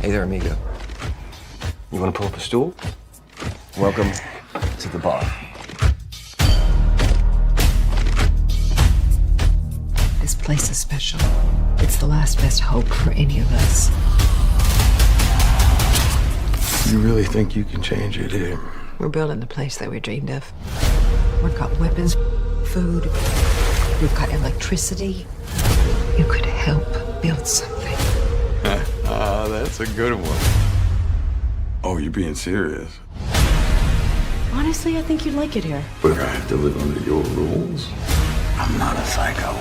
Hey there, amigo. You want to pull up a stool? Welcome to the bar. This place is special. It's the last best hope for any of us. You really think you can change it here? We're building the place that we dreamed of. We've got weapons, food, we've got electricity. You could help build something. That's a good one. Oh, you're being serious? Honestly, I think you'd like it here. But I have to live under your rules. I'm not a psycho.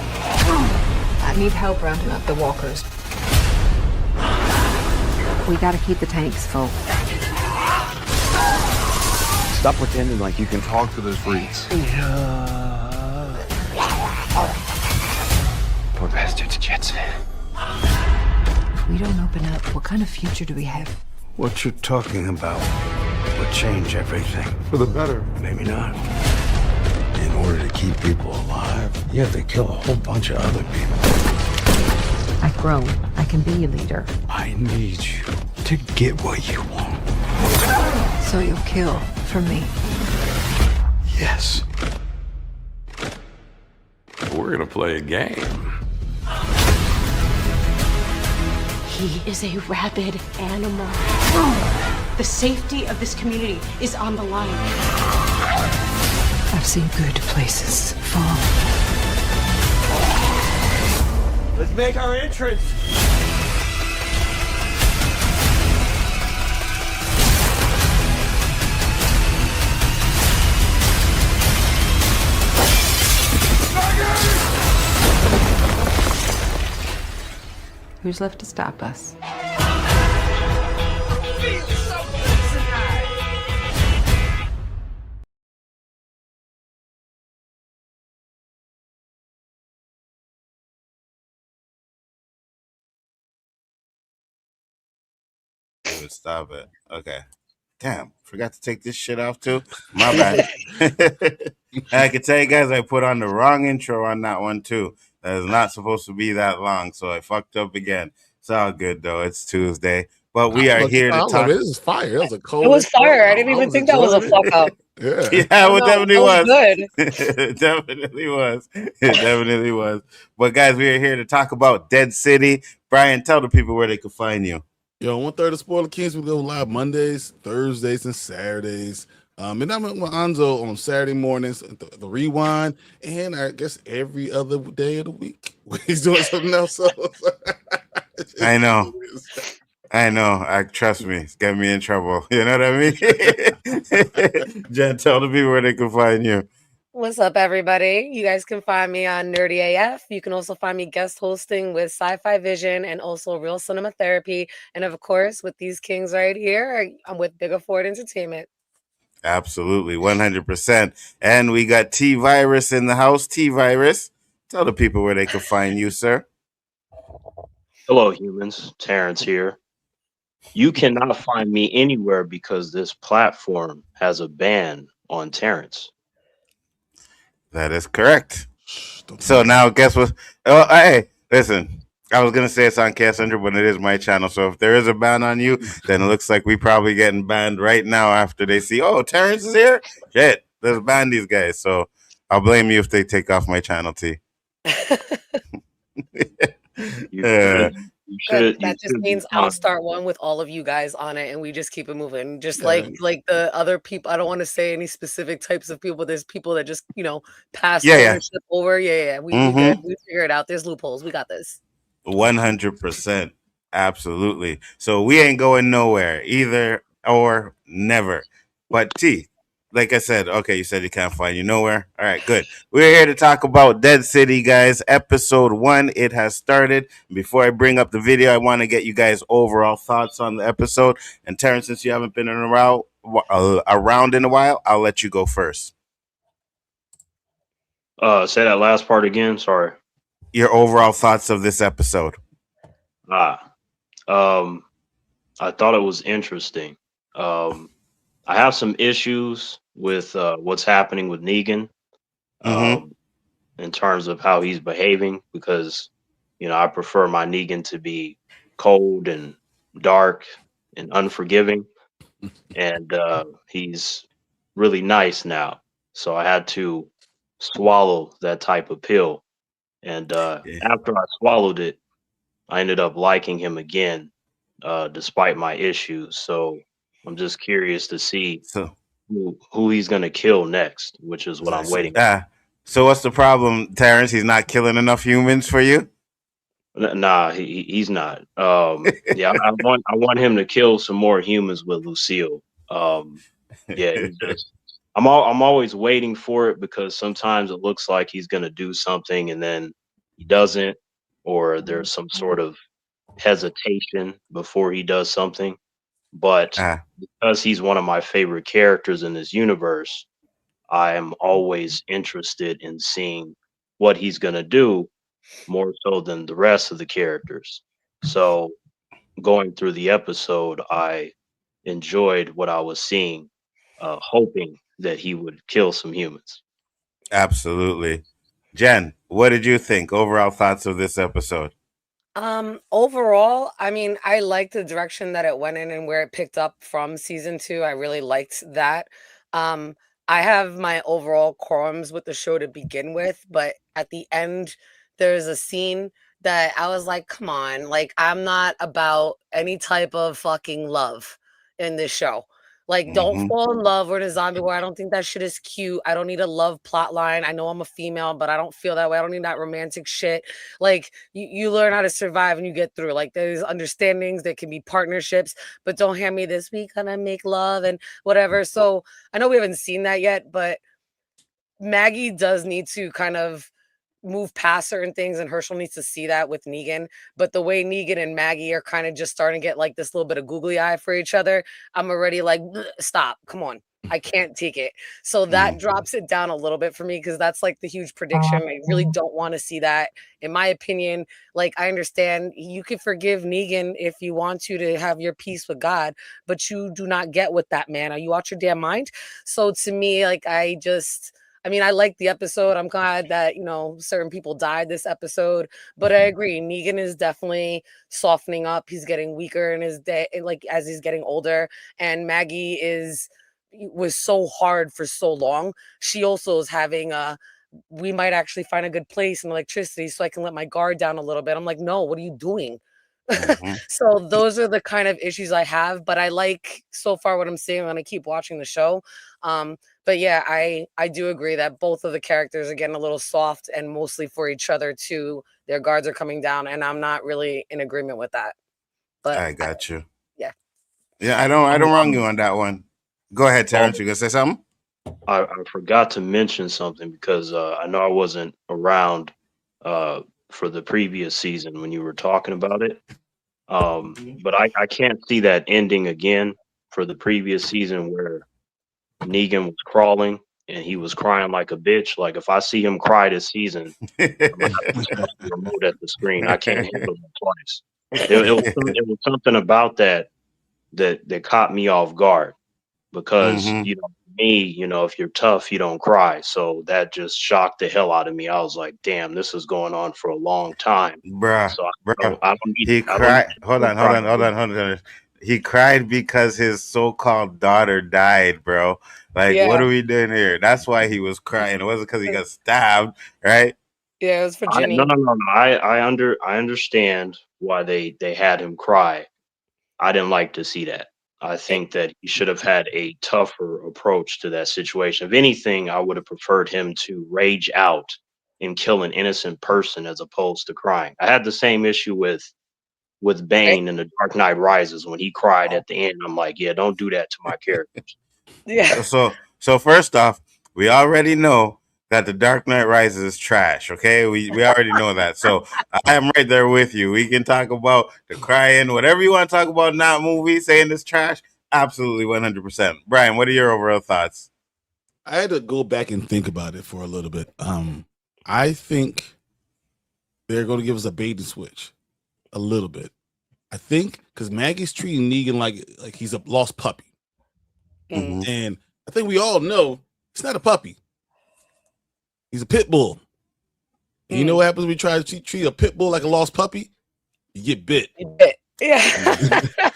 I need help rounding up the walkers. We gotta keep the tanks full. Stop pretending like you can talk to those freaks. Poor bastards, Jets. If we don't open up, what kind of future do we have? What you're talking about would change everything. For the better. Maybe not. In order to keep people alive, you have to kill a whole bunch of other people. I've grown. I can be a leader. I need you to get what you want. So you'll kill for me. Yes. We're gonna play a game. He is a rabid animal. The safety of this community is on the line. I've seen good places fall. Let's make our entrance. Who's left to stop us? Stop it. Okay. Damn, forgot to take this shit off too. My bad. I can tell you guys I put on the wrong intro on that one too. That is not supposed to be that long, so I fucked up again. It's all good though. It's Tuesday. But we are here to talk. This is fire. It was a cold. It was fire. I didn't even think that was a fuck up. Yeah. Yeah, it definitely was. Good. It definitely was. It definitely was. But guys, we are here to talk about Dead City. Brian, tell the people where they can find you. Yo, 1/3 of Spoiler Kings, we go live Mondays, Thursdays, and Saturdays. And I'm with Nzo on Saturday mornings, the rewind, and I guess every other day of the week. He's doing something else. So I know. I trust me. It's getting me in trouble. You know what I mean? Jen, tell the people where they can find you. What's up, everybody? You guys can find me on Nerdy AF. You can also find me guest hosting with Sci-Fi Vision and also Real Cinema Therapy. And of course, with these kings right here, I'm with Bigger Ford Entertainment. Absolutely, 100%. And we got T-Virus in the house. T-Virus, tell the people where they can find you, sir. Hello, humans. Terrence here. You cannot find me anywhere because this platform has a ban on Terrence. That is correct. So now, guess what? Oh, hey, listen. I was gonna say it's on Cast 100, but it is my channel. So if there is a ban on you, then it looks like we probably getting banned right now after they see, oh, Terrence is here. Shit, let's ban these guys. So I'll blame you if they take off my channel, T. That just means I'll start one with all of you guys on it, and we just keep it moving. Just like the other people. I don't want to say any specific types of people. There's people that just pass ownership over. Yeah. We figure it out. There's loopholes. We got this. 100%, absolutely. So we ain't going nowhere, either or never. But T, like I said, okay, you said you can't find you nowhere. All right, good. We're here to talk about Dead City, guys. Episode 1, it has started. Before I bring up the video, I want to get you guys' overall thoughts on the episode. And Terrence, since you haven't been around in a while, I'll let you go first. Say that last part again. Sorry. Your overall thoughts of this episode. I thought it was interesting. I have some issues with what's happening with Negan in terms of how he's behaving, because I prefer my Negan to be cold and dark and unforgiving, and he's really nice now. So I had to swallow that type of pill, and Yeah. after I swallowed it, I ended up liking him again, despite my issues. So I'm just curious to see So, who he's gonna kill next, which is what I'm waiting. so what's the problem, Terrence? He's not killing enough humans for you? Nah, he's not. Yeah, I want him to kill some more humans with Lucille. Yeah, he's just. I'm always waiting for it because sometimes it looks like he's gonna do something and then he doesn't, or there's some sort of hesitation before he does something. But Ah, because he's one of my favorite characters in this universe, I am always interested in seeing what he's gonna do more so than the rest of the characters. So going through the episode, I enjoyed what I was seeing, hoping that he would kill some humans. absolutely. Jen, what did you think? Overall thoughts of this episode? Overall, I mean, I liked the direction that it went in and where it picked up from season 2. I really liked that. Um, I have my overall qualms with the show to begin with, but at the end, there's a scene that I was like, come on, like, I'm not about any type of fucking love in this show. Like, don't Mm-hmm. fall in love with a zombie war. I don't think that shit is cute. I don't need a love plot line. I know I'm a female, but I don't feel that way. I don't need that romantic shit. Like you learn how to survive and you get through. Like there's understandings, there can be partnerships, but don't hand me this. We gonna make love and whatever. So I know we haven't seen that yet, but Maggie does need to kind of move past certain things, and Herschel needs to see that with Negan. But the way Negan and Maggie are kind of just starting to get like this little bit of googly eye for each other, I'm already like, stop, come on. I can't take it. So that drops it down a little bit for me because that's like the huge prediction. I really don't want to see that. In my opinion, like I understand you can forgive Negan if you want to have your peace with God, but you do not get with that man. Are you out your damn mind? So to me, like I mean, I like the episode. I'm glad that, certain people died this episode, but I agree. Negan is definitely softening up. He's getting weaker in his day, like as he's getting older. And Maggie was so hard for so long. She also is having we might actually find a good place in electricity so I can let my guard down a little bit. I'm like, no, what are you doing? Mm-hmm. So those are the kind of issues I have, but I like so far what I'm seeing. I'm going to keep watching the show. But yeah, I do agree that both of the characters are getting a little soft and mostly for each other too. Their guards are coming down and I'm not really in agreement with that. But I got you. Yeah. Yeah, I don't wrong you on that one. Go ahead, Terrence. You gonna say something? I forgot to mention something because I know I wasn't around for the previous season when you were talking about it. But I can't see that ending again for the previous season where Negan was crawling and he was crying like a bitch. Like if I see him cry this season, I'm gonna have to toss the remote at the screen. I can't handle it twice. It was something about that caught me off guard because me, if you're tough, you don't cry. So that just shocked the hell out of me. I was like, damn, this is going on for a long time. Bruh, So bruh. I don't need, He cried. Hold on. He cried because his so-called daughter died, bro. Like, Yeah. what are we doing here? That's why he was crying. It wasn't because he got stabbed, right? Yeah, it was for Ginny. No. I understand why they had him cry. I didn't like to see that. I think that he should have had a tougher approach to that situation. If anything, I would have preferred him to rage out and kill an innocent person as opposed to crying. I had the same issue with Bane in The Dark Knight Rises when he cried at the end. I'm like, yeah, don't do that to my characters. Yeah. So first off, we already know that The Dark Knight Rises is trash. Okay, we already know that. So I am right there with you. We can talk about the crying, whatever you want to talk about in that movie, saying it's trash. Absolutely, 100%. Brian, what are your overall thoughts? I had to go back and think about it for a little bit. I think they're going to give us a bait and switch a little bit. I think because Maggie's treating Negan like he's a lost puppy. Mm-hmm. And I think we all know it's not a puppy. He's a pit bull. And you know what happens when we try to treat a pit bull like a lost puppy? You get bit. Yeah.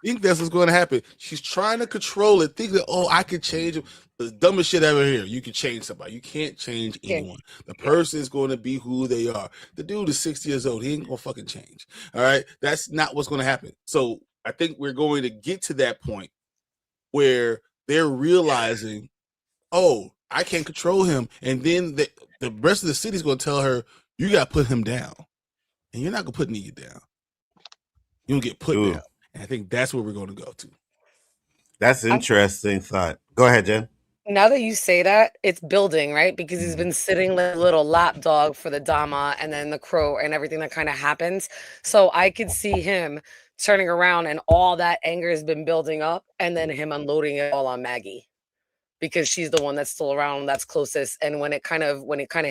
think that's what's going to happen. She's trying to control it, think that, oh, I could change him. The dumbest shit ever here. You can change somebody. You can't change anyone. The person is going to be who they are. The dude is 60 years old. He ain't going to fucking change. All right? That's not what's going to happen. So I think we're going to get to that point where they're realizing, oh, I can't control him. And then the rest of the city's going to tell her, you got to put him down. And you're not going to put Negan down. You'll get put down. And I think that's where we're going to go to. That's interesting thought. Go ahead, Jen. Now that you say that, it's building, right? Because he's been sitting like a little lapdog for the Dama and then the Crow and everything that kind of happens. So I could see him turning around and all that anger has been building up and then him unloading it all on Maggie. Because she's the one that's still around, that's closest. And when it kind of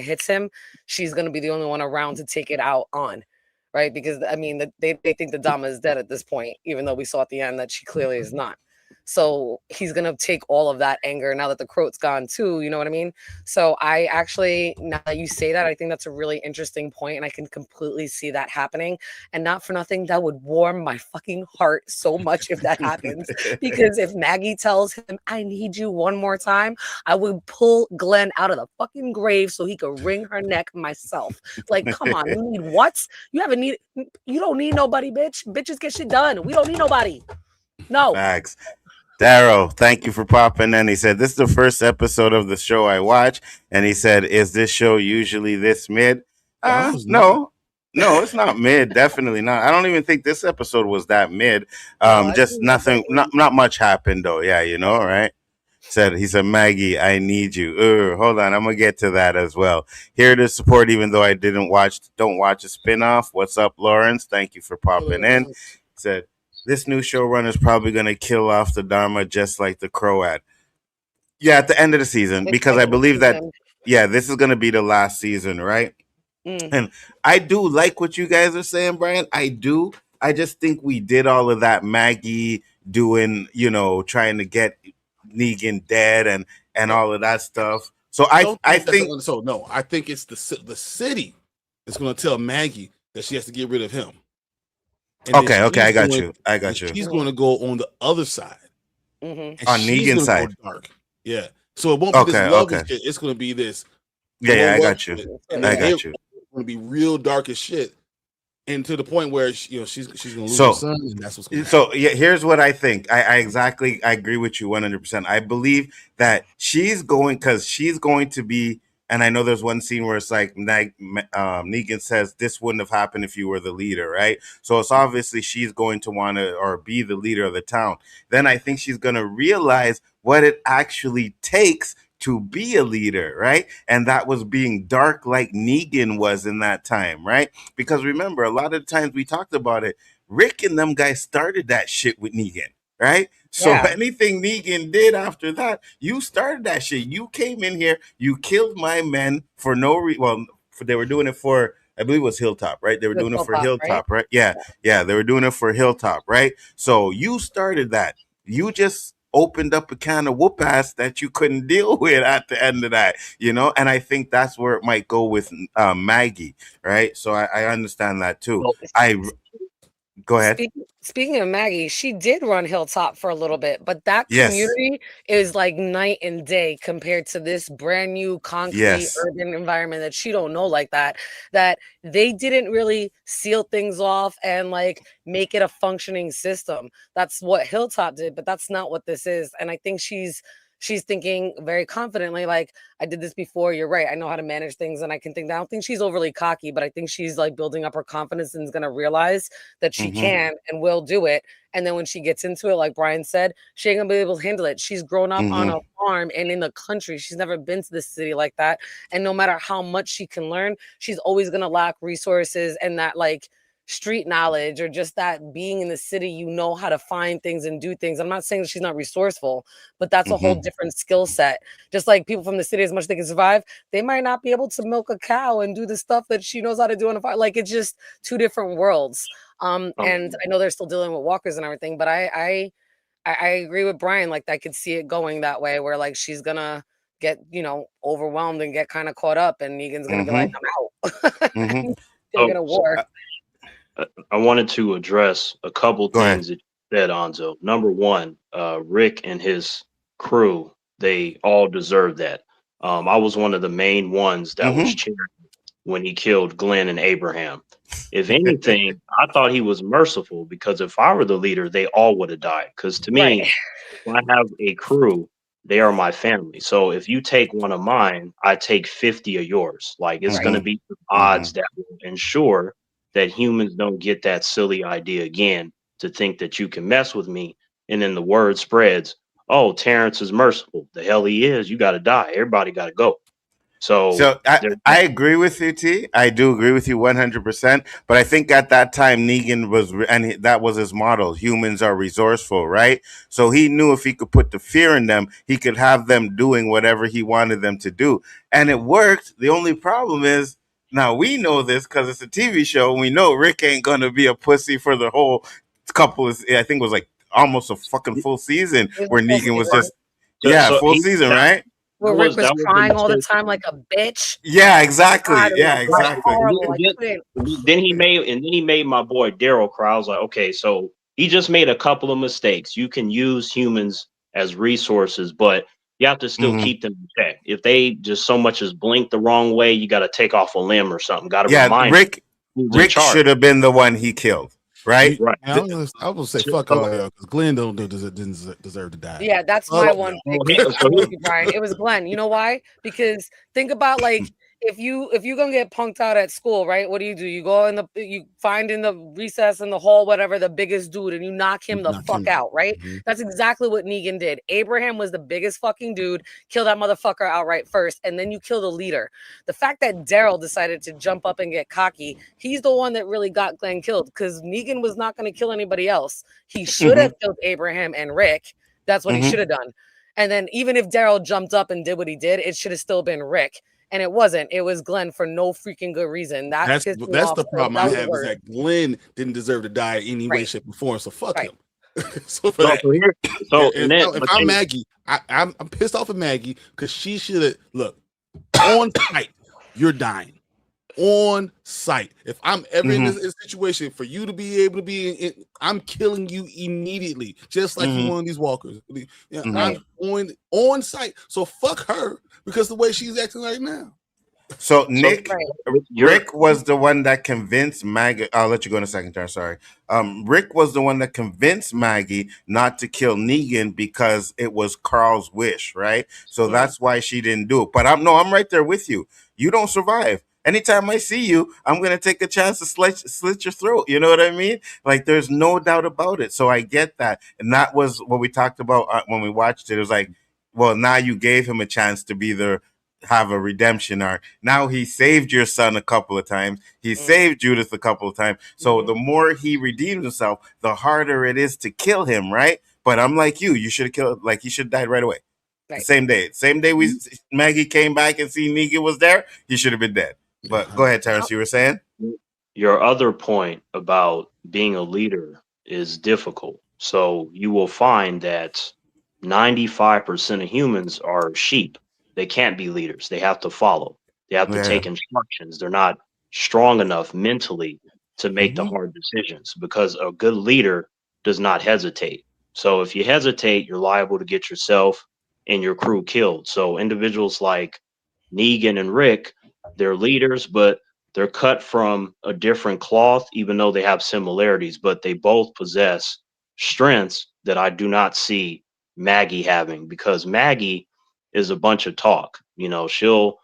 hits him, she's going to be the only one around to take it out on. Right? Because, I mean, they think the Dama is dead at this point, even though we saw at the end that she clearly is not. So he's going to take all of that anger now that the Crow's gone too, you know what I mean? So I actually, now that you say that, I think that's a really interesting point, and I can completely see that happening. And not for nothing, that would warm my fucking heart so much if that happens. Because if Maggie tells him, I need you one more time, I would pull Glenn out of the fucking grave so he could wring her neck myself. Like, come on, you need what? You don't need nobody, bitch. Bitches get shit done. We don't need nobody. No. Facts. Darrow, thank you for popping in. He said, this is the first episode of the show I watch. And he said, is this show usually this mid? No, it's not mid. Definitely not. I don't even think this episode was that mid. Just nothing, not much happened though. Yeah, you know, right? He said, Maggie, I need you. Hold on, I'm going to get to that as well. Here to support, even though I don't watch a spinoff. What's up, Lawrence? Thank you for popping in. He said, this new showrunner is probably going to kill off the Dharma just like the Crow had. Yeah, at the end of the season, because I believe that, this is going to be the last season, right? And I do like what you guys are saying, Brian. I do. I just think we did all of that Maggie doing, trying to get Negan dead and all of that stuff. So I think it's the city that's going to tell Maggie that she has to get rid of him. And okay, I got you. She's going to go on the other side. Mm-hmm. On Negan's side. Dark. Yeah. So it won't be this love shit. It's going to be this. Yeah, I got you. I got you. It's going to be real dark as shit. And to the point where she's going to lose her son, and that's what's going to happen. So here's what I think. I agree with you 100%. I believe that she's going to be. And I know there's one scene where it's like Negan says, this wouldn't have happened if you were the leader, right? So it's obviously she's going to want to or be the leader of the town. Then I think she's going to realize what it actually takes to be a leader, right? And that was being dark like Negan was in that time, right? Because remember, a lot of times we talked about it, Rick and them guys started that shit with Negan, right? So anything Negan did after that, you started that shit. You came in here, you killed my men for no reason. Well, they were doing it for, I believe it was Hilltop, right? They were doing it for Hilltop, right? Yeah, they were doing it for Hilltop, right? So you started that. You just opened up a can of whoop ass that you couldn't deal with at the end of that, And I think that's where it might go with Maggie, right? So I understand that too. Go ahead. Speaking of Maggie, she did run Hilltop for a little bit, but that community is like night and day compared to this brand new concrete urban environment that she don't know like that they didn't really seal things off and like make it a functioning system. That's what Hilltop did, but that's not what this is. And I think she's thinking very confidently, like, I did this before. You're right. I know how to manage things, and I can think. I don't think she's overly cocky, but I think she's like building up her confidence and is going to realize that she can and will do it. And then when she gets into it, like Brian said, she ain't gonna be able to handle it. She's grown up on a farm and in the country. She's never been to the city like that. And no matter how much she can learn, she's always gonna lack resources and that like street knowledge or just that being in the city, how to find things and do things. I'm not saying that she's not resourceful, but that's a whole different skill set. Just like people from the city, as much as they can survive, they might not be able to milk a cow and do the stuff that she knows how to do on a farm. Like, it's just two different worlds. And I know they're still dealing with walkers and everything, but I agree with Brian. Like, I could see it going that way where like she's gonna get overwhelmed and get kind of caught up, and Negan's gonna be like, I'm out. They're gonna war. I wanted to address a couple things that you said, Anzo. Number one, Rick and his crew, they all deserve that. I was one of the main ones that was Mm-hmm. cheering when he killed Glenn and Abraham. If anything, I thought he was merciful because if I were the leader, they all would have died. Because to Right. me, when I have a crew, they are my family. So if you take one of mine, I take 50 of yours. Like it's going to Mm-hmm. be some Mm-hmm. odds that will ensure that humans don't get that silly idea again to think that you can mess with me. And then the word spreads, oh, Terrence is merciful. The hell he is. You got to die. Everybody got to go. So So I, there's I that. agree with you, T. I do agree with you 100%. But I think at that time, Negan was, that was his model. Humans are resourceful, right? So he knew if he could put the fear in them, he could have them doing whatever he wanted them to do. And it worked. The only problem is, now we know this because it's a TV show. And we know Rick ain't going to be a pussy for the whole couple of, I think it was like almost a fucking full season It was where a full Negan was season just, yeah, So full he season, right? where Rick was that was the crying all the mistake. time like a bitch. Yeah, God, exactly. it was Yeah, Right. exactly. horrible. I couldn't. Then he made my boy Daryl cry. I was like, okay, so he just made a couple of mistakes. You can use humans as resources, but you have to still Hmm. keep them in check. If they just so much as blink the wrong way, you got to take off a limb or something. Got to Yeah, remind them who's in Rick charge. should have been the one he killed, right? Right. I was gonna say fuck all y'all because Glenn didn't deserve to die. Yeah, that's Fuck my y'all. one So pick. he, so I'm with he, you, Brian. It was Glenn. You know why? Because think about like if you gonna get punked out at school, right? What do? You go in you find in the recess in the hall, whatever, the biggest dude, and you knock him the Knock fuck him out. out, right? Mhm. That's exactly what Negan did. Abraham was the biggest fucking dude, kill that motherfucker outright first, and then you kill the leader. The fact that Daryl decided to jump up and get cocky, he's the one that really got Glenn killed because Negan was not gonna kill anybody else. He should have killed Abraham and Rick. That's what he should have done. And then even if Daryl jumped up and did what he did, it should have still been Rick. And it wasn't. It was Glenn for no freaking good reason. That That's pissed me that's off. the problem That I was the have is worst. that Glenn didn't deserve to die in any way, Right. shape, or form. So fuck Right. him. So for so, that, so here, so and then, if but I'm then, Maggie, I'm pissed off at Maggie because she should have look on site. You're dying on site. If I'm ever in this situation, for you to be able to be I'm killing you immediately, just like you one of these walkers. I'm on site. So fuck her because the way she's acting right now. So so Nick, you're Rick was the one that convinced Maggie. I'll let you go in a second, Terrence. Sorry. Rick was the one that convinced Maggie not to kill Negan because it was Carl's wish, right? So that's why she didn't do it. But I'm right there with you. You don't survive. Anytime I see you, I'm gonna take a chance to slit your throat. You know what I mean? Like there's no doubt about it. So I get that, and that was what we talked about when we watched it. It was like, well, now you gave him a chance to be the have a redemption arc. Now he saved your son a couple of times. He saved Judith a couple of times. So the more he redeems himself, the harder it is to kill him, right? But I'm like you should have killed, like he should have died right away. Right. The same day. Same day Maggie came back and see Negan was there, he should have been dead. But go ahead, Terrence, you were saying? your other point about being a leader is difficult. So you will find that 95% of humans are sheep. They can't be leaders. They have to follow. They have to Yeah. take instructions. They're not strong enough mentally to make the hard decisions because a good leader does not hesitate. So if you hesitate, you're liable to get yourself and your crew killed. So individuals like Negan and Rick, they're leaders, but they're cut from a different cloth, even though they have similarities, but they both possess strengths that I do not see Maggie having because Maggie is a bunch of talk. You know, she'll,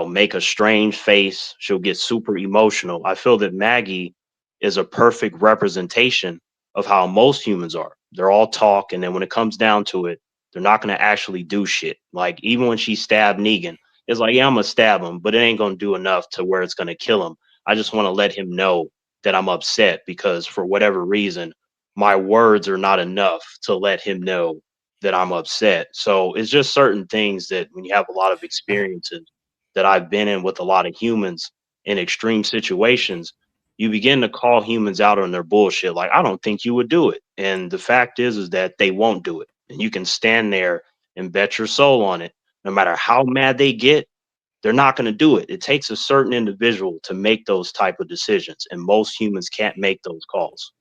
make a strange face. She'll get super emotional. I feel that Maggie is a perfect representation of how most humans are. They're all talk. And then when it comes down to it, they're not going to actually do shit. Like even when she stabbed Negan, it's like, yeah, I'm gonna stab him, but it ain't gonna do enough to where it's gonna kill him. I just want to let him know that I'm upset because for whatever reason, my words are not enough to let him know that I'm upset. So it's just certain things that when you have a lot of experiences that I've been in with a lot of humans in extreme situations, you begin to call humans out on their bullshit. Like, I don't think you would do it. And the fact is that they won't do it. And you can stand there and bet your soul on it. No matter how mad they get, they're not going to do it. It takes a certain individual to make those type of decisions, and most humans can't make those calls.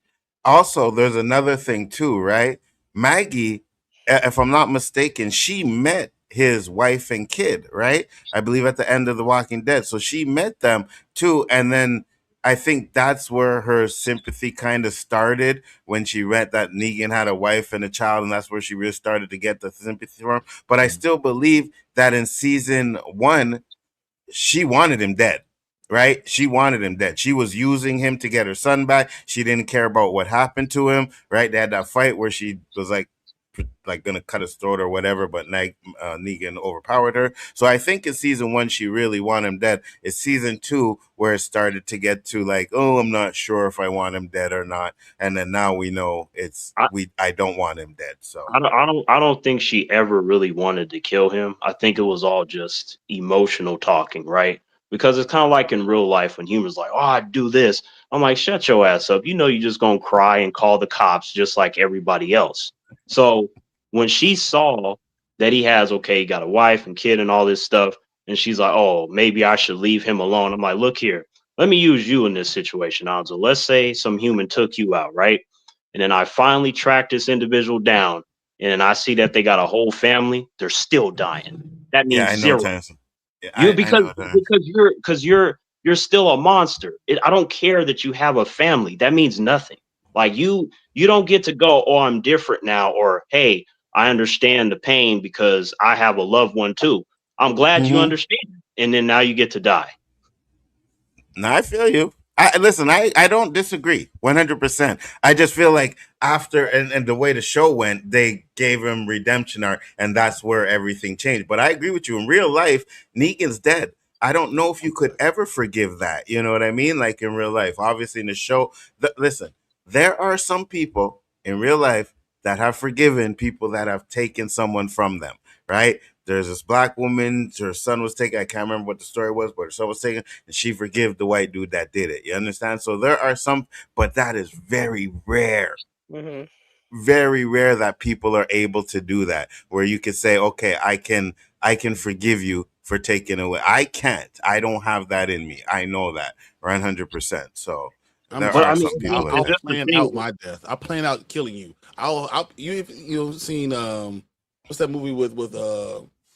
also, there's another thing too, right? Maggie, if I'm not mistaken, she met his wife and kid, right? I believe at the end of The Walking Dead. So she met them too. And then I think that's where her sympathy kind of started when she read that Negan had a wife and a child. And that's where she really started to get the sympathy for him. But I still believe that in season 1, she wanted him dead, right? She wanted him dead. She was using him to get her son back. She didn't care about what happened to him, right? They had that fight where she was like gonna cut his throat or whatever, but Negan overpowered her. So I think in season 1 she really wanted him dead. It's season 2 where it started to get to like, oh, I'm not sure if I want him dead or not. And then now we know I don't want him dead. So I don't think she ever really wanted to kill him. I think it was all just emotional talking, right? Because it's kind of like in real life when humans like, oh, I'd do this. I'm like, shut your ass up. You know, you're just gonna cry and call the cops just like everybody else. So when she saw that he has, okay, he got a wife and kid and all this stuff, and she's like, oh, maybe I should leave him alone. I'm like, look here, let me use you in this situation, Anzo. Let's say some human took you out, right? And then I finally track this individual down, and then I see that they got a whole family. They're still dying. That yeah, means I know, zero. Tennyson. Yeah, You I know, because you're still a monster. I don't care that you have a family. That means nothing. Like you don't get to go, oh, I'm different now, or hey, I understand the pain because I have a loved one too. I'm glad you understand. And then now you get to die. No, I feel you. I don't disagree 100%. I just feel like after and the way the show went, they gave him redemption arc, and that's where everything changed. But I agree with you. In real life, Negan's dead. I don't know if you could ever forgive that. You know what I mean? Like in real life. Obviously, in the show, listen, there are some people in real life that have forgiven people that have taken someone from them, right? There's this black woman, her son was taken. I can't remember what the story was, but her son was taken, and she forgave the white dude that did it. You understand? So there are some, but that is very rare. Mm-hmm. Very rare that people are able to do that, where you can say, okay, I can forgive you for taking away. I can't. I don't have that in me. I know that 100%. So there But are I mean, some people I'll like that. plan out my death. I'll plan out killing you. You seen what's that movie with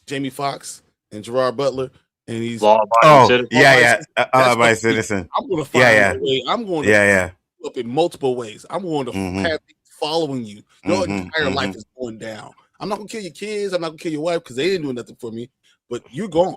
Jamie Foxx and Gerard Butler, and he's law abiding citizen. Yeah. That's My my citizen. I'm gonna find a way. I'm going to Yeah. up in multiple ways. I'm going to have people following you. Your entire life is going down. I'm not gonna kill your kids. I'm not gonna kill your wife because they didn't do nothing for me. But you're gone.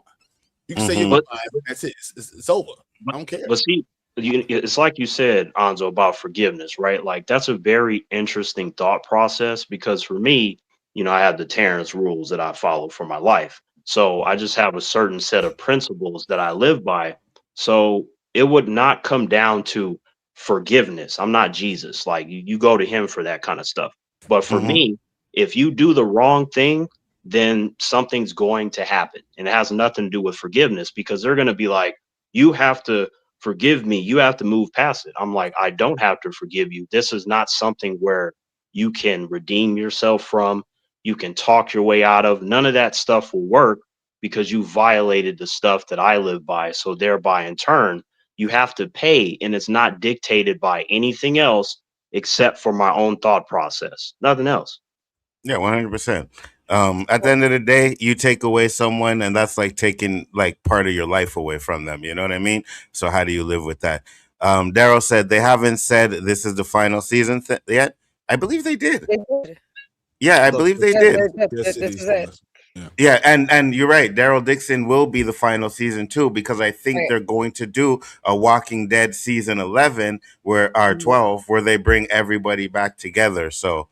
You can say you're But- alive. That's it. It's over. I don't care. But see, it's like you said, Anzo, about forgiveness, right? Like that's a very interesting thought process because for me, you know, I have the Terrence rules that I follow for my life. So I just have a certain set of principles that I live by. So it would not come down to forgiveness. I'm not Jesus. Like you go to him for that kind of stuff. But for me, if you do the wrong thing, then something's going to happen. And it has nothing to do with forgiveness because they're going to be like, you have to forgive me. You have to move past it. I'm like, I don't have to forgive you. This is not something where you can redeem yourself from. You can talk your way out of. None of that stuff will work because you violated the stuff that I live by. So thereby in turn, you have to pay. And it's not dictated by anything else except for my own thought process. Nothing else. Yeah, 100%. At the end of the day, you take away someone, and that's like taking like part of your life away from them. You know what I mean? So how do you live with that? Daryl said they haven't said this is the final season yet. I believe they did. They did. Yeah, I believe they did. This is it. Yeah, and you're right. Daryl Dixon will be the final season too, because I think they're going to do a Walking Dead season 11 where or 12 where they bring everybody back together. So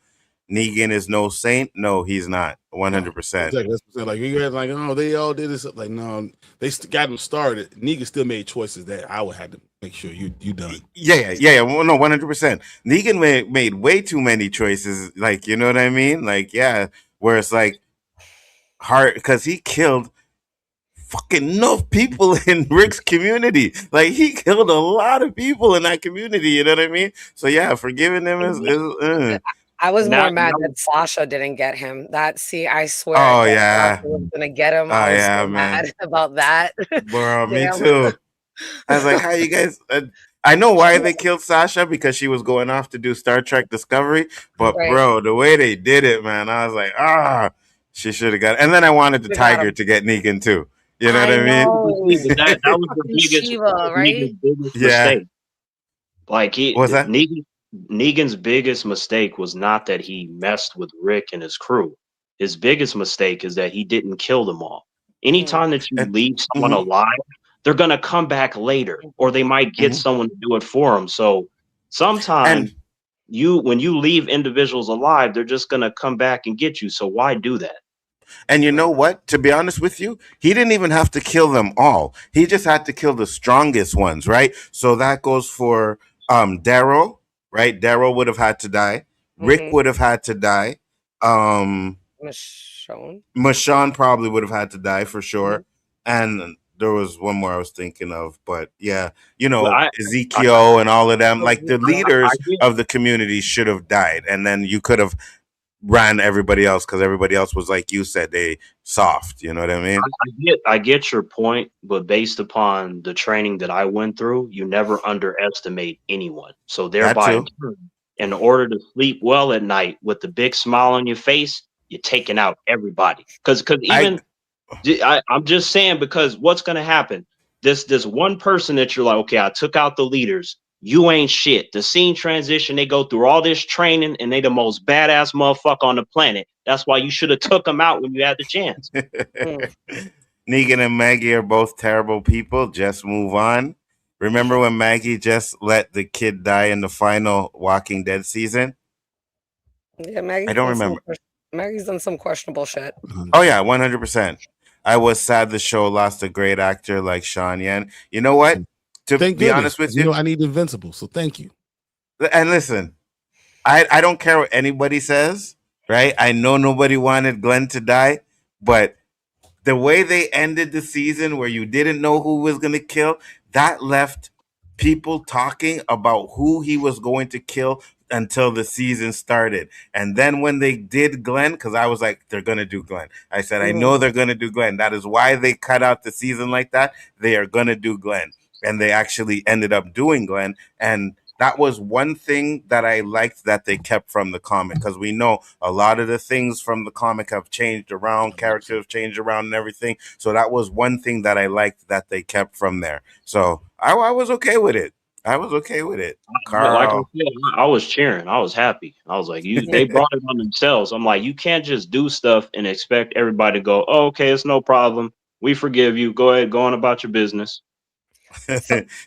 Negan is no saint. No, he's not. 100%. Exactly. That's what I'm saying. Like you guys, like, oh, they all did this. Like, no, they got them started. Negan still made choices that I would have to make sure you done. Yeah. Well, no, 100%. Negan made way too many choices. Like, you know what I mean? Like, yeah, where it's like hard because he killed fucking enough people in Rick's community. Like, he killed a lot of people in that community. You know what I mean? So yeah, forgiving him is I was more mad that Sasha didn't get him. I swear. Oh yeah, Sasha was gonna get him. Oh I was yeah, so man. mad about that. Bro, me too. I was like, how you guys? I know why they killed Sasha, because she was going off to do Star Trek Discovery. But Right. bro, the way they did it, man, I was like, she should have got it. And then I wanted the They got Tiger him. to get Negan too. You know what I I mean? know. But that was the biggest Shiva, right? Negan's biggest Yeah. mistake. Like What's that? Negan's biggest mistake was not that he messed with Rick and his crew. His biggest mistake is that he didn't kill them all. Anytime that you And- leave someone alive, they're gonna come back later, or they might get someone to do it for them. So sometimes when you leave individuals alive, they're just gonna come back and get you. So why do that? And you know what? To be honest with you, he didn't even have to kill them all. He just had to kill the strongest ones, right? So that goes for Daryl, right? Daryl would have had to die. Rick would have had to die. Michonne probably would have had to die for sure. And there was one more I was thinking of, but yeah, Ezekiel and all of them, like the leaders of the community should have died, and then you could have ran everybody else, because everybody else was, like you said, they soft. You know what I mean? I get your point, but based upon the training that I went through, you never underestimate anyone. So thereby, in order to sleep well at night with the big smile on your face, you're taking out everybody. Because even I'm just saying, because what's going to happen? This one person that you're like, okay, I took out the leaders. You ain't shit. The scene transition, they go through all this training, and they the most badass motherfucker on the planet. That's why you should have took them out when you had the chance. Negan and Maggie are both terrible people. Just move on. Remember when Maggie just let the kid die in the final Walking Dead season? Yeah, Maggie's I don't remember. Maggie's done some questionable shit. Oh yeah, 100%. I was sad the show lost a great actor like Sean Yen. You know what? To be honest with you, I need Invincible, so thank you. And listen, I don't care what anybody says, right? I know nobody wanted Glenn to die, but the way they ended the season, where you didn't know who was going to kill, that left people talking about who he was going to kill until the season started. And then when they did Glenn, because I was like, they're going to do Glenn. I said, I know they're going to do Glenn. That is why they cut out the season like that. They are going to do Glenn. And they actually ended up doing Glenn. And that was one thing that I liked that they kept from the comic, because we know a lot of the things from the comic have changed around, characters have changed around and everything. So that was one thing that I liked that they kept from there. So I was okay with it. I was okay with it. Carl. Like I said, I was cheering. I was happy. I was like, they brought it on themselves. I'm like, you can't just do stuff and expect everybody to go, oh, okay, it's no problem. We forgive you. Go ahead, go on about your business.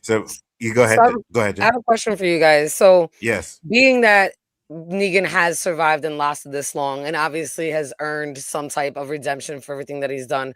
So you go ahead. Go ahead, Jen. I have a question for you guys. So yes, being that Negan has survived and lasted this long, and obviously has earned some type of redemption for everything that he's done,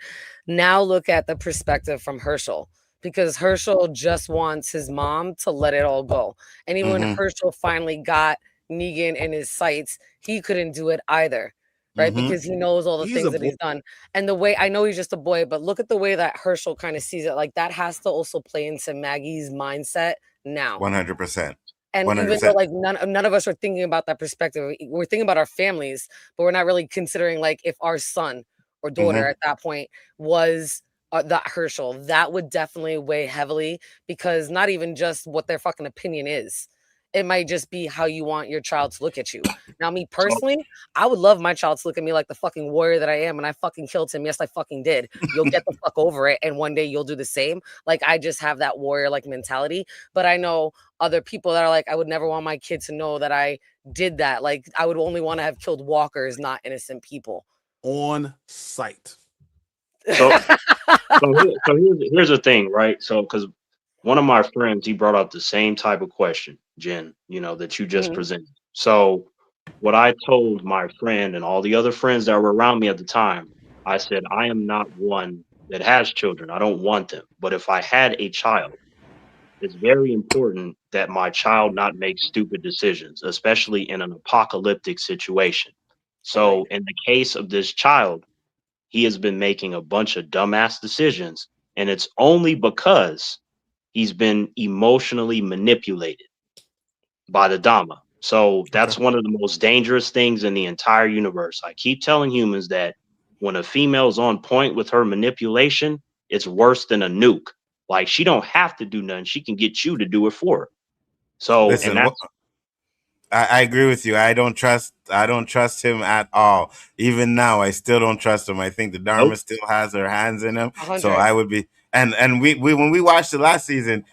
now look at the perspective from Herschel, because Herschel just wants his mom to let it all go. And even when Herschel finally got Negan in his sights, he couldn't do it either. Right, because he knows all the things that he's done. And the way, I know he's just a boy, but look at the way that Herschel kind of sees it. Like, that has to also play into Maggie's mindset now. 100%. And 100%. even though, like, none of us are thinking about that perspective, we're thinking about our families, but we're not really considering, like, if our son or daughter at that point was that Herschel, that would definitely weigh heavily, because not even just what their fucking opinion is. It might just be how you want your child to look at you. Now, me personally, I would love my child to look at me like the fucking warrior that I am, and I fucking killed him. Yes, I fucking did. You'll get the fuck over it, and one day you'll do the same. Like, I just have that warrior-like mentality. But I know other people that are like, I would never want my kid to know that I did that. Like, I would only want to have killed walkers, not innocent people. On sight. So here's the thing, right? So, because one of my friends, he brought up the same type of question, Jen, that you just presented. So what I told my friend and all the other friends that were around me at the time, I said, I am not one that has children. I don't want them. But if I had a child, it's very important that my child not make stupid decisions, especially in an apocalyptic situation. So in the case of this child, he has been making a bunch of dumbass decisions, and it's only because he's been emotionally manipulated by the Dhamma. So that's one of the most dangerous things in the entire universe. I keep telling humans that when a female's on point with her manipulation, it's worse than a nuke. Like, she don't have to do nothing. She can get you to do it for her. So, Listen, and that's I agree with you. I don't trust him at all. Even now, I still don't trust him. I think the Dharma nope. still has her hands in him. So 100. I would be and we when we watched the last season,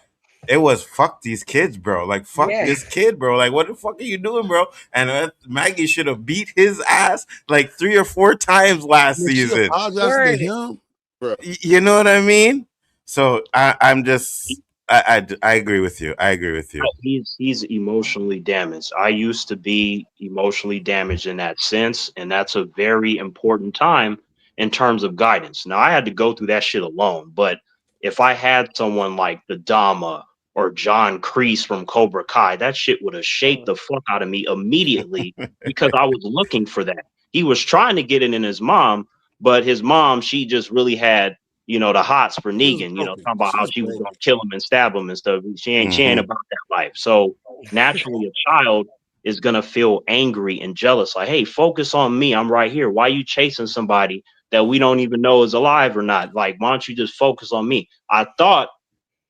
it was fuck these kids, bro. Like fuck Yeah. this kid, bro. Like what the fuck are you doing, bro? And Maggie should have beat his ass like 3 or 4 times last She season. apologized to him, bro. You know what I mean? So I'm just I agree with you. I agree with you. He's emotionally damaged. I used to be emotionally damaged in that sense, and that's a very important time in terms of guidance. Now, I had to go through that shit alone, but if I had someone like the Dama or John Kreese from Cobra Kai, that shit would have shaped the fuck out of me immediately because I was looking for that. He was trying to get it in his mom, but his mom, she just really had, you know, the hots for Negan, you know, talking about how she was going to kill him and stab him and stuff. She ain't about that life. So naturally, a child is going to feel angry and jealous. Like, hey, focus on me. I'm right here. Why are you chasing somebody that we don't even know is alive or not? Like, why don't you just focus on me? I thought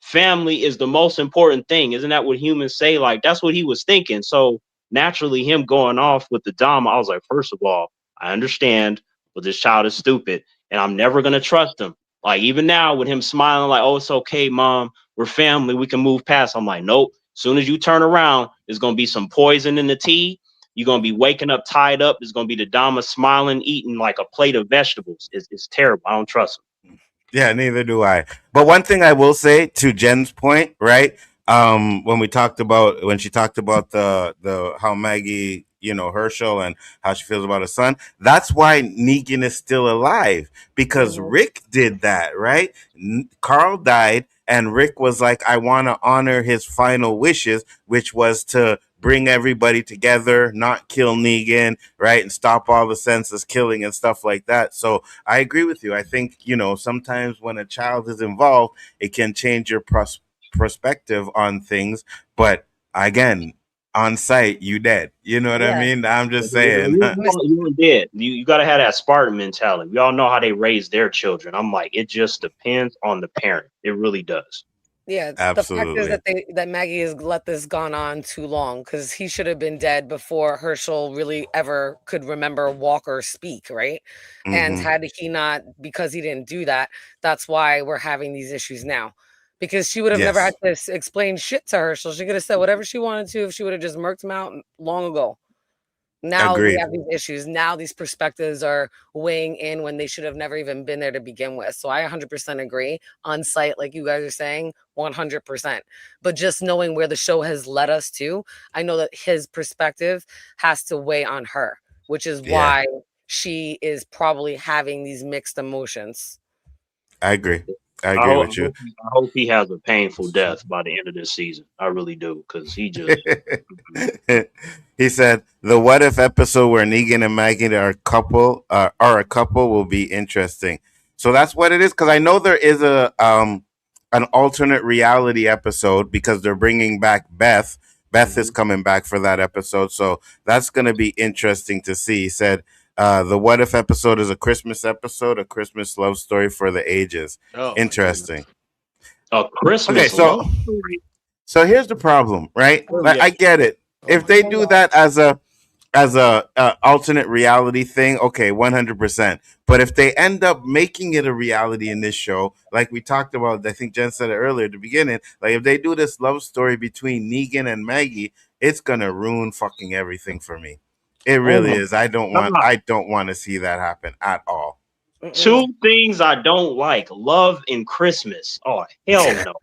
family is the most important thing. Isn't that what humans say? Like, that's what he was thinking. So naturally, him going off with the Dom, I was like, first of all, I understand, but this child is stupid and I'm never going to trust him. Like, even now with him smiling like, oh, it's okay, mom, we're family, we can move past. I'm like, nope. As soon as you turn around, there's going to be some poison in the tea. You're going to be waking up tied up. It's going to be the Dama smiling, eating like a plate of vegetables. It's terrible. I don't trust him. Yeah, neither do I. But one thing I will say to Jen's point, right? When she talked about the how Maggie, you know, Herschel and how she feels about her son, that's why Negan is still alive because Rick did that, right? Carl died, and Rick was like, I want to honor his final wishes, which was to bring everybody together, not kill Negan, right? And stop all the senseless killing and stuff like that. So I agree with you. I think, you know, sometimes when a child is involved, it can change your perspective on things. But again, on site, you dead. You know what I mean? I'm just saying. You dead. You got to have that Spartan mentality. We all know how they raise their children. I'm like, it just depends on the parent. It really does. Yeah, absolutely. The fact is that Maggie has let this gone on too long because he should have been dead before Herschel really ever could remember, walk, or speak, right? And had he not, because he didn't do that, that's why we're having these issues now. Because she would have never had to explain shit to Herschel. She could have said whatever she wanted to if she would have just murked him out long ago. Now we have these issues. Now these perspectives are weighing in when they should have never even been there to begin with. So I 100% agree. On site, like you guys are saying, 100%. But just knowing where the show has led us to, I know that his perspective has to weigh on her, which is why she is probably having these mixed emotions. I agree. I agree with you. I hope he has a painful death by the end of this season. I really do, because he just. He said the what if episode where Negan and Maggie are a couple will be interesting. So that's what it is. Because I know there is an alternate reality episode because they're bringing back Beth. Beth is coming back for that episode, so that's going to be interesting to see. He said. The what if episode is a Christmas episode, a Christmas love story for the ages. Interesting. A Christmas love story. So here's the problem, right? I get it. If they do that as a alternate reality thing, okay, 100%. But if they end up making it a reality in this show, like we talked about, I think Jen said it earlier at the beginning, like if they do this love story between Negan and Maggie, it's gonna ruin fucking everything for me. It really is. I don't want to see that happen at all. 2 things I don't like: love and Christmas. Oh hell no!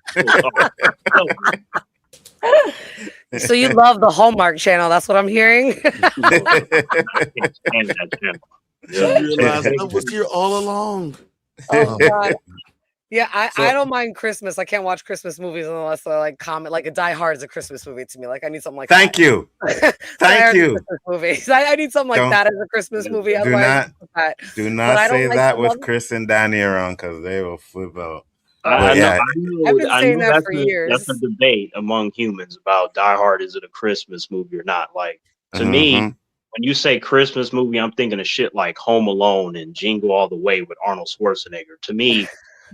So you love the Hallmark Channel? That's what I'm hearing. You realize I was here all along. Oh God. Yeah, I don't mind Christmas. I can't watch Christmas movies unless they're like comment. Like a Die Hard is a Christmas movie to me. Like I need something like Thank that. You. Thank you. Movies. I need something like that as a Christmas movie. Do not say that with Chris and Danny around because they will flip out. I've been saying that for years. That's a debate among humans about Die Hard. Is it a Christmas movie or not? Like to me, when you say Christmas movie, I'm thinking of shit like Home Alone and Jingle All the Way with Arnold Schwarzenegger. To me,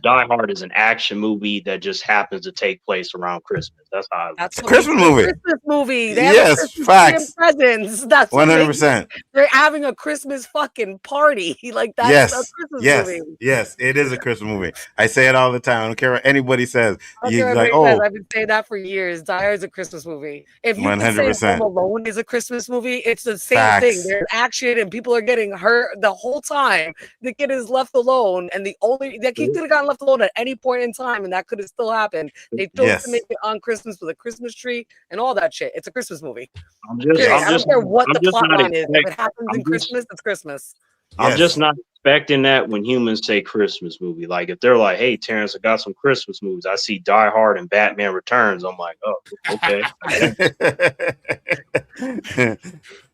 Die Hard is an action movie that just happens to take place around Christmas. That's how. That's It's a what makes Christmas it a movie. Christmas movie. They have a Yes, Christmas tree and facts. presents. That's what makes 100%. they're having a Christmas fucking party. Like that's a Yes, Christmas yes, movie. yes. It is a Christmas movie. I say it all the time. I don't care what anybody says. I don't care You're what like, anybody says. oh, I've been saying that for years. Die Hard is a Christmas movie. If you could say 100%. Home Alone is a Christmas movie, it's the same thing. Facts. There's action and people are getting hurt the whole time. The kid is left alone, and that kid could have gotten left alone at any point in time, and that could have still happened. They chose Yes. to make it on Christmas with a Christmas tree and all that shit. It's a Christmas movie. I'm just, Period. I'm I don't just, care what I'm the just plot not line is. If expect- it happens I'm in just- Christmas, it's Christmas. I'm Yes. just not expecting that when humans say Christmas movie. Like if they're like, "Hey, Terrence, I got some Christmas movies." I see Die Hard and Batman Returns. I'm like, "Oh, okay."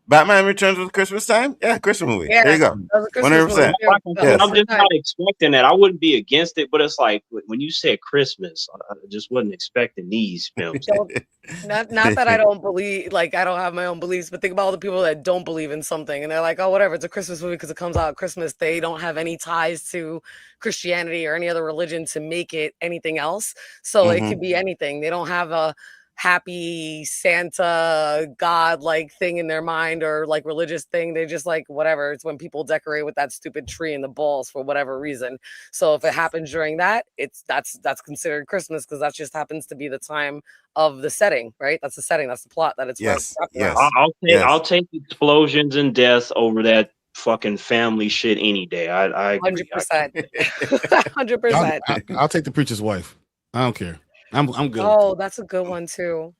Batman Returns with Christmas time? Yeah, Christmas movie. Yeah, there you go. that was a Christmas 100%. movie. Yes. I'm just not expecting that. I wouldn't be against it, but it's like when you said Christmas, I just wasn't expecting these films. Not that I don't believe, like I don't have my own beliefs, but think about all the people that don't believe in something and they're like, oh, whatever, it's a Christmas movie because it comes out at Christmas. They don't have any ties to Christianity or any other religion to make it anything else. So it could be anything. They don't have a happy Santa God like thing in their mind or like religious thing. They just like whatever. It's when people decorate with that stupid tree and the balls for whatever reason. So if it happens during that, that's considered Christmas because that just happens to be the time of the setting, right? That's the setting. That's the plot that it's Yes, yes. I'll take explosions and death over that fucking family shit any day. I agree. 100%. 100%. I'll take the preacher's wife. I don't care. I'm good. Oh, that's a good one too.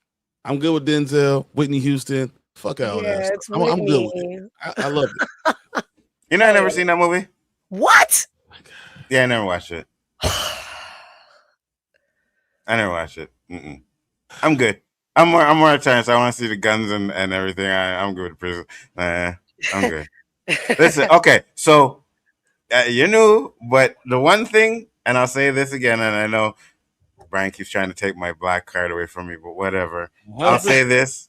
I'm good with Denzel, Whitney Houston. Fuck out Yeah, that it's stuff. I'm good with Whitney. it. I love it. You know, I never seen that movie. What? Yeah, I never watched it. I never watched it. Mm-mm. I'm good. I'm more Terrence. I want to see the guns and everything. I'm good with prison. I'm good. Listen, okay. So you're new, but the one thing, and I'll say this again, and I know Brian keeps trying to take my black card away from me, but whatever. I'll say this.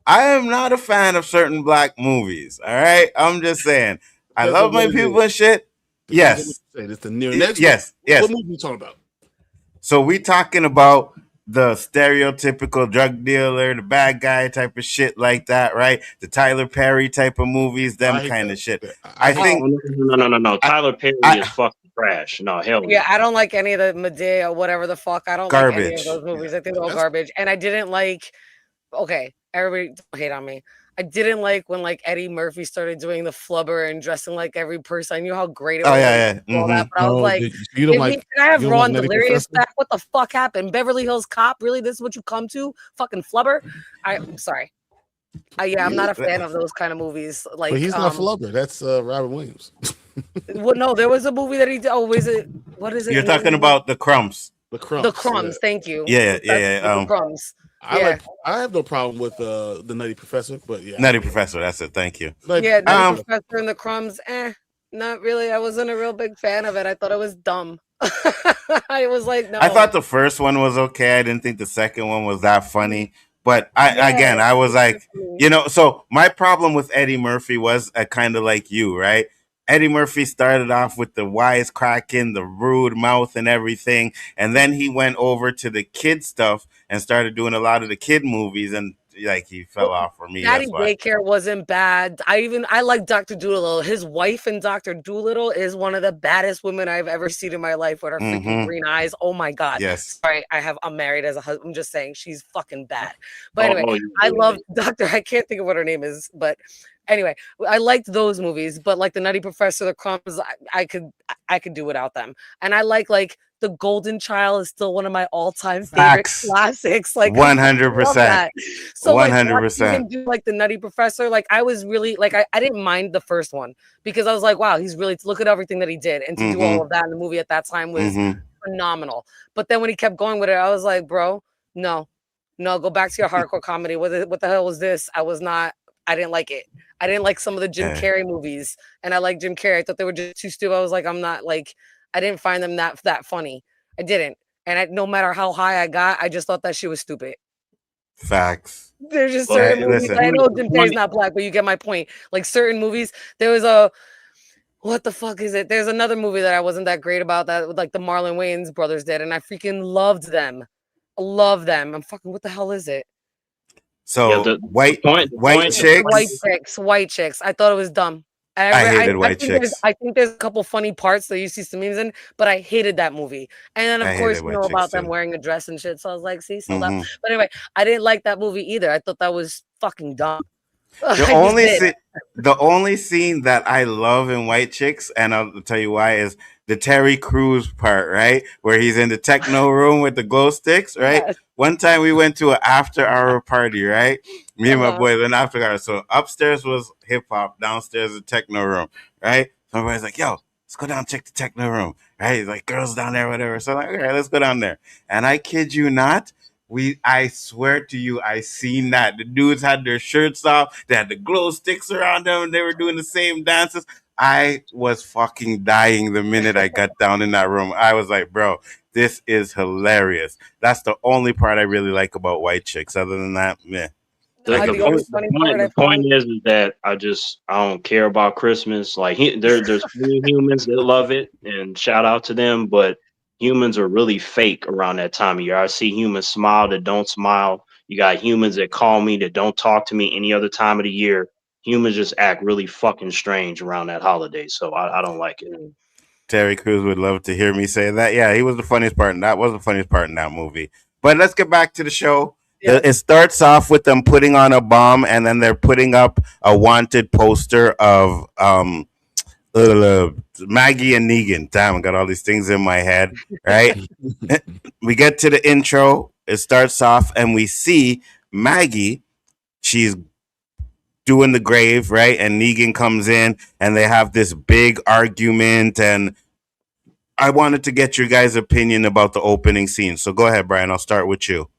I am not a fan of certain black movies. All right. I'm just saying. I love my people and shit. Yes. It's the near next. Yes. Yes. What movie are you talking about? So we talking about the stereotypical drug dealer, the bad guy type of shit like that, right? The Tyler Perry type of movies, them kind of shit. I think no. Tyler Perry is fucking trash. No, hell no. Yeah, I don't like any of the Medea or whatever the fuck. I don't like any of those movies. I think they're all garbage. And I didn't like. Okay, everybody don't hate on me. I didn't like when like Eddie Murphy started doing the flubber and dressing like every person. I knew how great it was. Oh yeah. All that, but I was like, you don't like. Can I have you don't Ron like Nutty Delirious Professor? back? What the fuck happened? Beverly Hills Cop? Really? This is what you come to? Fucking flubber? I'm sorry. Yeah, I'm not a fan of those kind of movies. Like, But he's not flubber. That's Robert Williams. Well, no, there was a movie that he did. Oh, is it? What is it? You're talking about The Crumbs. The Crumbs. The Crumbs. Thank you. Yeah. The Crumbs. I have no problem with the Nutty Professor, but yeah, Nutty Professor. That's it. Thank you. Yeah, the Professor and the Crumbs. Not really. I wasn't a real big fan of it. I thought it was dumb. I was like, no. I thought the first one was okay. I didn't think the second one was that funny. But I was like, so my problem with Eddie Murphy was kind of like you, right? Eddie Murphy started off with the wisecracking, the rude mouth and everything. And then he went over to the kid stuff and started doing a lot of the kid movies. And like he fell off for me. Daddy Daycare wasn't bad. I like Dr. Dolittle. His wife in Dr. Dolittle is one of the baddest women I've ever seen in my life with her freaking green eyes. Oh my God. Yes. Sorry, I'm married as a husband. I'm just saying she's fucking bad. But anyway, I love I can't think of what her name is, but anyway, I liked those movies, but like the Nutty Professor, the Crumbs, I could do without them. And I like The Golden Child is still one of my all-time favorite classics. Like 100%. So 100%. Do like the Nutty Professor. Like I was really like I didn't mind the first one because I was like, wow, he's really look at everything that he did, and to do all of that in the movie at that time was phenomenal. But then when he kept going with it, I was like, bro, no, go back to your hardcore comedy. What the hell was this? I didn't like it. I didn't like some of the Jim Carrey movies, and I like Jim Carrey. I thought they were just too stupid. I was like, I didn't find them that funny. I didn't. And no matter how high I got, I just thought that shit was stupid. Facts. There's just certain movies. I know Jim Carrey's not black, but you get my point. Like certain movies, there was What the fuck is it? There's another movie that I wasn't that great about that like the Marlon Wayans brothers did, and I freaking loved them. I love them. I'm fucking. What the hell is it? Yeah, So the point, the white point, the point. chicks. White chicks. I thought it was dumb. I hated white chicks. I think there's a couple funny parts that you see some memes in, but I hated that movie. And then of I course hated you white know chicks about them too. wearing a dress and shit. So I was like, see, so that. Mm-hmm. But anyway, I didn't like that movie either. I thought that was fucking dumb. The only scene that I love in White Chicks, and I'll tell you why, is the Terry Crews part, right? Where he's in the techno room with the glow sticks, right? Yes. One time we went to an after hour party, right? Me and my Uh-huh. boys went after hour. So upstairs was hip hop, downstairs the techno room, right? So everybody's like, yo, let's go down and check the techno room, right? He's like, girls down there, whatever. So I'm like, all right, let's go down there. And I kid you not, I swear to you, I seen that. The dudes had their shirts off, they had the glow sticks around them, they were doing the same dances. I was fucking dying the minute I got down in that room. I was like, bro, this is hilarious. That's the only part I really like about White Chicks. Other than that, meh. The point is that I don't care about Christmas. Like there's humans that love it, and shout out to them. But humans are really fake around that time of year. I see humans smile that don't smile. You got humans that call me that don't talk to me any other time of the year. Humans just act really fucking strange around that holiday. So I don't like it. Terry Crews would love to hear me say that. Yeah, he was the funniest part, and that was the funniest part in that movie. But let's get back to the show. Yeah. It starts off with them putting on a bomb, and then they're putting up a wanted poster of Maggie and Negan. Damn, I got all these things in my head, right? We get to the intro. It starts off, and we see Maggie. She's doing the grave, right? And Negan comes in, and they have this big argument. And I wanted to get your guys' opinion about the opening scene. So go ahead, Brian. I'll start with you.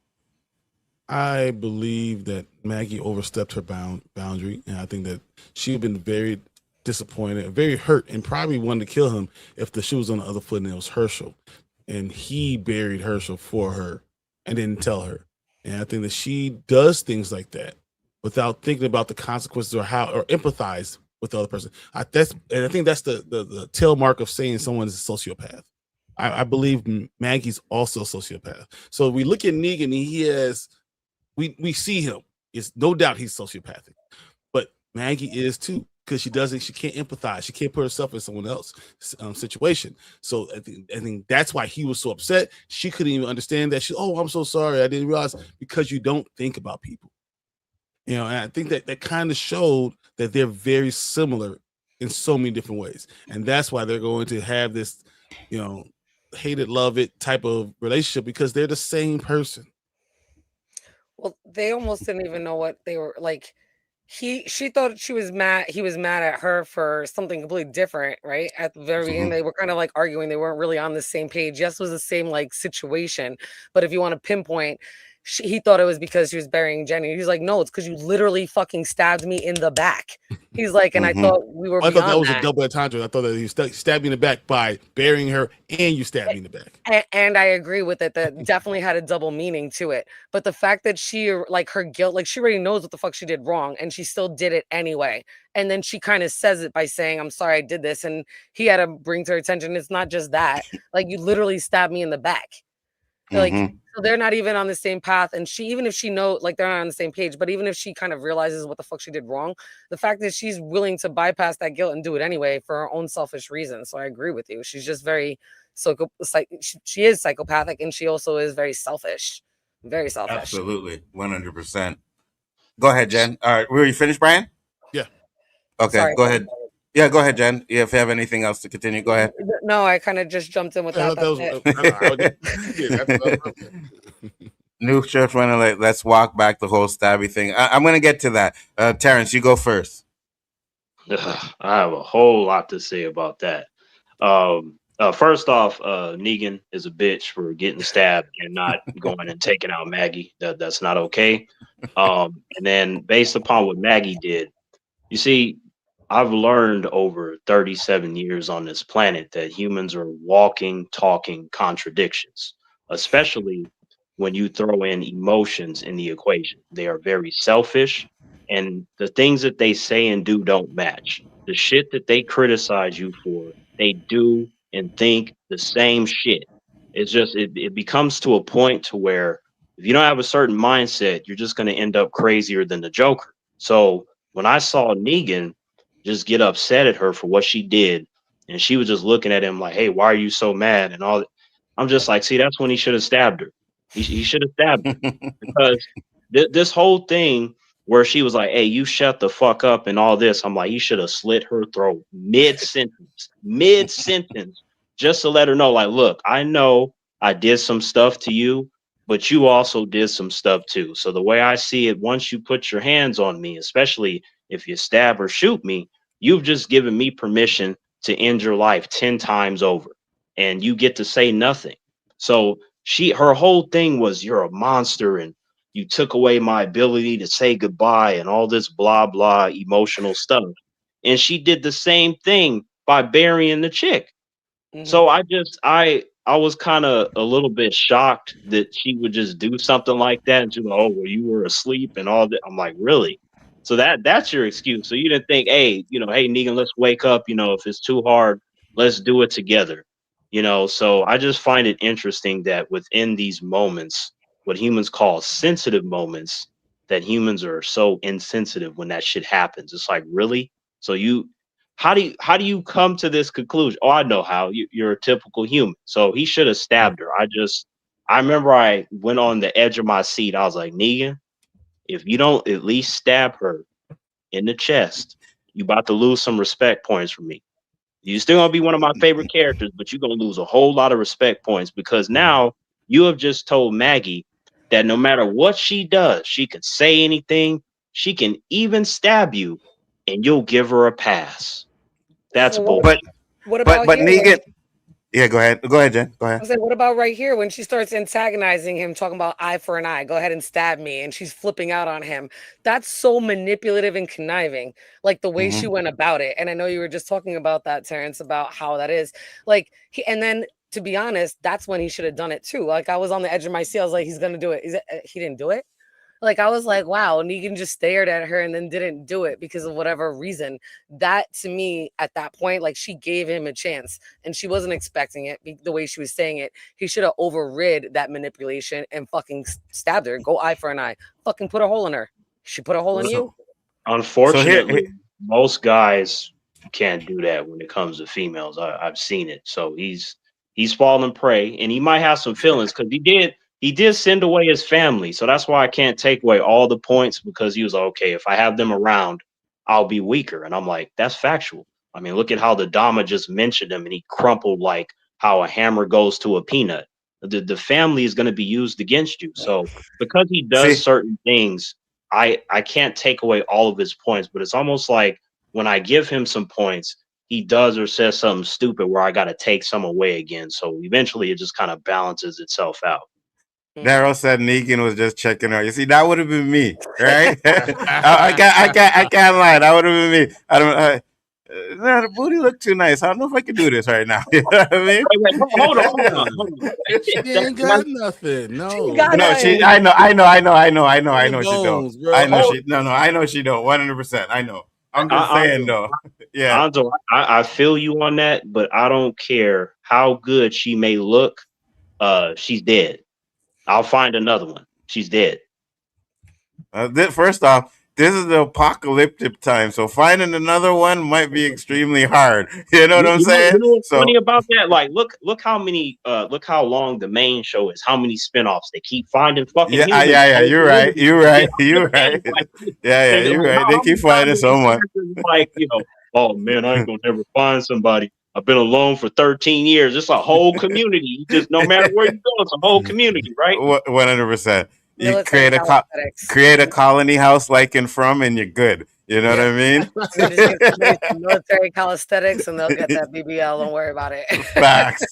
I believe that Maggie overstepped her boundary, and I think that she'd been very disappointed, very hurt, and probably wanted to kill him if the shoe was on the other foot and it was Herschel. And he buried Herschel for her and didn't tell her. And I think that she does things like that without thinking about the consequences or empathize with the other person. I think that's the tail mark of saying someone's a sociopath. I believe Maggie's also a sociopath. So we look at Negan, and we see him. It's no doubt he's sociopathic, but Maggie is too, because she can't empathize. She can't put herself in someone else's situation. So I think that's why he was so upset. She couldn't even understand that. I'm so sorry. I didn't realize, because you don't think about people. And I think that kind of showed that they're very similar in so many different ways. And that's why they're going to have this, hate it, love it type of relationship, because they're the same person. Well, they almost didn't even know what they were like. She thought she was mad. He was mad at her for something completely different, right? At the very beginning, they were kind of like arguing. They weren't really on the same page. Yes, it was the same like situation, but if you want to pinpoint, he thought it was because she was burying Jenny. He's like, no, it's because you literally fucking stabbed me in the back. He's like, and I thought we were. I thought that was a double entendre. I thought that he stabbed me in the back by burying her, and you stabbed me in the back. And I agree with it. That definitely had a double meaning to it. But the fact that she, like, her guilt, like, she already knows what the fuck she did wrong, and she still did it anyway. And then she kind of says it by saying, I'm sorry I did this. And he had to bring to her attention, it's not just that. Like, you literally stabbed me in the back. Like, so they're not even on the same path. And even if she knows, like, they're not on the same page, but even if she kind of realizes what the fuck she did wrong, the fact that she's willing to bypass that guilt and do it anyway for her own selfish reasons. So I agree with you. She's just very she is psychopathic, and she also is very selfish. Very selfish. Absolutely. 100%. Go ahead, Jen. All right. Were you finished, Brian? Yeah. Okay. Sorry. Go ahead. Yeah, go ahead, Jen. If you have anything else to continue, go ahead. No, I kind of just jumped in with that. New church running like, let's walk back the whole stabby thing. I'm going to get to that. Terrence, you go first. I have a whole lot to say about that. First off, Negan is a bitch for getting stabbed and not going and taking out Maggie. That's not okay. And then based upon what Maggie did, you see, I've learned over 37 years on this planet that humans are walking, talking contradictions, especially when you throw in emotions in the equation. They are very selfish, and the things that they say and do don't match. the shit that they criticize you for, they do and think the same shit. It's just it becomes to a point to where if you don't have a certain mindset, you're just going to end up crazier than the Joker. So when I saw Negan just get upset at her for what she did, and she was just looking at him like, "Hey, why are you so mad?" and all, I'm just like, see, that's when he should have stabbed her. He should have stabbed her because this whole thing where she was like, "Hey, you shut the fuck up," and all this, I'm like, you should have slit her throat mid sentence, just to let her know, like, look, I know I did some stuff to you, but you also did some stuff too. So the way I see it, once you put your hands on me, especially if you stab or shoot me, you've just given me permission to end your life 10 times over, and you get to say nothing. So her whole thing was, you're a monster and you took away my ability to say goodbye and all this blah blah emotional stuff. And she did the same thing by burying the chick. So I was kind of a little bit shocked that she would just do something like that, and she's like, "Oh, well, you were asleep and all that." I'm like, really? So that's your excuse. So you didn't think, hey, hey, Negan, let's wake up. If it's too hard, let's do it together. So I just find it interesting that within these moments, what humans call sensitive moments, that humans are so insensitive when that shit happens. It's like, really? So how do you come to this conclusion? Oh, I know how. You're a typical human. So he should have stabbed her. I remember I went on the edge of my seat. I was like, Negan, if you don't at least stab her in the chest, you about to lose some respect points from me. You're still gonna be one of my favorite characters, but you're gonna lose a whole lot of respect points because now you have just told Maggie that no matter what she does, she can say anything, she can even stab you, and you'll give her a pass. That's So bullshit. what about but here? Negan. Yeah, go ahead, Jen. Go ahead. I said, what about right here when she starts antagonizing him, talking about eye for an eye, go ahead and stab me, and she's flipping out on him? That's so manipulative and conniving, like the way she went about it. And I know you were just talking about that, Terrence, about how that is. Like, and then to be honest, that's when he should have done it too. Like, I was on the edge of my seat. I was like, he's gonna do it. He didn't do it. Like, I was like, wow, Negan just stared at her and then didn't do it because of whatever reason. That, to me, at that point, like, she gave him a chance and she wasn't expecting it the way she was saying it. He should have overrid that manipulation and fucking stabbed her. Go eye for an eye. Fucking put a hole in her. She put a hole in you. Unfortunately, most guys can't do that when it comes to females. I've seen it. So he's fallen prey, and he might have some feelings because he did send away his family. So that's why I can't take away all the points, because he was like, okay, if I have them around, I'll be weaker. And I'm like, that's factual. I mean, look at how the Dama just mentioned him and he crumpled like how a hammer goes to a peanut. The family is going to be used against you. So because he does certain things, I can't take away all of his points, but it's almost like when I give him some points, he does or says something stupid where I got to take some away again. So eventually it just kind of balances itself out. Daryl said Negan was just checking her. You see, that would have been me, right? I can't lie. That would have been me. I don't. No, the booty looked too nice. I don't know if I can do this right now. You know what I mean? Wait, hold on. She ain't got nothing. No, she. I know. She don't. Bro. I know she. No. I know she don't. 100%. I know. I'm just saying though. Yeah. Nzo, I feel you on that, but I don't care how good she may look. She's dead. I'll find another one. She's dead. First off, this is the apocalyptic time, so finding another one might be extremely hard. You know what I'm saying? You know what's funny about that? Like, look how long the main show is. How many spinoffs they keep finding fucking humans. Yeah. You're right. Yeah, you're right. They keep finding someone. Like, oh man, I ain't gonna never find somebody. I've been alone for 13 years. It's a whole community. You just, no matter where you go, it's a whole community, right? 100%. You create a colony house like in From, and you're good. You know what I mean? Military calisthenics, and they'll get that BBL. Don't worry about it. Facts.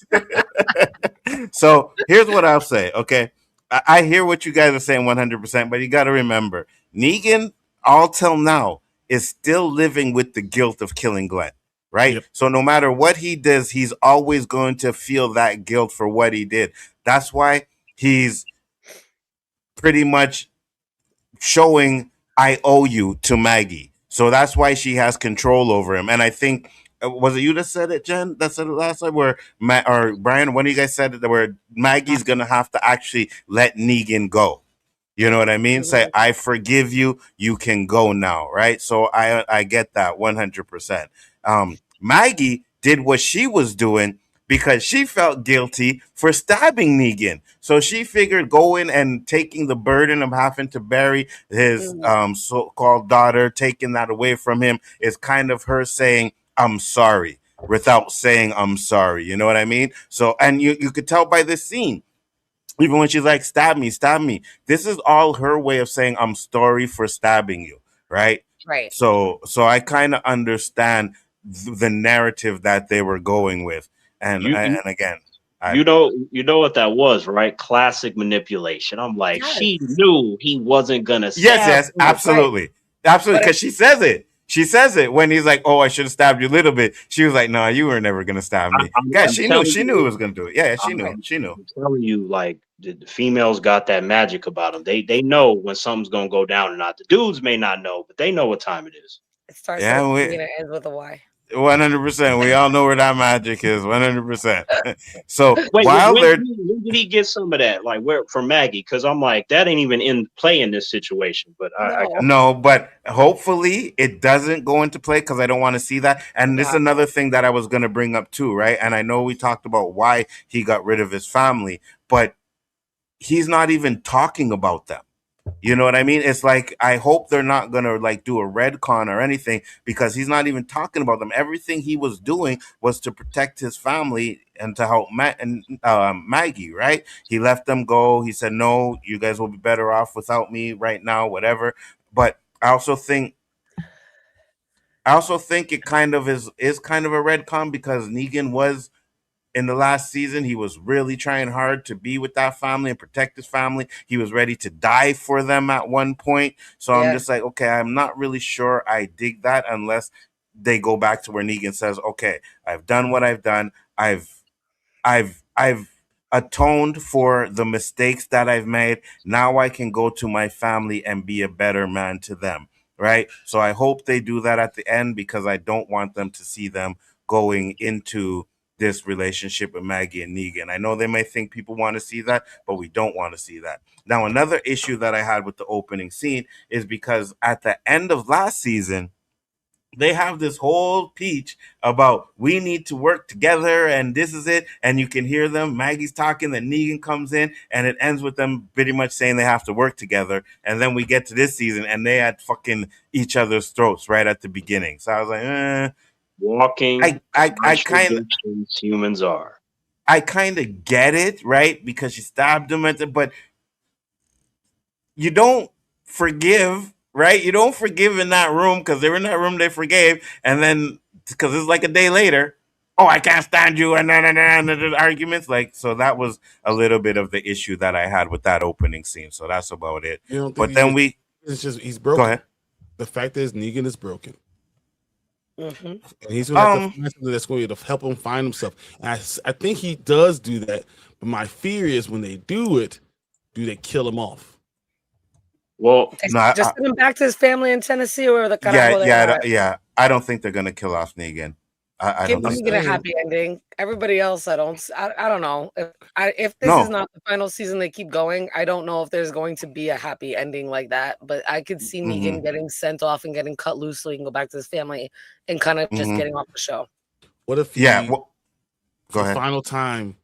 So here's what I'll say. Okay, I hear what you guys are saying 100%, but you got to remember, Negan, all till now, is still living with the guilt of killing Glenn. Right. Yep. So no matter what he does, he's always going to feel that guilt for what he did. That's why he's pretty much showing I owe you to Maggie. So that's why she has control over him. And I think was it you that said it, Jen? That said it last time, where or Brian, one of you guys said it, where Maggie's gonna have to actually let Negan go. You know what I mean? Say, I forgive you. You can go now, right? So I get that 100%. Maggie did what she was doing because she felt guilty for stabbing Negan. So she figured going and taking the burden of having to bury his so-called daughter, taking that away from him, is kind of her saying, I'm sorry, without saying I'm sorry. You know what I mean? So, and you could tell by this scene, even when she's like, stab me, stab me. This is all her way of saying, I'm sorry for stabbing you, right? Right. So I kind of understand the narrative that they were going with. And again, you know what that was, right? Classic manipulation. I'm like, she knew he wasn't gonna stab yes, absolutely. Right. Absolutely, because she says it. She says it when he's like, "Oh, I should have stabbed you a little bit." She was like, "No, you were never gonna stab me." Yeah, she knew. She knew it was gonna do it. Yeah, she knew. She knew. I'm telling you, like the females got that magic about them. They know when something's gonna go down or not. The dudes may not know, but they know what time it is. It starts with a P and it ends with a Y. 100%. We all know where that magic is. 100%. So wait, while when did he get some of that? Like where from Maggie? Because I'm like, that ain't even in play in this situation. But no, but hopefully it doesn't go into play because I don't want to see that. And this is another thing that I was going to bring up too, right? And I know we talked about why he got rid of his family, but he's not even talking about them. You know what I mean? It's like, I hope they're not going to like do a redcon or anything, because he's not even talking about them. Everything he was doing was to protect his family and to help Maggie, right? He let them go. He said, no, you guys will be better off without me right now, whatever. But I also think it kind of is kind of a redcon, because Negan was, in the last season, he was really trying hard to be with that family and protect his family. He was ready to die for them at one point. So I'm just like, okay, I'm not really sure I dig that unless they go back to where Negan says, okay, I've done what I've done. I've atoned for the mistakes that I've made. Now I can go to my family and be a better man to them. Right. So I hope they do that at the end, because I don't want them to see them going into this relationship with Maggie and Negan. I know they may think people want to see that, but we don't want to see that. Now, another issue that I had with the opening scene is because at the end of last season, they have this whole speech about we need to work together and this is it. And you can hear them. Maggie's talking, then Negan comes in, and it ends with them pretty much saying they have to work together. And then we get to this season and they had fucking each other's throats right at the beginning. So I was like, walking. I kind of humans are. I kind of get it, right? Because she stabbed him but you don't forgive, right? You don't forgive in that room, because they were in that room, they forgave, and then because it's like a day later, oh, I can't stand you, and the arguments, like, so that was a little bit of the issue that I had with that opening scene. So that's about it. But then it's just he's broken. Go ahead. The fact is, Negan is broken. Mm-hmm. And he's going to have to find something that's going to help him find himself. And I think he does do that. But my fear is, when they do it, do they kill him off? Well, just send him back to his family in Tennessee, or the yeah. I don't think they're going to kill off Negan. I Give don't Negan a happy ending. Everybody else, I don't know. If this is not the final season, they keep going, I don't know if there's going to be a happy ending like that. But I could see Negan getting sent off and getting cut loose so he can go back to his family and kind of just getting off the show. What if he, go ahead, final time,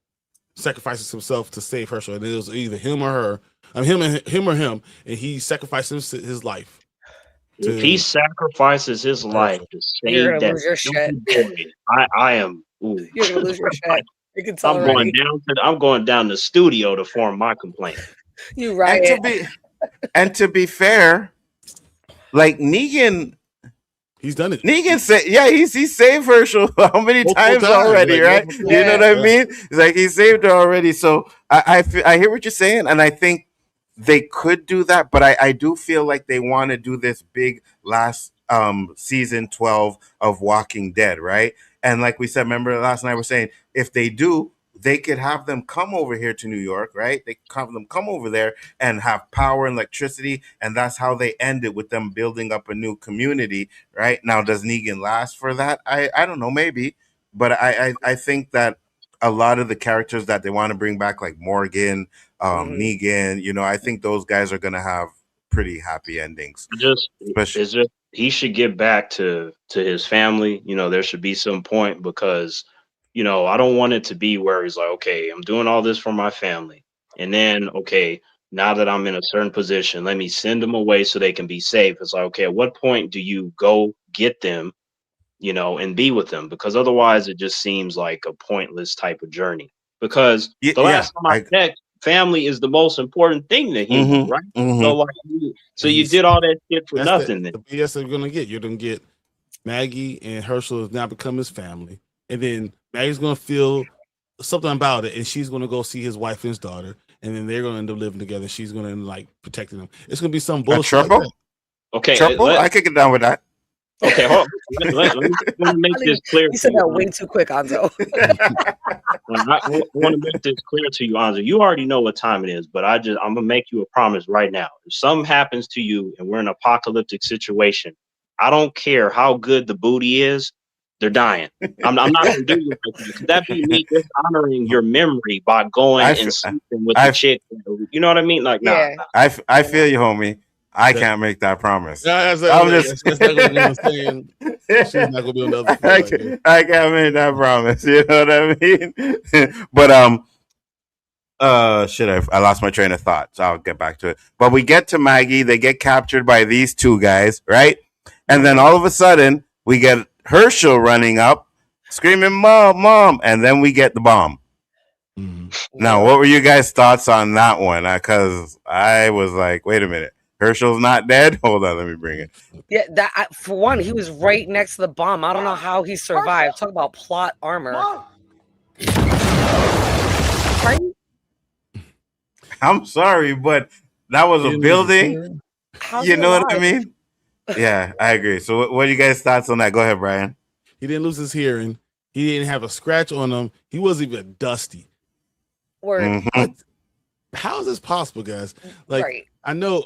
sacrifices himself to save Herschel, and it was either him or her, him or him, and he sacrifices his life. If he sacrifices his life to save that, lose your shit. I am. Ooh. You're gonna lose your shit. You can tell. I'm going down to the studio to form my complaint. You right. And to be fair, like Negan, he's done it. Negan said, he saved Herschel how many times already, right? You know what I mean? It's like he saved her already. So I hear what you're saying, and I think they could do that, but I do feel like they want to do this big last season 12 of Walking Dead, right? And like we said, remember last night we're saying, if they do, they could have them come over here to New York, right? They could have them come over there and have power and electricity, and that's how they end it with them building up a new community, right? Now, does Negan last for that? I don't know, maybe, but I think that a lot of the characters that they want to bring back, like Morgan, Negan, you know, I think those guys are gonna have pretty happy endings. Especially, he should get back to his family. You know, there should be some point, because, you know, I don't want it to be where he's like, okay, I'm doing all this for my family, and then, okay, now that I'm in a certain position, let me send them away so they can be safe. It's like, okay, at what point do you go get them, you know, and be with them? Because otherwise it just seems like a pointless type of journey. Because the last time I checked, family is the most important thing to him, right? So like, you did all that shit for nothing. The BS that you're gonna get. You're gonna get Maggie and Herschel has now become his family, and then Maggie's gonna feel something about it, and she's gonna go see his wife and his daughter, and then they're gonna end up living together. She's gonna end up, like, protecting them. It's gonna be some bullshit. Like that. Okay, I could get down with that. Okay, hold on. Let me make this clear. You said that way too quick, Nzo. I want to make this clear to you, Nzo. You already know what time it is, but I'm gonna make you a promise right now. If something happens to you and we're in an apocalyptic situation, I don't care how good the booty is, they're dying. I'm not gonna do you like that. That'd be me dishonoring your memory by going and sleeping with the chick. You know what I mean? Like, nah. I feel you, homie. I can't make that promise. I'm just she's not gonna be on the other side. I can't make that promise. You know what I mean? But I lost my train of thought, so I'll get back to it. But we get to Maggie. They get captured by these two guys, right? And then all of a sudden, we get Herschel running up, screaming, "Mom, Mom!" And then we get the bomb. Now, what were you guys' thoughts on that one? Because I was like, wait a minute. Herschel's not dead? Hold on, let me bring it. Yeah, that for one, he was right next to the bomb. I don't know how he survived. Talk about plot armor. I'm sorry, but that was a building. You know what I mean? Yeah, I agree. So what are you guys' thoughts on that? Go ahead, Brian. He didn't lose his hearing. He didn't have a scratch on him. He wasn't even dusty. How is this possible, guys? Like, I know.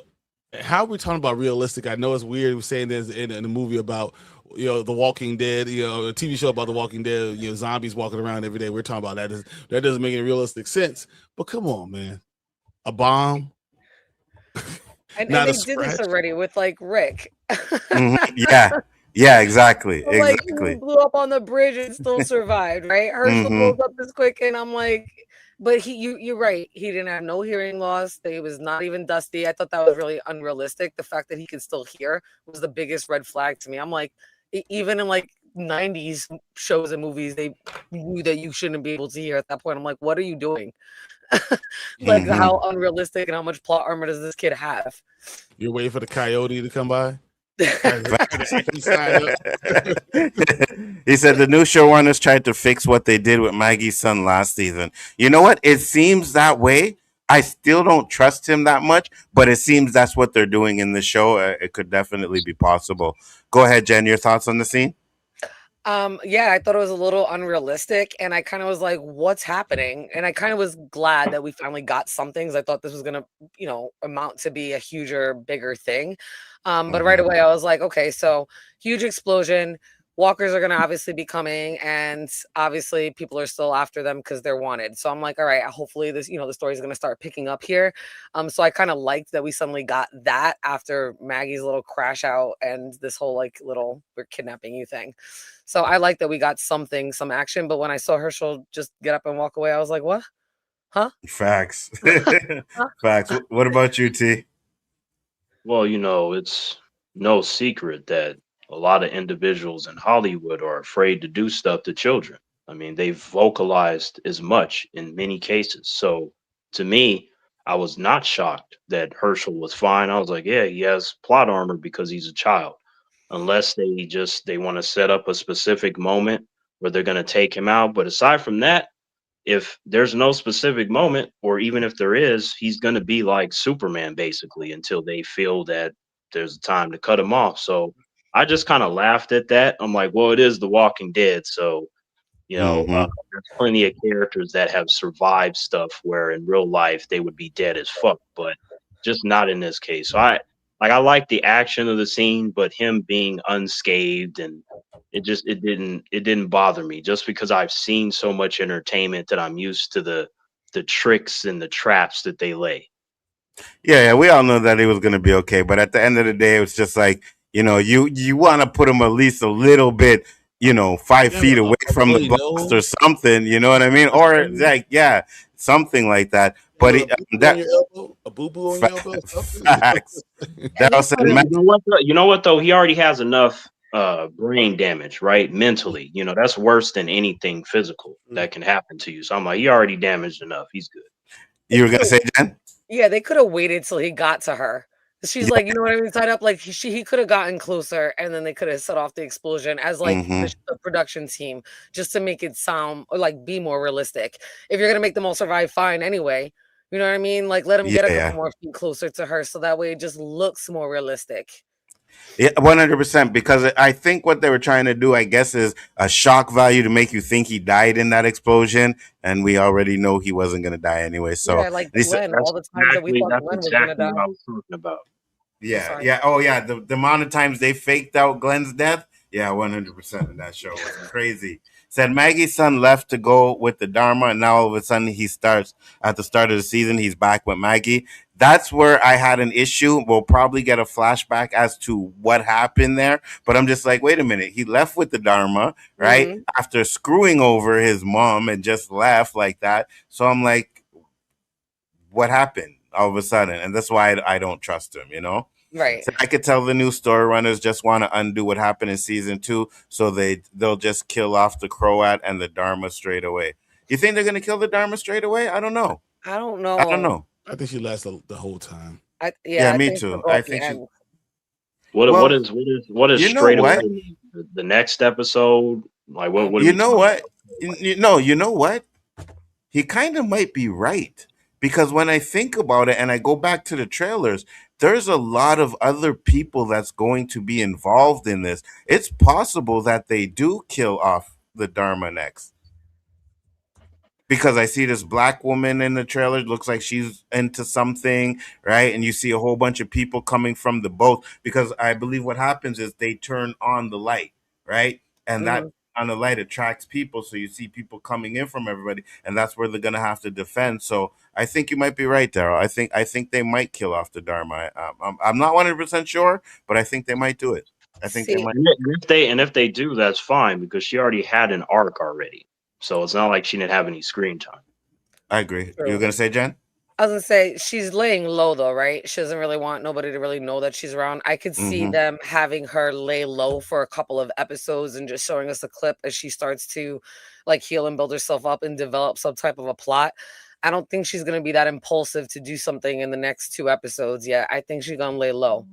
How are we talking about realistic? I know it's weird. We're saying this in a movie about, you know, The Walking Dead, you know, a TV show about The Walking Dead, you know, zombies walking around every day. We're talking about that. That doesn't make any realistic sense. But come on, man. A bomb. And they did this already with, like, Rick. Yeah, exactly. Like, he blew up on the bridge and still survived, right? Herschel blows up this quick, and I'm like, but you're right. He didn't have no hearing loss. He was not even dusty. I thought that was really unrealistic. The fact that he could still hear was the biggest red flag to me. I'm like, even in like 90s shows and movies, they knew that you shouldn't be able to hear at that point. I'm like, what are you doing? Like, how unrealistic and how much plot armor does this kid have? You're waiting for the coyote to come by? He said the new showrunners tried to fix what they did with Maggie's son last season. You know what? It seems that way. I still don't trust him that much, but it seems that's what they're doing in the show. It could definitely be possible. Go ahead, Jen. Your thoughts on the scene? Yeah, I thought it was a little unrealistic, and I kind of was like, what's happening? And I kind of was glad that we finally got some things. I thought this was gonna, you know, amount to be a huger, bigger thing. But right away I was like, okay, so huge explosion. Walkers are going to obviously be coming, and obviously people are still after them because they're wanted. So I'm like, all right, hopefully this, you know, the story is going to start picking up here. So I kind of liked that we suddenly got that after Maggie's little crash out and this whole like little we're kidnapping you thing. So I like that we got something, some action. But when I saw Herschel just get up and walk away, I was like, what? Huh? Facts. Facts. What about you, T? Well, you know, it's no secret that a lot of individuals in Hollywood are afraid to do stuff to children. I mean, they've vocalized as much in many cases. So to me, I was not shocked that Herschel was fine. I was like, yeah, he has plot armor because he's a child. Unless they want to set up a specific moment where they're going to take him out. But aside from that, if there's no specific moment, or even if there is, he's going to be like Superman basically until they feel that there's time to cut him off. So I just kind of laughed at that. I'm like, well, it is The Walking Dead, so There's plenty of characters that have survived stuff where in real life they would be dead as fuck, but just not in this case. So I like the action of the scene, but him being unscathed and it didn't bother me just because I've seen so much entertainment that I'm used to the tricks and the traps that they lay. Yeah, we all know that he was going to be okay, but at the end of the day, it was just like, you want to put him at least a little bit, 5 feet away from the blast or something, you know what I mean? Or like, something like that. But a boo boo on your elbow. Facts. You know what though? He already has enough brain damage, right? Mentally, that's worse than anything physical that can happen to you. So I'm like, he already damaged enough. He's good. You were gonna say, Jen? Yeah, they could have waited till he got to her. She's like, you know what I mean, tied up. Like he could have gotten closer, and then they could have set off the explosion as like the production team, just to make it sound or like be more realistic. If you're gonna make them all survive, fine anyway. You know what I mean? Like let him get a couple more feet closer to her, so that way it just looks more realistic. Yeah, 100%. Because I think what they were trying to do, I guess, is a shock value to make you think he died in that explosion, and we already know he wasn't going to die anyway. So yeah, like Glenn, all the time that we thought Glenn was going to die. What I was talking about. Yeah, yeah. Oh, yeah. The amount of times they faked out Glenn's death. Yeah, 100% in that show was crazy. Said Maggie's son left to go with the Dharma, and now all of a sudden he starts at the start of the season. He's back with Maggie. That's where I had an issue. We'll probably get a flashback as to what happened there. But I'm just like, wait a minute. He left with the Dharma, right? After screwing over his mom and just left like that. So I'm like, what happened all of a sudden? And that's why I don't trust him, Right. So I could tell the new story runners just want to undo what happened in season 2, so they'll just kill off the Croat and the Dharma straight away. You think they're gonna kill the Dharma straight away? I don't know. I don't know. I think she lasts the whole time. Yeah, me too. I think she. What is straight away? The next episode, like what? You know what? You know what? He kind of might be right. Because when I think about it and I go back to the trailers, there's a lot of other people that's going to be involved in this. It's possible that they do kill off the Dharma next. Because I see this black woman in the trailer. It looks like she's into something, right? And you see a whole bunch of people coming from the boat. Because I believe what happens is they turn on the light, right? And that on the light attracts people, so you see people coming in from everybody, and that's where they're gonna have to defend. So I think you might be right, Daryl. I think they might kill off the Dharma. I'm not 100% sure, but I think they might do it. I think they might. If they do, that's fine because she already had an arc already, so it's not like she didn't have any screen time. I agree. You were gonna say, Jen? I was gonna say she's laying low though, right? She doesn't really want nobody to really know that she's around. I could see them having her lay low for a couple of episodes and just showing us a clip as she starts to like heal and build herself up and develop some type of a plot. I don't think she's gonna be that impulsive to do something in the next 2 episodes yet. I think she's gonna lay low.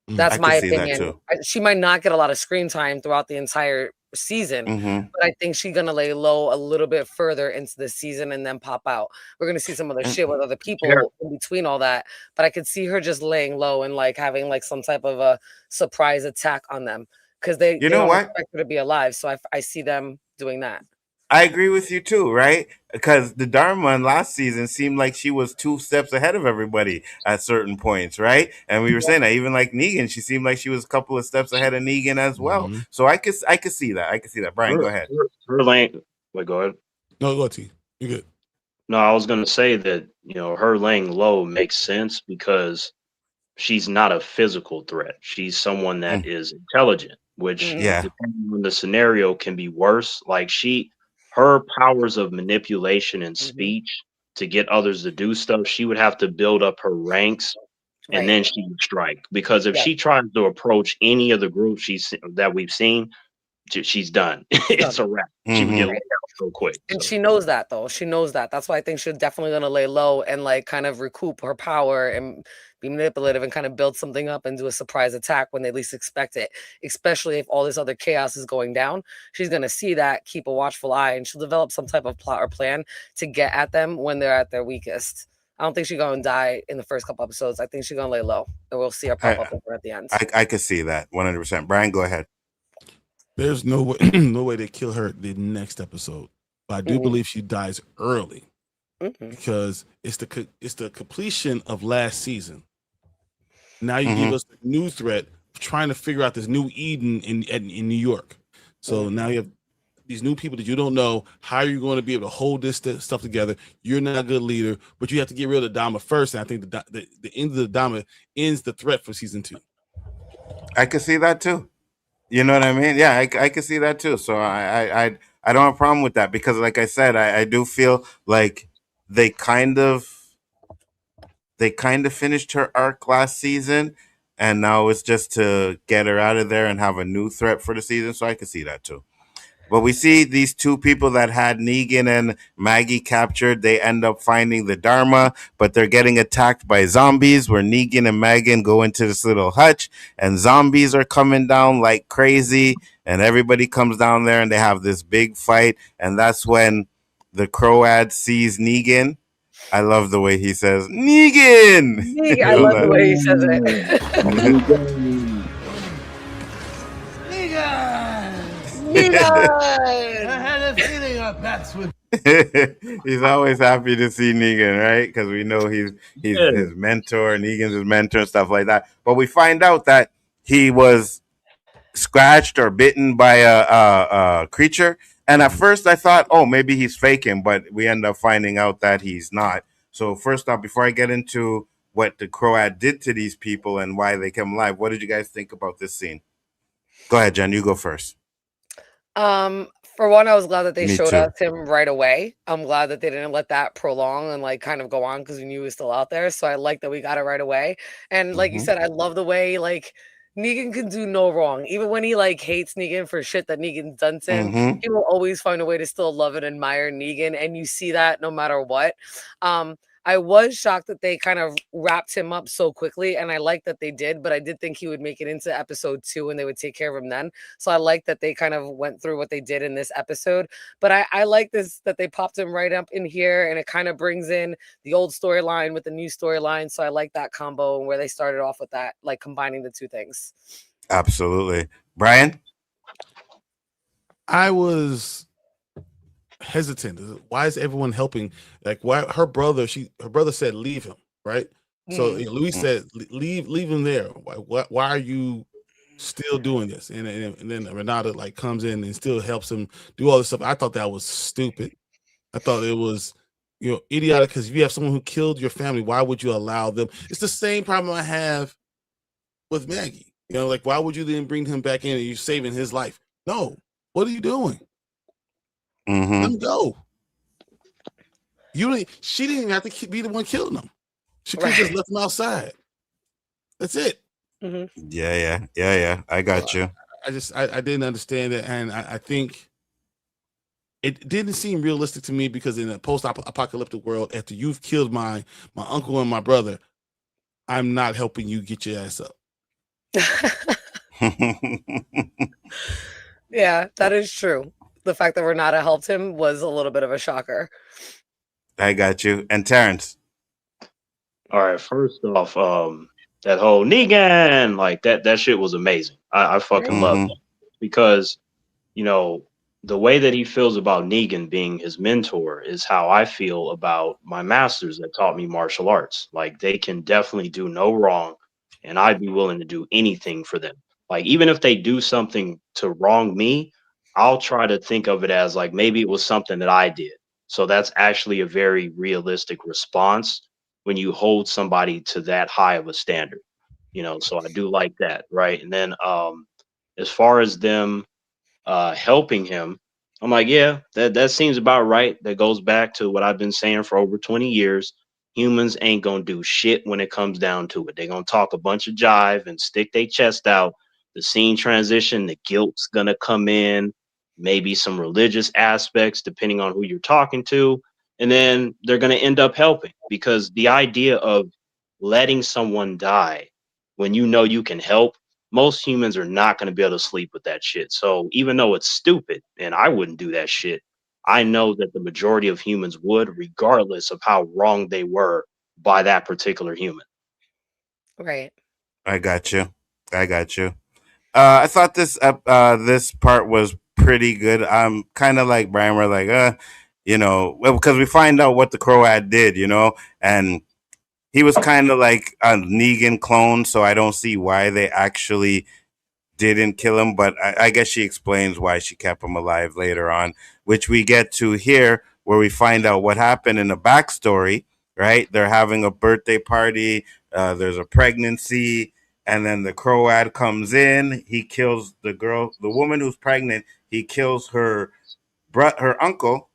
That's my opinion. She might not get a lot of screen time throughout the entire season, but I think she's gonna lay low a little bit further into the season and then pop out. We're gonna see some other shit with other people in between all that, but I could see her just laying low and like having like some type of a surprise attack on them because they don't expect her to be alive. So I see them doing that. I agree with you too, right? Because the Dharma in last season seemed like she was 2 steps ahead of everybody at certain points, right? And we were saying that even like Negan, she seemed like she was a couple of steps ahead of Negan as well. So I could see that. I could see that. Brian, go ahead. Her lane. Wait, go ahead. No, go T. You good? No, I was gonna say that her laying low makes sense because she's not a physical threat. She's someone that is intelligent, which depending on the scenario can be worse. Like her powers of manipulation and speech to get others to do stuff, she would have to build up her ranks and then she would strike. Because if she tries to approach any of the groups that we've seen, she's done. It's a wrap. She would get laid out so quick. And she knows that though. She knows that. That's why I think she's definitely gonna lay low and like kind of recoup her power and be manipulative and kind of build something up and do a surprise attack when they least expect it. Especially if all this other chaos is going down. She's gonna see that, keep a watchful eye, and she'll develop some type of plot or plan to get at them when they're at their weakest. I don't think she's gonna die in the first couple episodes. I think she's gonna lay low, and we'll see her pop up at the end. I could see that 100%. Brian, go ahead. There's no way, no way they kill her the next episode. But I do believe she dies early because it's the completion of last season. Now you give us a new threat, trying to figure out this new Eden in New York. So now you have these new people that you don't know. How are you going to be able to hold this stuff together? You're not a good leader, but you have to get rid of the Dama first. And I think the end of the Dama ends the threat for season 2. I could see that too. You know what I mean? Yeah, I could see that too. So I don't have a problem with that because, like I said, I do feel like they kind of finished her arc last season, and now it's just to get her out of there and have a new threat for the season. So I could see that too. But we see these two people that had Negan and Maggie captured. They end up finding the Dharma, but they're getting attacked by zombies where Negan and Megan go into this little hutch and zombies are coming down like crazy. And everybody comes down there and they have this big fight. And that's when the Croat sees Negan. I love the way he says, Negan! I love the way he says it. I had a feeling our paths would. He's always happy to see Negan, right? Because we know he's his mentor, Negan's his mentor, and stuff like that. But we find out that he was scratched or bitten by a creature. And at first I thought, oh, maybe he's faking, but we end up finding out that he's not. So first off, before I get into what the Croat did to these people and why they came alive, what did you guys think about this scene? Go ahead, Jen. You go first. For one, I was glad that they Me showed too. us him right away. I'm glad that they didn't let that prolong and like kind of go on because we knew he was still out there. So I like that we got it right away. And like you said, I love the way like Negan can do no wrong. Even when he like hates Negan for shit that Negan's done to him, he will always find a way to still love and admire Negan. And you see that no matter what. I was shocked that they kind of wrapped him up so quickly, and I like that they did, but I did think he would make it into episode 2 and they would take care of him then. So I like that they kind of went through what they did in this episode. But I like this that they popped him right up in here, and it kind of brings in the old storyline with the new storyline. So I like that combo and where they started off with that, like combining the two things. Absolutely. Brian? I was hesitant. Why is everyone helping? Like, why her brother said leave him, right? So Luis said leave him there. Why are you still doing this? And then Renata like comes in and still helps him do all this stuff. I thought that was stupid. I thought it was idiotic, because if you have someone who killed your family, why would you allow them? It's the same problem I have with Maggie. Like, why would you then bring him back in and you're saving his life? No. What are you doing? Let him go. She didn't even have to be the one killing him. She could have just left him outside. That's it. Yeah. I got you. I didn't understand it, and I think it didn't seem realistic to me, because in a post-apocalyptic world, after you've killed my uncle and my brother, I'm not helping you get your ass up. Yeah, that is true. The fact that Renata helped him was a little bit of a shocker. I got you. And Terrence? All right, first off, that whole Negan, like that shit was amazing. I fucking love it, because the way that he feels about Negan being his mentor is how I feel about my masters that taught me martial arts. Like, they can definitely do no wrong, and I'd be willing to do anything for them. Like, even if they do something to wrong me, I'll try to think of it as like maybe it was something that I did. So that's actually a very realistic response when you hold somebody to that high of a standard. So I do like that, right? And then as far as them helping him, I'm like, yeah, that seems about right. That goes back to what I've been saying for over 20 years. Humans ain't gonna do shit when it comes down to it. They're gonna talk a bunch of jive and stick their chest out. The scene transition, the guilt's gonna come in, maybe some religious aspects depending on who you're talking to, and then they're gonna end up helping, because the idea of letting someone die when you can help, most humans are not going to be able to sleep with that shit. So even though it's stupid and I wouldn't do that shit, I know that the majority of humans would, regardless of how wrong they were by that particular human. Right. I got you. I thought this part was pretty good. I'm kind of like Brian. We're like, well, because we find out what the Croat did, and he was kind of like a Negan clone. So I don't see why they actually didn't kill him. But I guess she explains why she kept him alive later on, which we get to here, where we find out what happened in the backstory. Right? They're having a birthday party. There's a pregnancy, and then the Croat comes in. He kills the woman who's pregnant. He kills her uncle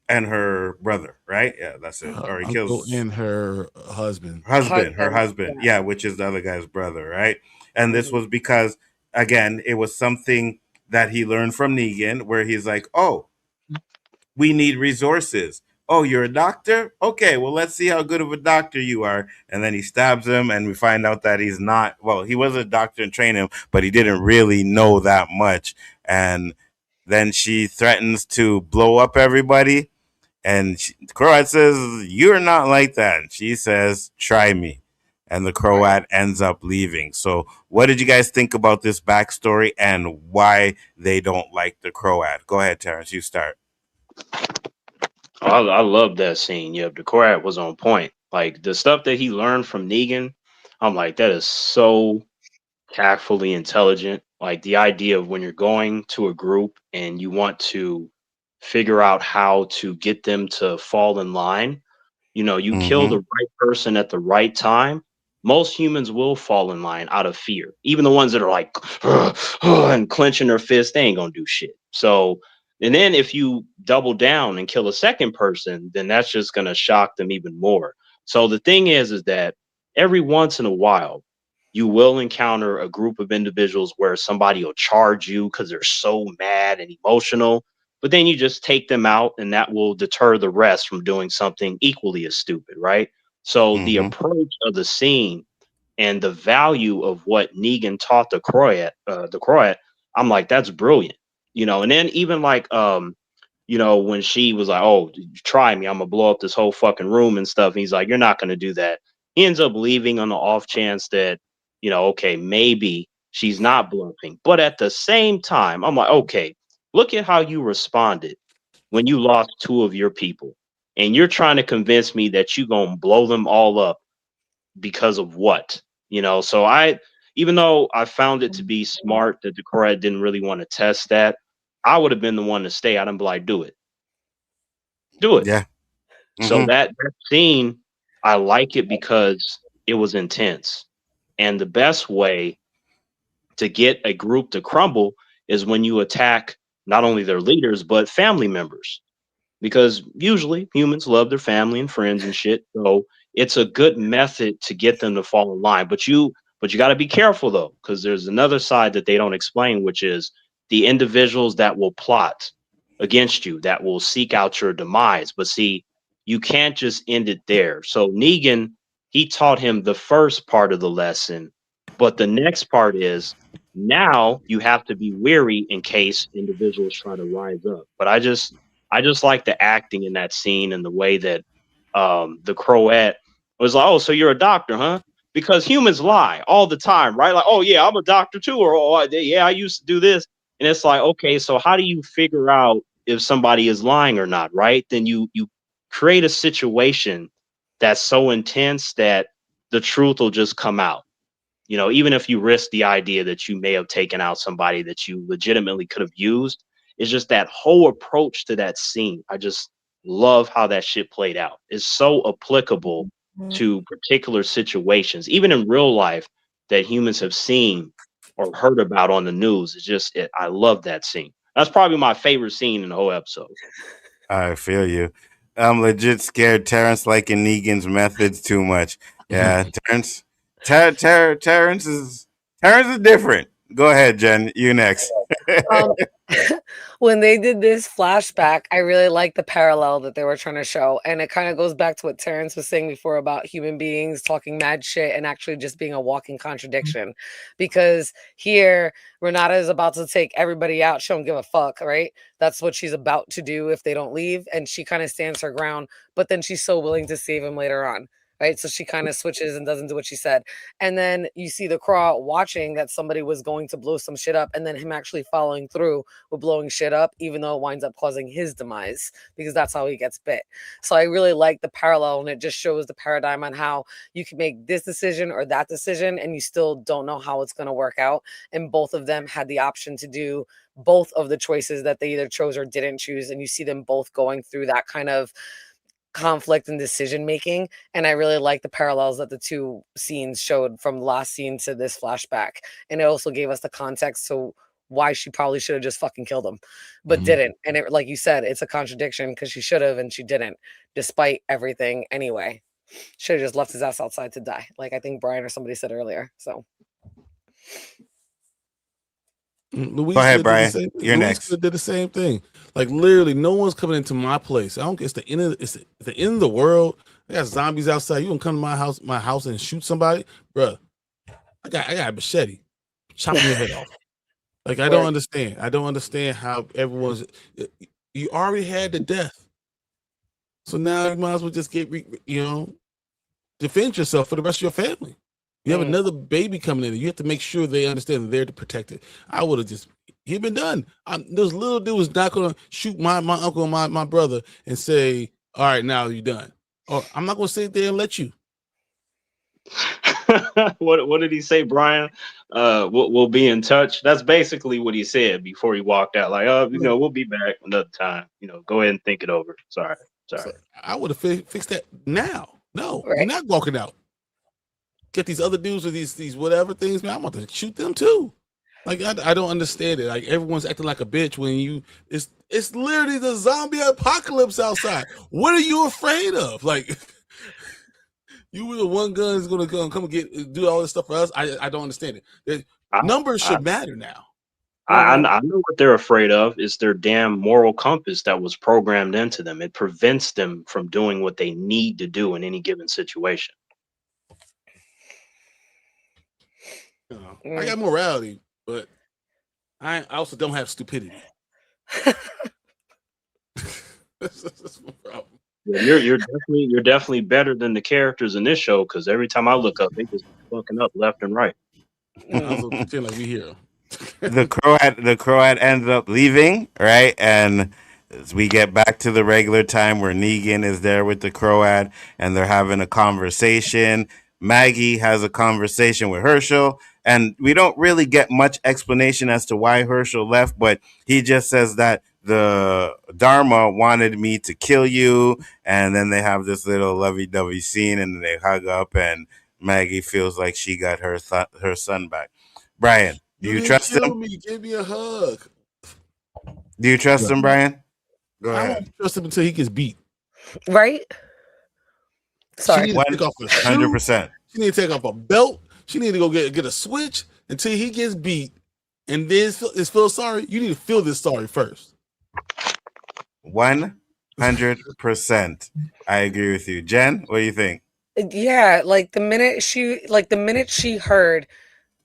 and her brother. Right? Yeah, that's it. Her Or he uncle kills and her husband. her husband, yeah, which is the other guy's brother, right? And this was because, again, it was something that he learned from Negan, where he's like, "Oh, we need resources. Oh, you're a doctor? Okay, well, let's see how good of a doctor you are." And then he stabs him, and we find out that he's not. Well, he was a doctor and trained him, but he didn't really know that much. And then she threatens to blow up everybody, and Croat says, "You're not like that." And she says, "Try me." And the Croat ends up leaving. So, what did you guys think about this backstory and why they don't like the Croat? Go ahead, Terrence. You start. I love that scene. Yeah, the Korat was on point. Like the stuff that he learned from Negan, I'm like, that is so tactfully intelligent. Like the idea of when you're going to a group and you want to figure out how to get them to fall in line, you kill Mm-hmm. the right person at the right time. Most humans will fall in line out of fear. Even the ones that are like and clenching their fists, they ain't gonna do shit. So, and then if you double down and kill a second person, then that's just gonna shock them even more. So the thing is that every once in a while, you will encounter a group of individuals where somebody will charge you because they're so mad and emotional, but then you just take them out and that will deter the rest from doing something equally as stupid, right? So the Mm-hmm. approach of the scene and the value of what Negan taught the Croat, I'm like, that's brilliant. And then even like when she was like, "Oh, try me, I'm gonna blow up this whole fucking room and stuff." And he's like, "You're not gonna do that." He ends up leaving on the off chance that, okay, maybe she's not bluffing. But at the same time, I'm like, okay, look at how you responded when you lost two of your people. And you're trying to convince me that you're gonna blow them all up because of what? So even though I found it to be smart that the Korat didn't really want to test that, I would have been the one to stay out and be like, do it. Do it. Yeah. So Mm-hmm. that scene, I like it because it was intense. And the best way to get a group to crumble is when you attack not only their leaders, but family members. Because usually humans love their family and friends and shit. So it's a good method to get them to fall in line. But you got to be careful though, because there's another side that they don't explain, which is the individuals that will plot against you, that will seek out your demise. But see, you can't just end it there. So Negan, he taught him the first part of the lesson, but the next part is now you have to be wary in case individuals try to rise up. But I just like the acting in that scene and the way that the Croat was like, "Oh, so you're a doctor, huh?" Because humans lie all the time, right? Like, "Oh yeah, I'm a doctor too," or "Oh yeah, I used to do this." And it's like, okay, so how do you figure out if somebody is lying or not, right? Then you create a situation that's so intense that the truth will just come out. Even if you risk the idea that you may have taken out somebody that you legitimately could have used, it's just that whole approach to that scene. I just love how that shit played out. It's so applicable to particular situations, even in real life, that humans have seen or heard about on the news. I love that scene. That's probably my favorite scene in the whole episode. I feel you. I'm legit scared Terrence liking Negan's methods too much. Yeah, Terrence. Terrence is different. Go ahead, Jen. You next. Um, when they did this flashback, I really like the parallel that they were trying to show. And it kind of goes back to what Terrence was saying before about human beings talking mad shit and actually just being a walking contradiction. Because here, Renata is about to take everybody out. She don't give a fuck, right? That's what she's about to do if they don't leave. And she kind of stands her ground, but then she's so willing to save him later on. right? So she kind of switches and doesn't do what she said. And then you see the Craw watching that somebody was going to blow some shit up, and then him actually following through with blowing shit up, even though it winds up causing his demise, because that's how he gets bit. So I really like the parallel, and it just shows the paradigm on how you can make this decision or that decision, and you still don't know how it's going to work out. And both of them had the option to do both of the choices that they either chose or didn't choose. And you see them both going through that kind of conflict and decision making. And I really like the parallels that the two scenes showed from the last scene to this flashback. And it also gave us the context to why she probably should have just fucking killed him, but didn't. And it, like you said, it's a contradiction because she should have and she didn't, despite everything anyway. Should have just left his ass outside to die, like I think Brian or somebody said earlier. So Louise Go ahead, Brian. Louise You're next. did the same thing. Like literally, no one's coming into my place. I don't. It's the end of the end of the world. I got zombies outside. You gonna come to my house and shoot somebody, bruh? I got a machete, chopping your head off. Like I don't understand. I don't understand how everyone's. You already had the death, so now you might as well just defend yourself for the rest of your family. You have another baby coming in. You have to make sure they understand they're to protect it. I would have just, he'd been done. This little dude was not going to shoot my uncle and my brother and say, all right, now you're done. Or I'm not going to sit there and let you. What did he say, Brian? We'll be in touch. That's basically what he said before he walked out. Like, we'll be back another time. Go ahead and think it over. Sorry. So I would have fixed that now. No, you're not walking out. Get these other dudes with these whatever things, man. I want to shoot them too. Like I don't understand it. Like everyone's acting like a bitch when it's literally the zombie apocalypse outside. What are you afraid of? Like you were the one gun is gonna come and do all this stuff for us. I don't understand it. Numbers should matter now. I know what they're afraid of. It's their damn moral compass that was programmed into them. It prevents them from doing what they need to do in any given situation. I got morality, but I also don't have stupidity. That's my problem. Yeah, you're definitely better than the characters in this show because every time I look up, they just fucking up left and right. I also feel like we here. The crow had ended up leaving, right? And as we get back to the regular time where Negan is there with the Croat and they're having a conversation. Maggie has a conversation with Herschel, and we don't really get much explanation as to why Herschel left, but he just says that the Dharma wanted me to kill you, and then they have this little lovey-dovey scene, and they hug up, and Maggie feels like she got her son back. Brian, do you trust him? Give me a hug. Do you trust him, Brian? Go I ahead. won't trust him until he gets beat. Right? Sorry. 100%. She need to take off a belt. She need to go get a switch until he gets beat. And then feel sorry. You need to feel this sorry first. 100%. I agree with you. Jen, what do you think? Yeah, like the minute she heard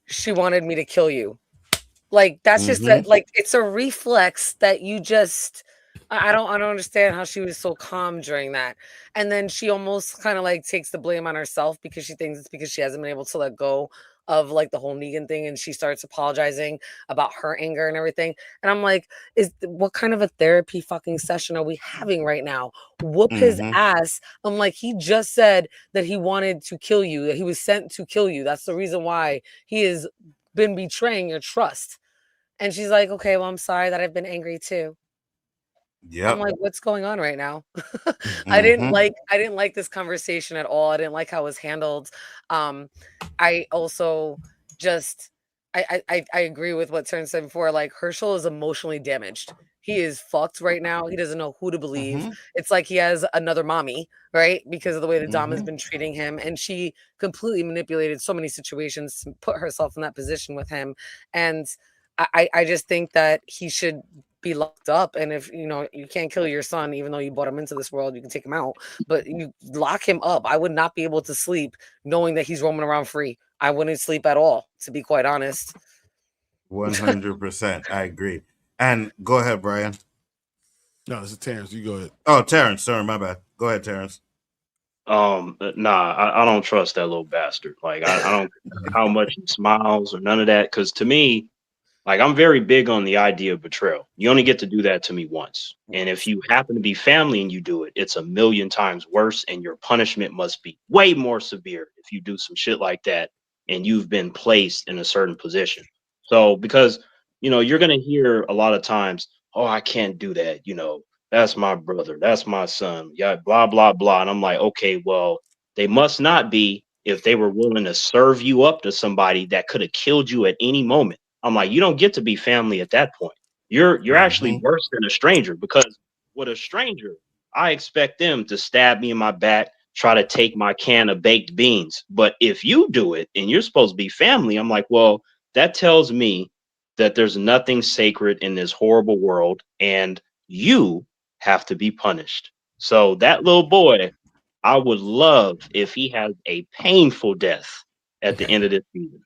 she wanted me to kill you. Like that's just that, like it's a reflex that you just I don't understand how she was so calm during that. And then she almost kind of like takes the blame on herself because she thinks it's because she hasn't been able to let go of like the whole Negan thing, and she starts apologizing about her anger and everything. And I'm like, what kind of a therapy fucking session are we having right now? Whoop his ass. I'm like, he just said that he wanted to kill you, that he was sent to kill you. That's the reason why he has been betraying your trust. And she's like, okay, well, I'm sorry that I've been angry too. Yeah. I'm like, what's going on right now? I didn't like this conversation at all. I didn't like how it was handled. I also just I agree with what Tern said before. Like Herschel is emotionally damaged. He is fucked right now. He doesn't know who to believe. It's like he has another mommy, right? Because of the way the Dom has been treating him. And she completely manipulated so many situations to put herself in that position with him. And I just think that he should be locked up. And if you can't kill your son, even though you brought him into this world, you can take him out, but you lock him up. I would not be able to sleep knowing that he's roaming around free. I wouldn't sleep at all, to be quite honest. 100%. I agree. And go ahead, Brian. No, this is Terrence. You go ahead. Oh, Terrence. Sorry, my bad. Go ahead, Terrence. Nah, I don't trust that little bastard. Like, I don't care how much he smiles or none of that. Because to me, like, I'm very big on the idea of betrayal. You only get to do that to me once. And if you happen to be family and you do it, it's a million times worse. And your punishment must be way more severe if you do some shit like that and you've been placed in a certain position. So, because, you're going to hear a lot of times, oh, I can't do that. That's my brother. That's my son. Yeah, blah, blah, blah. And I'm like, okay, well, they must not be if they were willing to serve you up to somebody that could have killed you at any moment. I'm like, you don't get to be family at that point. You're actually worse than a stranger, because with a stranger, I expect them to stab me in my back, try to take my can of baked beans. But if you do it and you're supposed to be family, I'm like, well, that tells me that there's nothing sacred in this horrible world, and you have to be punished. So that little boy, I would love if he has a painful death at the end of this season.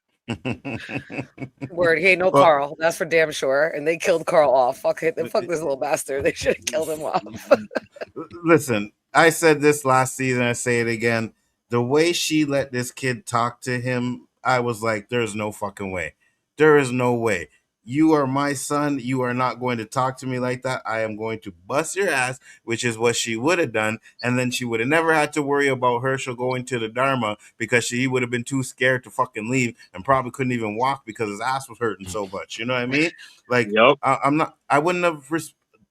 Word, he ain't no Carl. That's for damn sure. And they killed Carl off. Fuck it. Fuck this little bastard. They should have killed him off. Listen, I said this last season. I say it again. The way she let this kid talk to him, I was like, there's no fucking way. There is no way. You are my son. You are not going to talk to me like that. I am going to bust your ass, which is what she would have done. And then she would have never had to worry about Herschel going to the Dharma, because he would have been too scared to fucking leave and probably couldn't even walk because his ass was hurting so much. You know what I mean? Like, yep. I wouldn't have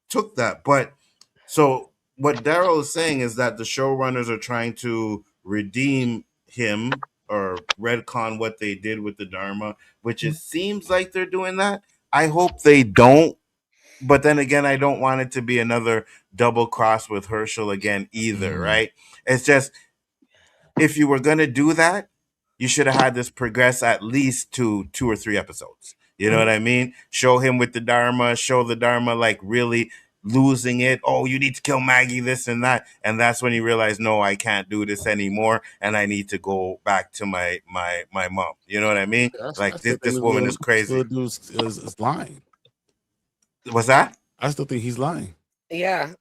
took that. But so what Daryl is saying is that the showrunners are trying to redeem him or retcon what they did with the Dharma, which it seems like they're doing that. I hope they don't, but then again, I don't want it to be another double cross with Herschel again either, right? It's just, if you were going to do that, you should have had this progress at least to 2 or 3 episodes. You know what I mean? Show him with the Dharma, show the Dharma like really losing it. Oh, you need to kill Maggie, this and that. And that's when he realized, no, I can't do this anymore. And I need to go back to my mom. You know what I mean? Like this woman is crazy. Is lying. What's that? I still think he's lying. Yeah.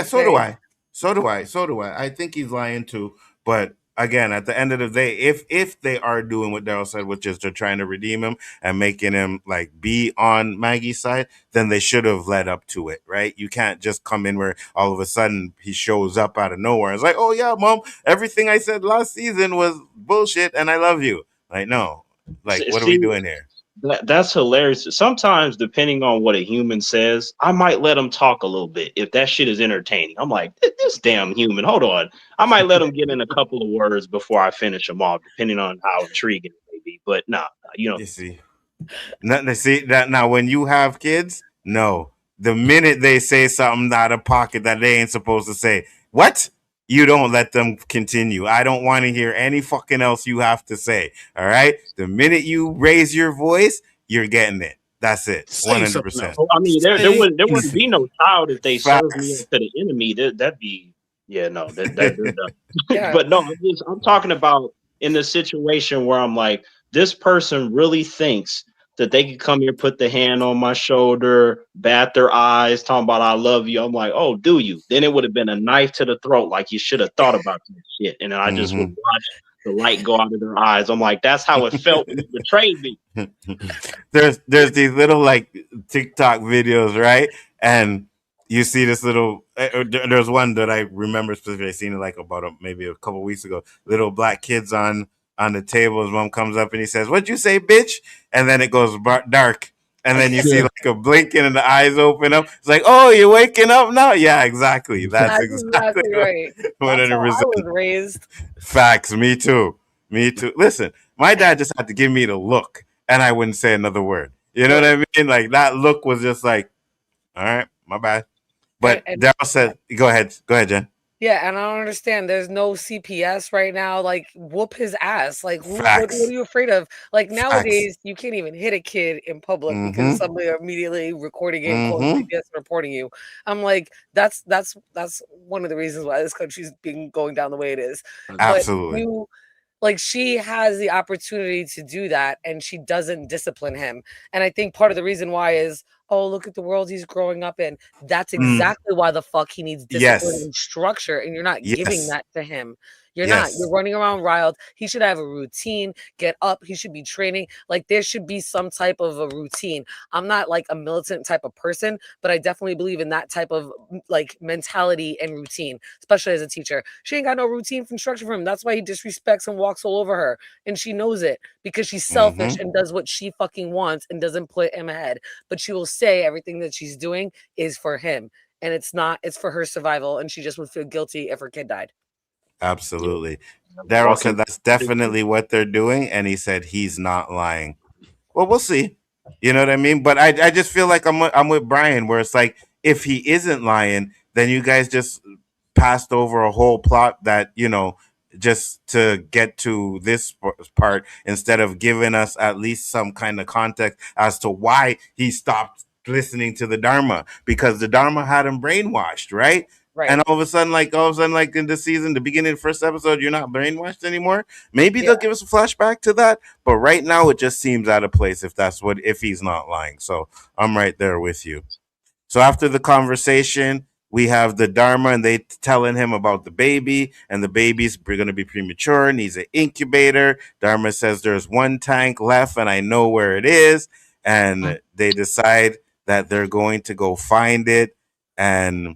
So do I. So do I. I think he's lying too. But again, at the end of the day, if they are doing what Daryl said, which is they're trying to redeem him and making him like be on Maggie's side, then they should have led up to it, right? You can't just come in where all of a sudden he shows up out of nowhere. It's like, oh yeah, mom, everything I said last season was bullshit and I love you. Like, no. Like, what are we doing here? That's hilarious. Sometimes, depending on what a human says, I might let them talk a little bit if that shit is entertaining. I'm like, this damn human. Hold on. I might let them get in a couple of words before I finish them off, depending on how intriguing it may be. But nah, You see, now when you have kids, no. The minute they say something out of pocket that they ain't supposed to say, what? You don't let them continue. I don't want to hear any fucking else you have to say. All right. The minute you raise your voice, you're getting it. That's it. 100%. I mean, there wouldn't be no child if they served me up to the enemy. That'd be, yeah, no, yeah. But no, I'm talking about in the situation where I'm like, this person really thinks that they could come here, put the hand on my shoulder, bat their eyes, talking about I love you. I'm like, oh, do you? Then it would have been a knife to the throat, like you should have thought about this shit. And then I just would watch the light go out of their eyes. I'm like, that's how it felt when you betrayed me. There's these little like TikTok videos, right? And you see this little. There's one that I remember specifically. I seen it like about maybe a couple weeks ago. Little black kids on the table. His mom comes up and he says, "What'd you say, bitch?" And then it goes dark. And then you see like a blinking and the eyes open up. It's like, oh, you're waking up now? Yeah, exactly. That's exactly right. 100%. I was raised. Facts. Me too. Listen, my dad just had to give me the look and I wouldn't say another word. You know what I mean? Like that look was just like, all right, my bad. But Daryl said, go ahead, Jen. Yeah, and I don't understand. There's no CPS right now. Like, whoop his ass. Like, what are you afraid of? Like, nowadays, you can't even hit a kid in public because somebody are immediately recording it and calling CPS and reporting you. I'm like, that's one of the reasons why this country's been going down the way it is. Absolutely. Like, she has the opportunity to do that, and she doesn't discipline him. And I think part of the reason why is, oh, look at the world he's growing up in. That's exactly why the fuck he needs discipline and structure, and you're not giving that to him. You're not. You're running around riled. He should have a routine, get up. He should be training. Like, there should be some type of a routine. I'm not like a militant type of person, but I definitely believe in that type of like mentality and routine, especially as a teacher. She ain't got no routine from structure for him. That's why he disrespects and walks all over her. And she knows it because she's selfish and does what she fucking wants and doesn't put him ahead. But she will say everything that she's doing is for him. And it's not, it's for her survival. And she just would feel guilty if her kid died. Absolutely. Daryl said that's definitely what they're doing, and he said he's not lying. Well, we'll see. You know what I mean? But I just feel like I'm with Brian, where it's like if he isn't lying, then you guys just passed over a whole plot that just to get to this part instead of giving us at least some kind of context as to why he stopped listening to the Dharma, because the Dharma had him brainwashed, right? Right. And all of a sudden, like in this season, the beginning of the first episode, you're not brainwashed anymore. Maybe they'll give us a flashback to that, but right now it just seems out of place if he's not lying. So I'm right there with you. So after the conversation, we have the Dharma and they telling him about the baby, and the baby's going to be premature, needs an incubator. Dharma says there's one tank left and I know where it is. And they decide that they're going to go find it. And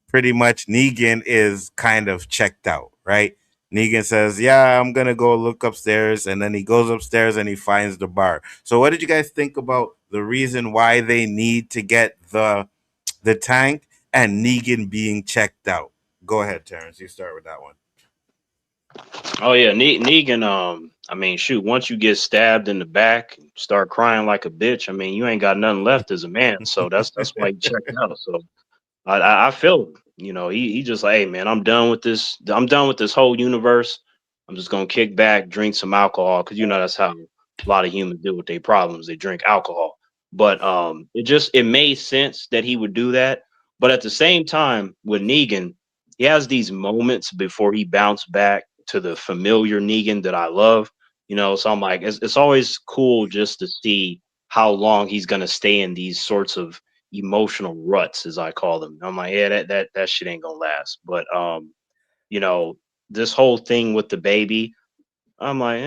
pretty much Negan is kind of checked out, right? Negan says, yeah, I'm going to go look upstairs. And then he goes upstairs and he finds the bar. So what did you guys think about the reason why they need to get the tank and Negan being checked out? Go ahead, Terrence. You start with that one. Oh, yeah. Negan, I mean, shoot, once you get stabbed in the back, start crying like a bitch, I mean, you ain't got nothing left as a man. So that's why he checked out. So I feel him. He just like, hey man, I'm done with this. I'm done with this whole universe. I'm just gonna kick back, drink some alcohol, because that's how a lot of humans deal with their problems. They drink alcohol. But it made sense that he would do that. But at the same time, with Negan, he has these moments before he bounced back to the familiar Negan that I love. So I'm like, it's always cool just to see how long he's gonna stay in these sorts of emotional ruts, as I call them. I'm like, yeah, that shit ain't gonna last. But this whole thing with the baby, I'm like,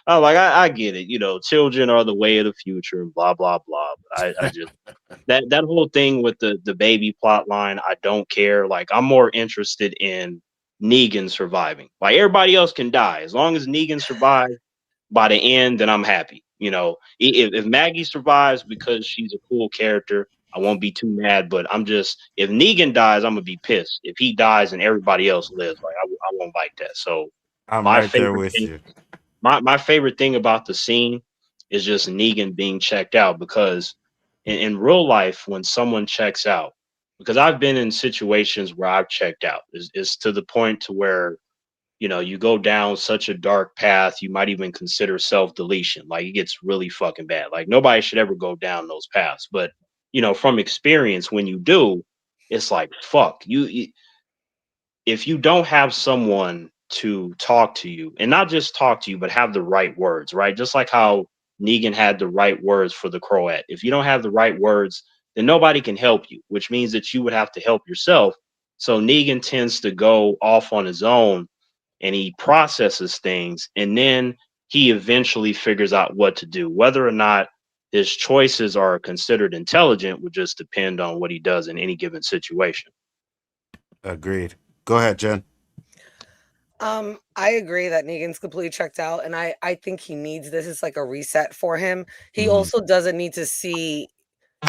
I'm like, I get it. Children are the way of the future, blah blah blah. I just that whole thing with the baby plot line, I don't care. Like, I'm more interested in Negan surviving. Like, everybody else can die as long as Negan survives by the end, then I'm happy. If Maggie survives because she's a cool character, I won't be too mad. But if Negan dies, I'm gonna be pissed. If he dies and everybody else lives, like I won't like that. So I'm right there with you. My favorite thing about the scene is just Negan being checked out, because in real life, when someone checks out, because I've been in situations where I've checked out, is to the point to where you go down such a dark path, you might even consider self-deletion. Like, it gets really fucking bad. Like, nobody should ever go down those paths. But, from experience, when you do, it's like, fuck. If you don't have someone to talk to you, and not just talk to you, but have the right words, right? Just like how Negan had the right words for the Croat. If you don't have the right words, then nobody can help you, which means that you would have to help yourself. So Negan tends to go off on his own, and he processes things, and then he eventually figures out what to do. Whether or not his choices are considered intelligent would just depend on what he does in any given situation. Agreed. Go ahead, Jen. I agree that Negan's completely checked out, and I think he needs this. It's like a reset for him. He also doesn't need to see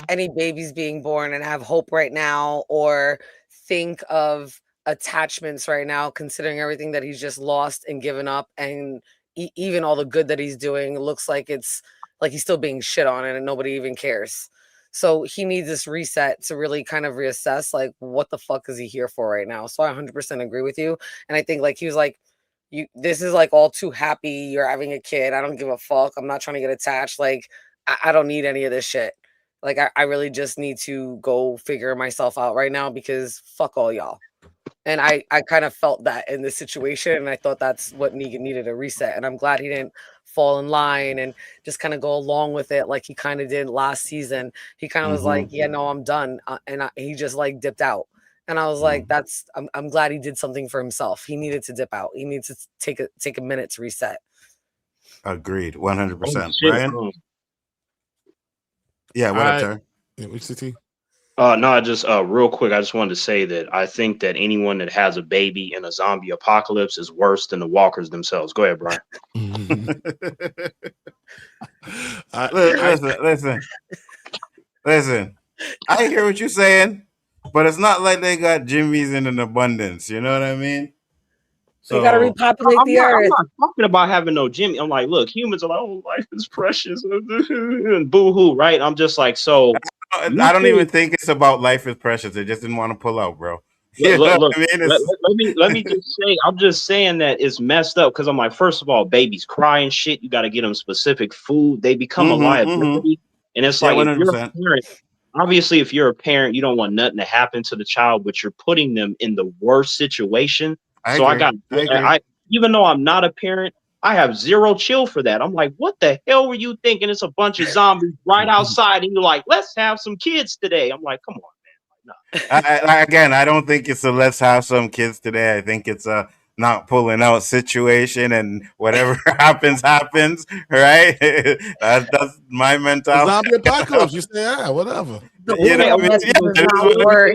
any babies being born and have hope right now, or think of attachments right now, considering everything that he's just lost and given up, and even all the good that he's doing, it looks like it's like he's still being shit on and nobody even cares. So he needs this reset to really kind of reassess, like, what the fuck is he here for right now? So I 100% agree with you. And I think, like, he was like, this is like all too happy. You're having a kid. I don't give a fuck. I'm not trying to get attached. Like, I don't need any of this shit. Like, I really just need to go figure myself out right now, because fuck all y'all. And I kind of felt that in this situation, and I thought that's what Negan needed, a reset. And I'm glad he didn't fall in line and just kind of go along with it like he kind of did last season. He kind of was like, yeah, no, I'm done. He just like dipped out. And I was like, I'm glad he did something for himself. He needed to dip out. He needs to take a minute to reset. Agreed, 100%. shit. Brian? Yeah, what up, Terry? No, I just real quick, I just wanted to say that I think that anyone that has a baby in a zombie apocalypse is worse than the walkers themselves. Go ahead, Brian. Listen. I hear what you're saying, but it's not like they got Jimmys in an abundance. You know what I mean? So they gotta repopulate the earth. I'm not talking about having no Jimmy. I'm like, look, humans are like, oh, life is precious, and boo-hoo, right? I'm just like, so. I don't even think it's about life is precious. They just didn't want to pull out, bro. Look, let me just say, I'm just saying that it's messed up because I'm like, first of all, babies cry and shit. You got to get them specific food. They become a liability, and it's like, if you're a parent, obviously, if you're a parent, you don't want nothing to happen to the child, but you're putting them in the worst situation. Even though I'm not a parent, I have zero chill for that. I'm like, what the hell were you thinking? It's a bunch of zombies right outside, and you're like, let's have some kids today. I'm like, come on, man. Like, no. Again, I don't think it's a let's have some kids today. I think it's a not pulling out situation, and whatever happens, right? That's my mentality. Zombie apocalypse. You say, whatever. Let it work.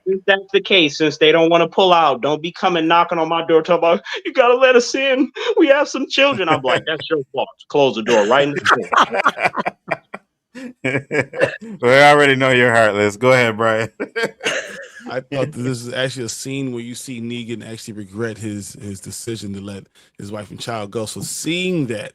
If that's the case, since they don't want to pull out, don't be coming knocking on my door talking about, you gotta let us in. We have some children. I'm like, that's your fault. Close the door right in the door. We already know you're heartless. Go ahead, Brian. I thought that this is actually a scene where you see Negan actually regret his decision to let his wife and child go. So seeing that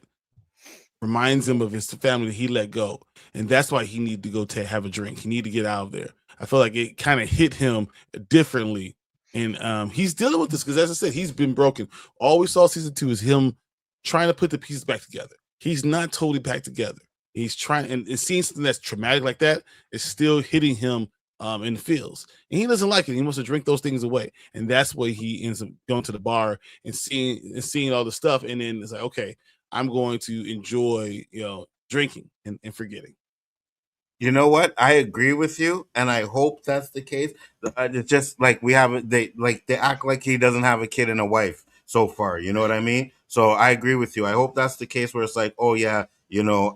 reminds him of his family that he let go, and that's why he needed to go have a drink. He needed to get out of there. I feel like it kind of hit him differently, and he's dealing with this because, as I said, he's been broken. All we saw season 2 is him trying to put the pieces back together. He's not totally back together. He's trying, and seeing something that's traumatic like that is still hitting him in the feels, and he doesn't like it. He wants to drink those things away, and that's why he ends up going to the bar and seeing all the stuff, and then it's like, okay, I'm going to enjoy, drinking and forgetting. You know what? I agree with you, and I hope that's the case. It's just like they act like he doesn't have a kid and a wife so far. You know what I mean? So I agree with you. I hope that's the case where it's like, oh yeah,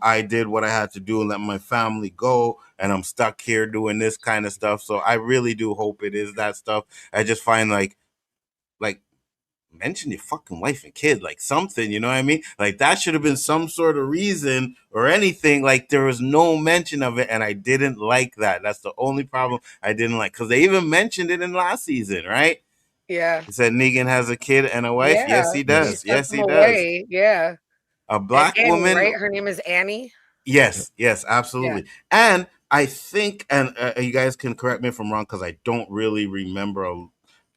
I did what I had to do and let my family go, and I'm stuck here doing this kind of stuff. So I really do hope it is that stuff. I just find like mention your fucking wife and kid, like something, you know what I mean? Like that should have been some sort of reason or anything. Like there was no mention of it, and I didn't like that. That's the only problem I didn't like, because they even mentioned it in last season, right? Yeah. He said Negan has a kid and a wife. Yeah. Yes, he does. Yes, he does. Yeah. A black woman, right? Her name is Annie. Yes, absolutely. Yeah. And I think, and you guys can correct me if I'm wrong, because I don't really remember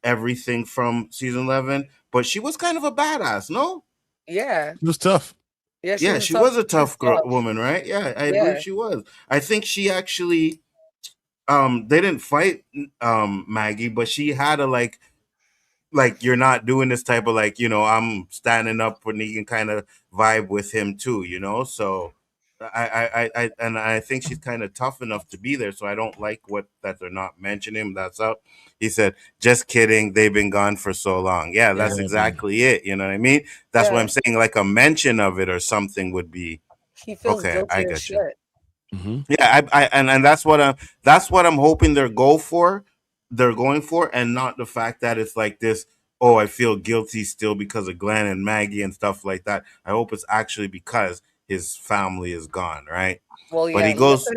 everything from season 11, but she was kind of a badass, no? Yeah. She was tough. Yeah, she was a tough woman, right? Yeah, I believe she was. I think she actually, they didn't fight Maggie, but she had a like you're not doing this type of I'm standing up for Negan kind of vibe with him too, so I think she's kind of tough enough to be there. So I don't like that they're not mentioning him. That's up. He said, just kidding, they've been gone for so long. Yeah, that's exactly it. You know what I mean? That's what I'm saying. Like a mention of it or something would be he feels okay. I get you. Mm-hmm. Yeah, and that's what I'm hoping they're going for, and not the fact that it's like this, oh, I feel guilty still because of Glenn and Maggie and stuff like that. I hope it's actually because his family is gone, right? Well, yeah, but he goes,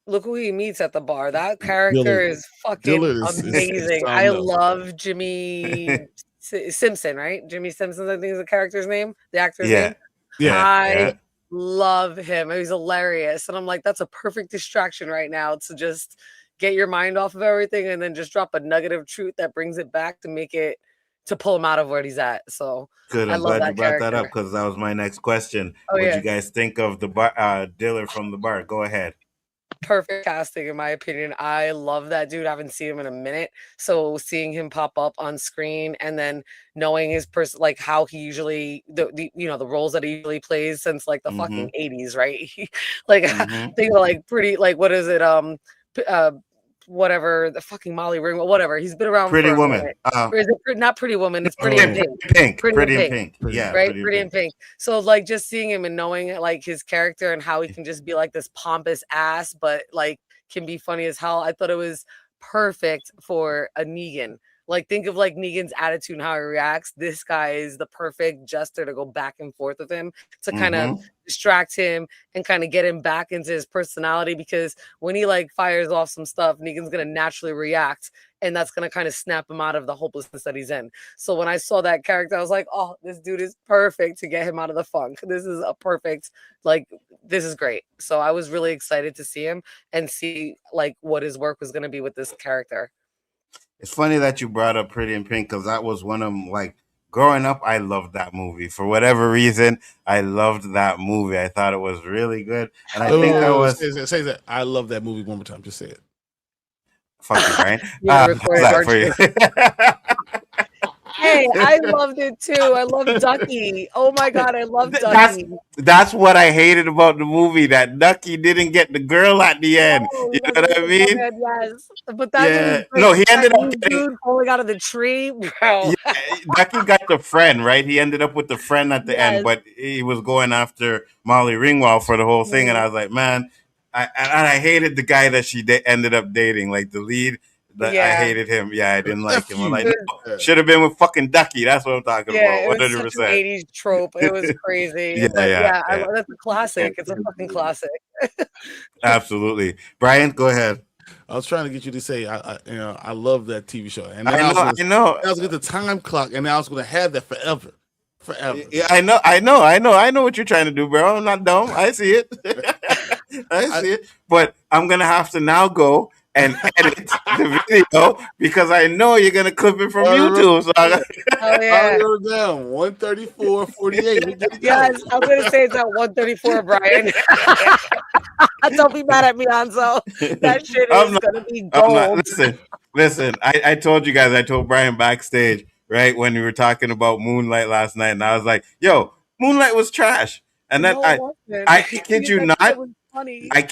look who he meets at the bar. That character is fucking amazing. I love Jimmy Simpson, right? Jimmy Simpson, I think is the character's name, the actor's name. Yeah. I love him. He's hilarious. And I'm like, that's a perfect distraction right now to just get your mind off of everything and then just drop a nugget of truth that brings it back to pull him out of where he's at. So good. I'm glad you brought that up, because that was my next question. What do you guys think of the bar, Diller from the bar? Go ahead. Perfect casting, in my opinion. I love that dude. I haven't seen him in a minute. So seeing him pop up on screen and then knowing his person, like how he usually, the roles that he usually plays since like the fucking 80s, right? Like they were like pretty, like, what is it? whatever, the fucking Molly Ringwald, whatever. He's been around Pretty for a Woman. minute. Or is it not Pretty Woman? It's Pretty in Pink. Pretty in Pink. Yeah, right. Pretty in Pink. So like just seeing him and knowing like his character and how he can just be like this pompous ass, but like can be funny as hell. I thought it was perfect for a Negan. Like, think of like Negan's attitude and how he reacts. This guy is the perfect jester to go back and forth with him to kind of distract him and kind of get him back into his personality. Because when he like fires off some stuff, Negan's gonna naturally react, and that's gonna kind of snap him out of the hopelessness that he's in. So when I saw that character, I was like, oh, this dude is perfect to get him out of the funk. This is a perfect, like, this is great. So I was really excited to see him and see like what his work was gonna be with this character. It's funny that you brought up Pretty in Pink because that was one of them. Like growing up, I loved that movie for whatever reason. I loved that movie. I thought it was really good, and I think I was. Say that. I love that movie. One more time. Just say it. Fuck you, Brian. How's that for you? Hey, I loved it too. I love Ducky. Oh my god, I love Ducky. That's what I hated about the movie. That Ducky didn't get the girl at the end. Oh, you know what I mean? Yes, but that no, he ended up dude falling out of the tree. Bro. Yeah, Ducky got the friend, right? He ended up with the friend at the end, but he was going after Molly Ringwald for the whole thing, and I was like, man, I hated the guy that she ended up dating, like the lead. I hated him. Yeah, I didn't like him. I'm like, no, should have been with fucking Ducky. That's what I'm talking about. 100%. It was such an 80s trope. It was crazy. That's a classic. It's a fucking classic. Absolutely. Brian, go ahead. I was trying to get you to say, I love that TV show. And I know. I was going to get the time clock, and I was going to have that forever. Yeah, I know what you're trying to do, bro. I'm not dumb. I see it. I see it. But I'm going to have to now go and edit the video because I know you're gonna clip it from YouTube. So I wrote down 134.48. Yes, I'm gonna say it's at 134, Brian. Don't be mad at me, Nzo. That shit is gonna be gold. Listen. I told you guys. I told Brian backstage, right, when we were talking about Moonlight last night, and I was like, "Yo, Moonlight was trash." And then I kid you not. I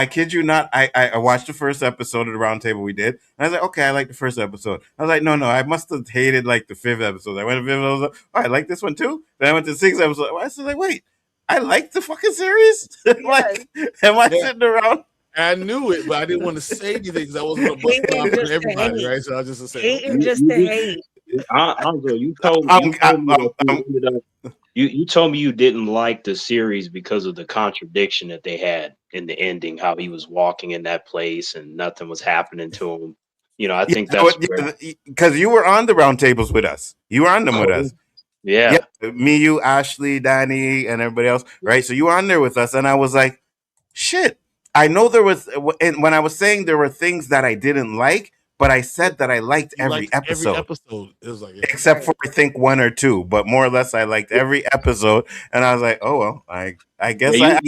kid you not. I watched the first episode of the roundtable we did, and I was like, okay, I like the first episode. I was like, no, I must have hated like the fifth episode. I went to fifth episode. Oh, I like this one too. Then I went to the sixth episode. I was like, wait, I like the fucking series. Like, am I sitting around? I knew it, but I didn't want to say anything because I wasn't going to bust it off for everybody, right? So I was just saying, hating just to hate. Andre, you told me you told me you didn't like the series because of the contradiction that they had in the ending, how he was walking in that place and nothing was happening to him. You know, I think that's because you were on the roundtables with us. You were on them with us. Yeah. Me, you, Ashley, Danny, and everybody else, right? So you were on there with us, and I was like, shit. I know there was, and when I was saying there were things that I didn't like, but I said that I liked every episode. Every episode. It was like, except for I think one or two, but more or less I liked every episode. And I was like, oh well, I guess I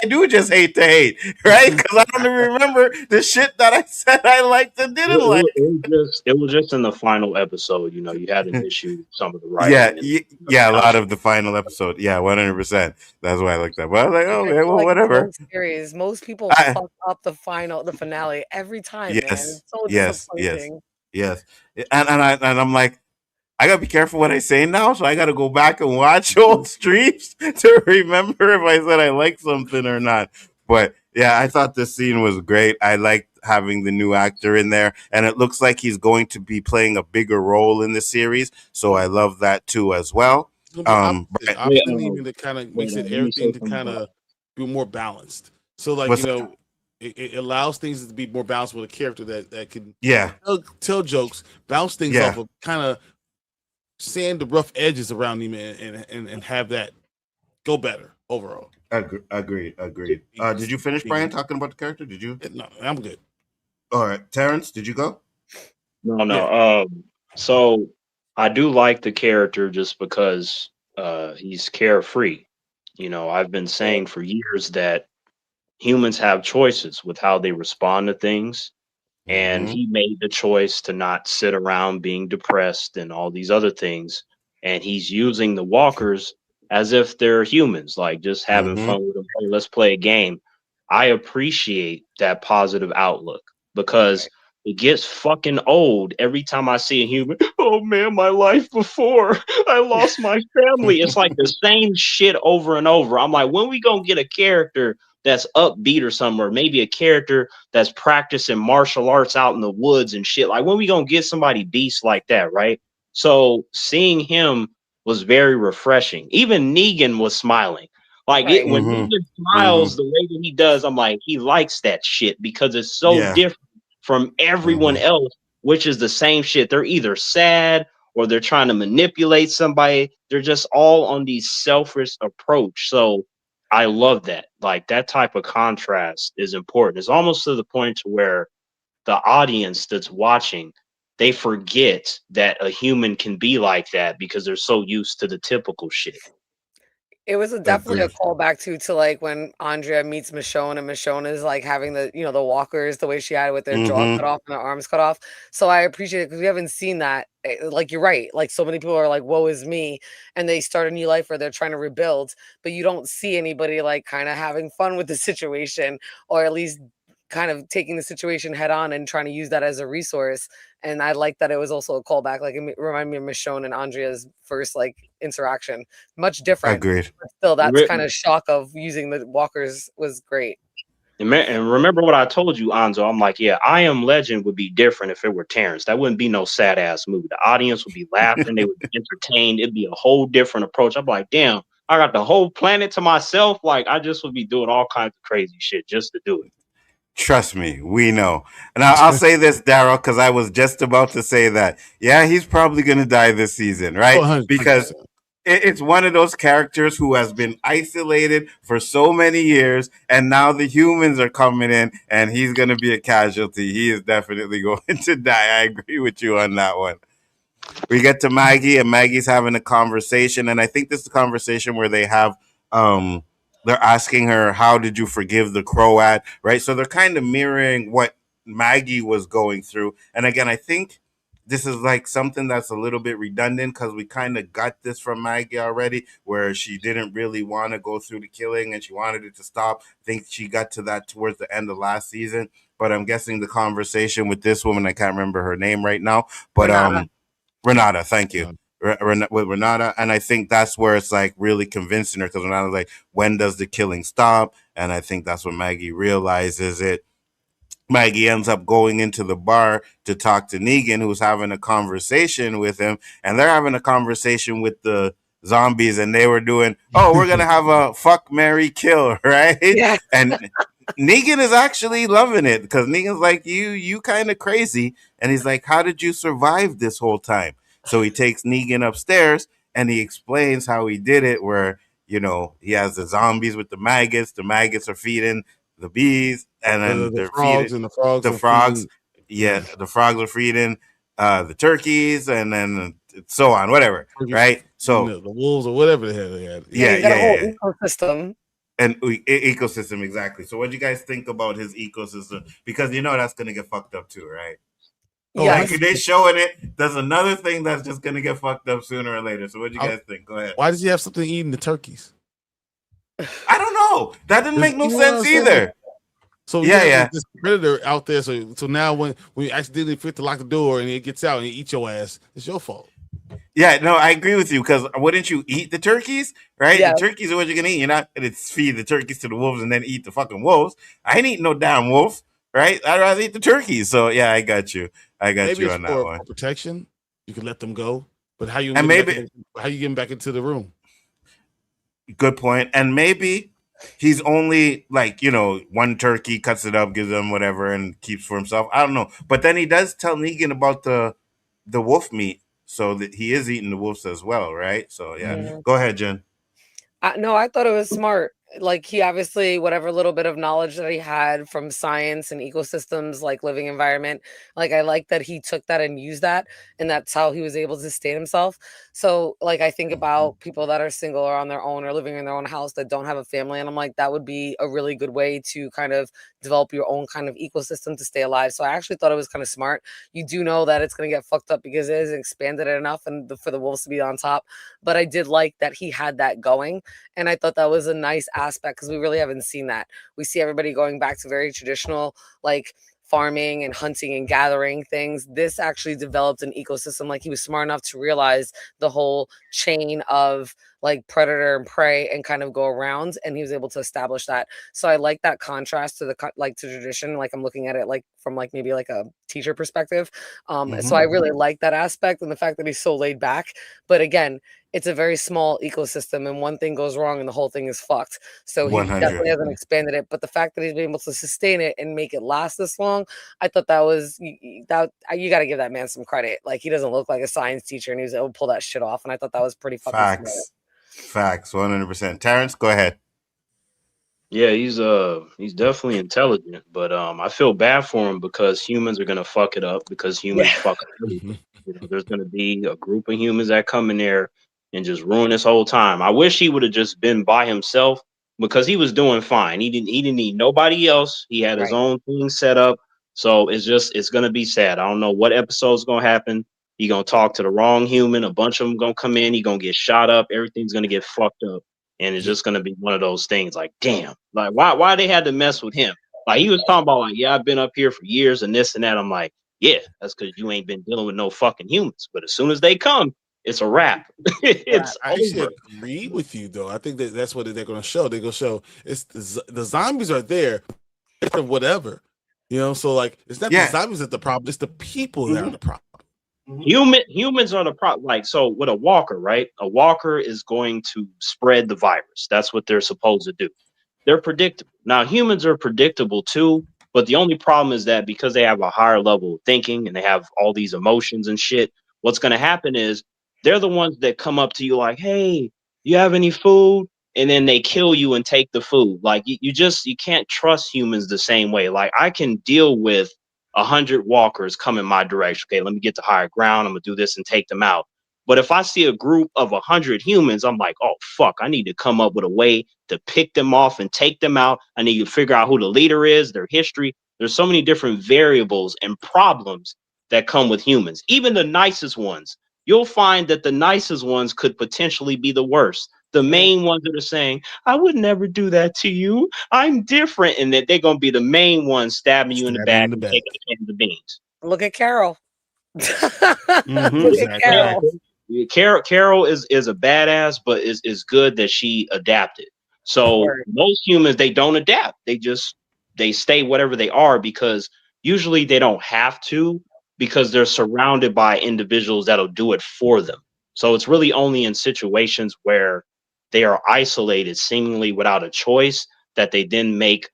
do just hate to hate, right? Because I don't even remember the shit that I said I liked and didn't like. It was just in the final episode. You know, you had an issue with some of the writing. Yeah, a lot of the final episode. Yeah, 100%. That's why I looked up. But I was like, oh, okay, well, whatever. Series. Most people fuck up the finale every time. Yes, man. It's so disappointing. Yes. And I'm like, I gotta be careful what I say now, so I gotta go back and watch old streams to remember if I said I like something or not. But yeah, I thought this scene was great. I liked having the new actor in there, and it looks like he's going to be playing a bigger role in the series, so I love that too as well. I'm thinking that kind of makes it everything to kind of be more balanced. So like it allows things to be more balanced with a character that can tell jokes, bounce things off of, kind of sand the rough edges around him and have that go better overall. Agreed. Did you finish, Brian, talking about the character? Did you? No, I'm good. All right. Terrence, did you go? No. Yeah. So I do like the character just because he's carefree. You know, I've been saying for years that humans have choices with how they respond to things. And he made the choice to not sit around being depressed and all these other things. And he's using the walkers as if they're humans, like just having fun with them. Hey, let's play a game. I appreciate that positive outlook. because it gets fucking old every time I see a human. Oh man, my life before I lost my family. It's like the same shit over and over. I'm like, when we gonna get a character that's upbeat or something, or maybe a character that's practicing martial arts out in the woods and shit? Like, when we gonna get somebody beast like that, right? So seeing him was very refreshing. Even Negan was smiling. Like Right. when Negan smiles the way that he does, I'm like, he likes that shit because it's so different from everyone else, which is the same shit. They're either sad or they're trying to manipulate somebody. They're just all on these selfish approach. So I love that. Like, that type of contrast is important. It's almost to the point to where the audience that's watching, they forget that a human can be like that because they're so used to the typical shit. It was definitely a callback to like when Andrea meets Michonne, and Michonne is like having the the walkers, the way she had it with their jaw cut off and their arms cut off. So I appreciate it because we haven't seen that. Like, you're right. Like, so many people are like, "Woe is me," and they start a new life or they're trying to rebuild, but you don't see anybody like kind of having fun with the situation, or at least kind of taking the situation head on and trying to use that as a resource. And I like that it was also a callback. Like, it reminded me of Michonne and Andrea's first like interaction. Much different. Agreed. But still, that's kind of shock of using the walkers was great. And remember what I told you, Anzo. I'm like, yeah, I Am Legend would be different if it were Terrence. That wouldn't be no sad ass movie. The audience would be laughing. They would be entertained. It'd be a whole different approach. I'm like, damn, I got the whole planet to myself. Like, I just would be doing all kinds of crazy shit just to do it. Trust me, we know. And I'll say this, Daryl, because I was just about to say that. Yeah, he's probably going to die this season, right? 100%. Because it's one of those characters who has been isolated for so many years, and now the humans are coming in, and he's going to be a casualty. He is definitely going to die. I agree with you on that one. We get to Maggie, and Maggie's having a conversation, and I think this is a conversation where they have they're asking her, how did you forgive the Croat, right? So they're kind of mirroring what Maggie was going through. And again, I think this is like something that's a little bit redundant because we kind of got this from Maggie already, where she didn't really want to go through the killing and she wanted it to stop. I think she got to that towards the end of last season. But I'm guessing the conversation with this woman, I can't remember her name right now, but Renata, thank you. With Renata, and I think that's where it's like really convincing her, because Renata's like, when does the killing stop? And I think that's when Maggie realizes it. Maggie ends up going into the bar to talk to Negan, who's having a conversation with him, and they're having a conversation with the zombies, and they were doing, oh, we're gonna have a fuck, marry, kill, right? Yeah. And Negan is actually loving it because Negan's like, you kind of crazy, and he's like, how did you survive this whole time? So he takes Negan upstairs and he explains how he did it, where, he has the zombies with the maggots are feeding the bees, and then the frogs feeding and the frogs. the frogs. Yeah, the frogs are feeding the turkeys, and then so on, whatever, right? So the wolves or whatever the hell they had. Yeah. Ecosystem. And ecosystem, exactly. So what do you guys think about his ecosystem? Because that's going to get fucked up too, right? Yeah, They showing it. There's another thing that's just going to get fucked up sooner or later. So what do you guys think? Go ahead. Why does he have something eating the turkeys? I don't know. That didn't make no sense either. So this predator out there. So now when you accidentally forget to lock the door and it gets out and it eats your ass, it's your fault. Yeah, no, I agree with you, because wouldn't you eat the turkeys, right? Yeah. The turkeys are what you're gonna eat. You're not gonna feed the turkeys to the wolves and then eat the fucking wolves. I ain't eating no damn wolf, right? I'd rather eat the turkeys. So yeah, I got you. Maybe you on that one. For protection, you can let them go. But how you getting back into the room? Good point. And maybe he's only like, one turkey, cuts it up, gives them whatever, and keeps for himself. I don't know. But then he does tell Negan about the wolf meat. So that he is eating the wolves as well, right? So yeah. Go ahead, Jen. No, I thought it was smart. Like, he obviously, whatever little bit of knowledge that he had from science and ecosystems, like living environment, like, I like that he took that and used that, and that's how he was able to sustain himself. So, like, I think about people that are single or on their own or living in their own house that don't have a family, and I'm like, that would be a really good way to kind of develop your own kind of ecosystem to stay alive. So I actually thought it was kind of smart. You do know that it's going to get fucked up because it isn't expanded enough and for the wolves to be on top, but I did like that he had that going, and I thought that was a nice aspect because we really haven't seen that. We see everybody going back to very traditional, like, farming and hunting and gathering things. This actually developed an ecosystem. Like he was smart enough to realize the whole chain of like predator and prey and kind of go around, and he was able to establish that. So I like that contrast to the to tradition. Like I'm looking at it like from like maybe like a teacher perspective. So I really like that aspect and the fact that he's so laid back. But again, it's a very small ecosystem, and one thing goes wrong and the whole thing is fucked. So he 100. definitely hasn't expanded it. But the fact that he's been able to sustain it and make it last this long, I thought that was that you got to give that man some credit. Like he doesn't look like a science teacher, and he was able to pull that shit off. And I thought that was pretty fucking smart. Facts, 100%. Terrence, go ahead. Yeah, he's definitely intelligent, but I feel bad for him because humans are gonna fuck it up because humans fuck up. You know, there's gonna be a group of humans that come in there and just ruin this whole time. I wish he would have just been by himself because he was doing fine. He didn't need nobody else. He had his own thing set up. So it's gonna be sad. I don't know what episode's gonna happen. He gonna talk to the wrong human. A bunch of them gonna come in. He gonna get shot up. Everything's gonna get fucked up, and it's just gonna be one of those things. Like, damn, like why they had to mess with him? Like he was talking about, like, yeah, I've been up here for years and this and that. I'm like, yeah, that's because you ain't been dealing with no fucking humans. But as soon as they come, it's a wrap. It's I actually agree with you, though. I think that's what they're going to show. They're going to show it's the zombies are there, whatever, you know. So like, it's not the zombies that the problem; it's the people that are the problem. Humans are the problem. Like, so with a walker, right? A walker is going to spread the virus. That's what they're supposed to do. They're predictable. Now, humans are predictable too, but the only problem is that because they have a higher level of thinking and they have all these emotions and shit, what's going to happen is they're the ones that come up to you like, hey, you have any food? And then they kill you and take the food. Like you can't trust humans the same way. Like I can deal with 100 walkers coming my direction. Okay, let me get to higher ground. I'm gonna do this and take them out. But if I see a group of 100 humans, I'm like, oh fuck, I need to come up with a way to pick them off and take them out. I need to figure out who the leader is, their history. There's so many different variables and problems that come with humans. Even the nicest ones, you'll find that the nicest ones could potentially be the worst. The main ones that are saying, I would never do that to you. I'm different. And that they're going to be the main ones stabbing you in the back and taking the can of beans. Look at Carol. Look at Carol. Carol is a badass, but is good that she adapted. So most humans, they don't adapt. They stay whatever they are because usually they don't have to because they're surrounded by individuals that'll do it for them. So it's really only in situations where they are isolated, seemingly without a choice, that they then make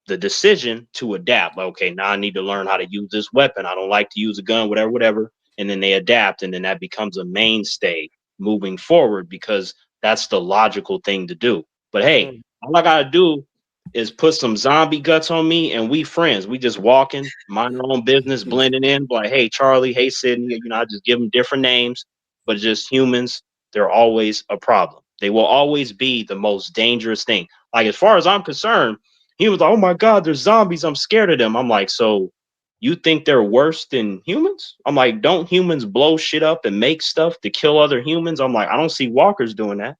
the decision to adapt. Like, okay, now I need to learn how to use this weapon. I don't like to use a gun, whatever. And then they adapt, and then that becomes a mainstay moving forward because that's the logical thing to do. But hey, all I gotta do is put some zombie guts on me, and we friends. We just walking, mind our own business, blending in. Like, hey, Charlie, hey, Sydney. I just give them different names, but just humans. They're always a problem. They will always be the most dangerous thing. Like, as far as I'm concerned, he was like, oh my God, there's zombies. I'm scared of them. I'm like, so you think they're worse than humans? I'm like, don't humans blow shit up and make stuff to kill other humans? I'm like, I don't see walkers doing that.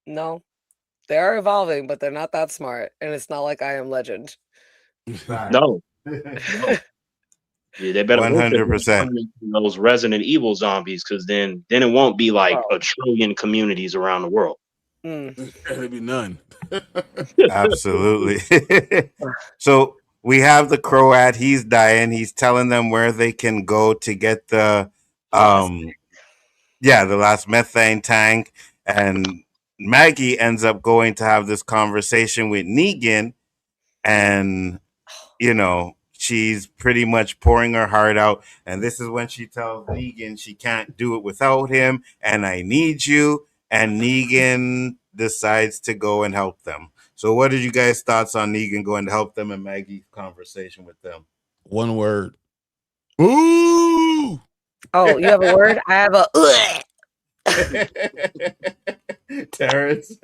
No, they are evolving, but they're not that smart. And it's not like I Am Legend. No. Yeah, they better 100%. Those Resident Evil zombies, because then it won't be like a trillion communities around the world. There'd be none. Absolutely. So we have the Croat. He's dying. He's telling them where they can go to get the the last methane tank. And Maggie ends up going to have this conversation with Negan, and she's pretty much pouring her heart out. And this is when she tells Negan she can't do it without him, and I need you. And Negan decides to go and help them. So what are you guys' thoughts on Negan going to help them and Maggie's conversation with them? One word. Ooh! Oh, you have a word? I have a Terrence.